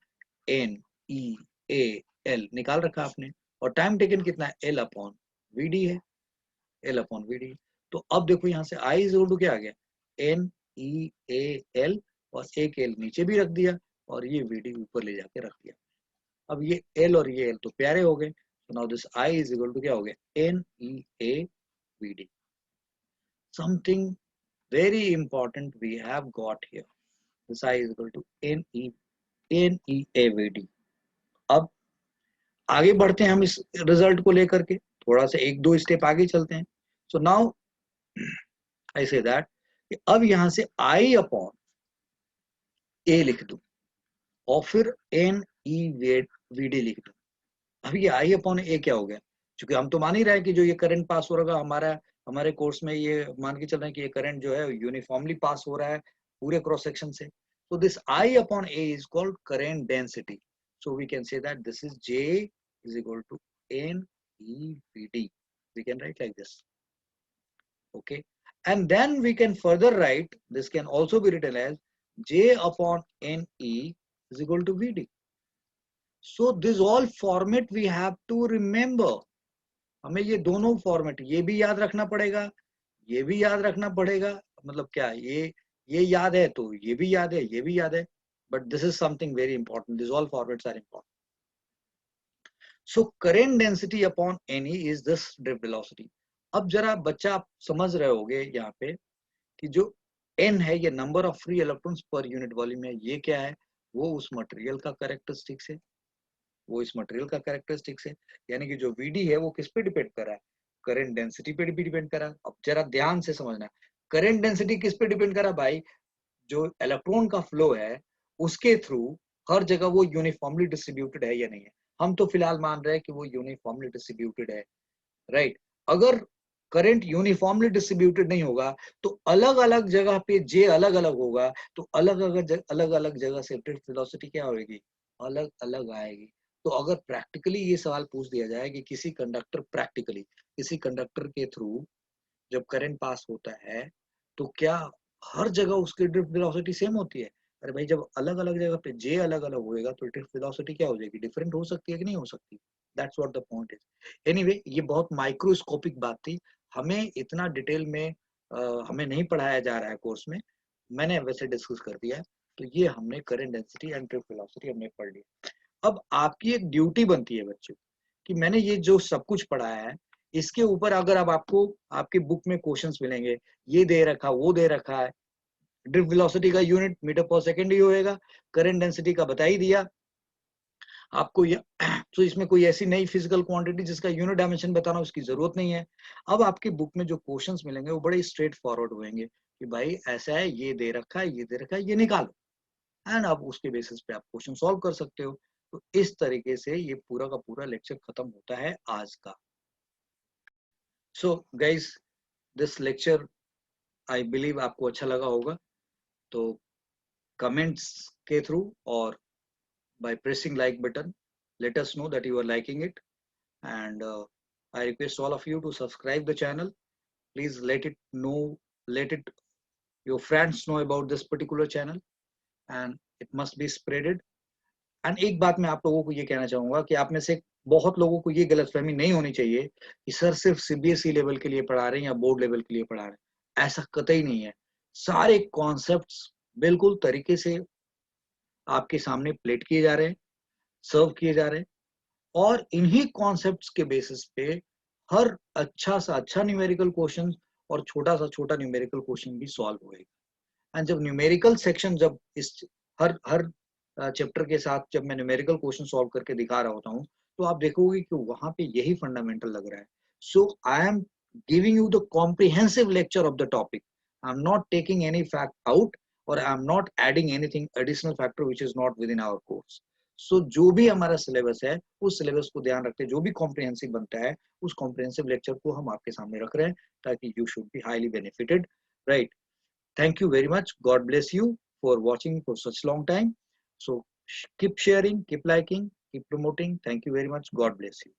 एन ई ए एल निकाल रखा आपने, और टाइम टेकन कितना है? एल अपॉन वी डी है, एल अपॉन वी डी। तो अब देखो यहाँ से आई इज इक्वल टू क्या आ गया? एन ई ए एल, और एक एल नीचे भी रख दिया और ये वी डी ऊपर ले जाके रख दिया। अब ये एल और ये एल तो प्यारे हो गए, तो now this I is equal to क्या हो गया? N E A V D. Something very important we have got here, this I is equal to N E A V D. अब आगे बढ़ते हैं हम इस रिजल्ट को लेकर के, थोड़ा सा एक दो स्टेप आगे चलते हैं। सो नाउ आई से दैट अब यहां से आई अपॉन ए लिख दूं और फिर एन ई वी डी लिख दूं। अब ये आई अपॉन ए क्या हो गया? क्योंकि हम तो मान ही रहे हैं कि जो ये करंट पास हो रहा है हमारे कोर्स में, ये मान के चल रहे हैं कि ये करंट जो है यूनिफॉर्मली पास हो रहा है पूरे क्रॉस सेक्शन से। So this I upon A is called current density. So we can say that this is J is equal to NEVD. We can write like this. Okay. And then we can further write, this can also be written as J upon NE is equal to VD. So this all format we have to remember. हमें ये दोनों format ये भी याद रखना पड़ेगा, ये भी याद रखना पड़ेगा। मतलब क्या, ये याद है तो ये भी याद है, ये भी याद है, but this is something very important, this all formats are important. So current density upon N E is this drift velocity. अब जरा बच्चा आप समझ रहे होगे यहाँ पे कि जो n है ये number of free electrons per unit volume है, ये क्या है? वो उस मटेरियल का कैरेक्टरिस्टिक्स है, वो इस मटेरियल का कैरेक्टरिस्टिक्स है। यानी कि जो Vd है वो किस पे डिपेंड कर रहा है? करंट डेंसिटी पे भी डिपेंड कर रहा है। अब जरा ध्यान से समझना, करंट डेंसिटी किस पे डिपेंड कर रहा है भाई? जो इलेक्ट्रॉन का फ्लो है उसके थ्रू हर जगह वो यूनिफॉर्मली डिस्ट्रीब्यूटेड है या नहीं है। हम तो फिलहाल मान रहे हैं कि वो यूनिफॉर्मली डिस्ट्रीब्यूटेड है, राइट? अगर करंट यूनिफॉर्मली डिस्ट्रीब्यूटेड नहीं होगा तो अलग अलग जगह पे जे अलग अलग होगा, तो अलग अलग जगह से ड्रिफ्ट वेलोसिटी क्या होगी? अलग अलग आएगी। तो अगर प्रैक्टिकली ये सवाल पूछ दिया जाए कि किसी कंडक्टर के थ्रू जब करंट पास होता है तो क्या हर जगह उसकी ड्रिफ्ट वेलोसिटी सेम होती है? अरे भाई जब अलग अलग जगह पे जे अलग अलग होएगा तो ड्रिफ्ट वेलोसिटी क्या हो जाएगी? डिफरेंट हो सकती है कि नहीं हो सकती? That's what the point is. Anyway, ये बहुत माइक्रोस्कोपिक बात थी, हमें इतना डिटेल में हमें नहीं पढ़ाया जा रहा है कोर्स में, मैंने वैसे डिस्कस कर दिया है। तो ये हमने current density and drift velocity हमने पढ़ लिया। अब आपकी एक ड्यूटी बनती है बच्चों कि मैंने ये जो सब कुछ पढ़ाया है इसके ऊपर अगर अब आपको आपके बुक में क्वेश्चंस मिलेंगे, ये दे रखा वो दे रखा है, ड्रिफ्ट वेलोसिटी का यूनिट मीटर पर सेकंड ही होएगा, करंट डेंसिटी का बता ही दिया आपको ये, तो इसमें कोई ऐसी नई फिजिकल क्वांटिटी जिसका यूनिट डायमेंशन बताना उसकी जरूरत नहीं है। अब आपके बुक में जो क्वेश्चंस मिलेंगे वो बड़े स्ट्रेट फॉरवर्ड होंगे कि भाई ऐसा है, ये दे रखा है, ये दे रखा है, ये निकालो, एंड आप उसके बेसिस पे आप क्वेश्चन सॉल्व कर सकते हो। तो इस तरीके से ये पूरा का पूरा लेक्चर खत्म होता है आज का। So guys, this lecture I believe आपको अच्छा लगा होगा, तो कमेंट्स के थ्रू और by pressing like button let us know that you are liking it, and I request all of you to subscribe the channel. Please let your friends know about this particular channel and it must be spreaded. And एक बात मैं आप लोगों को ये कहना चाहूंगा कि आप में से बहुत लोगों को ये गलतफहमी नहीं होनी चाहिए कि सर सिर्फ सीबीएसई लेवल के लिए पढ़ा रहे हैं या बोर्ड लेवल के लिए पढ़ा रहे हैं, ऐसा कतई नहीं है। सारे कॉन्सेप्ट्स बिल्कुल तरीके से आपके सामने प्लेट किए जा रहे हैं, सर्व किए जा रहे हैं, और इन्हीं कॉन्सेप्ट्स के बेसिस पे हर अच्छा सा अच्छा न्यूमेरिकल क्वेश्चन और छोटा सा छोटा न्यूमेरिकल क्वेश्चन भी सॉल्व होएगा। एंड जब न्यूमेरिकल सेक्शन, जब इस हर हर चैप्टर के साथ जब मैं न्यूमेरिकल क्वेश्चन सॉल्व करके दिखा रहा होता हूँ, तो आप देखोगे कि वहां पे यही फंडामेंटल लग रहा है। So I am giving you the comprehensive lecture of the topic. I am not taking any fact out, और I am not adding anything additional factor which is not within our course. सो जो भी हमारा syllabus है, उस syllabus को ध्यान रखते जो भी कॉम्प्रिहेंसिव बनता है, उस कॉम्प्रिहेंसिव लेक्चर को हम आपके सामने रख रहे हैं, ताकि you should be highly benefited, right? Thank you very much. God bless you for watching for such long time. So keep sharing, keep liking, keep promoting. Thank you very much. God bless you.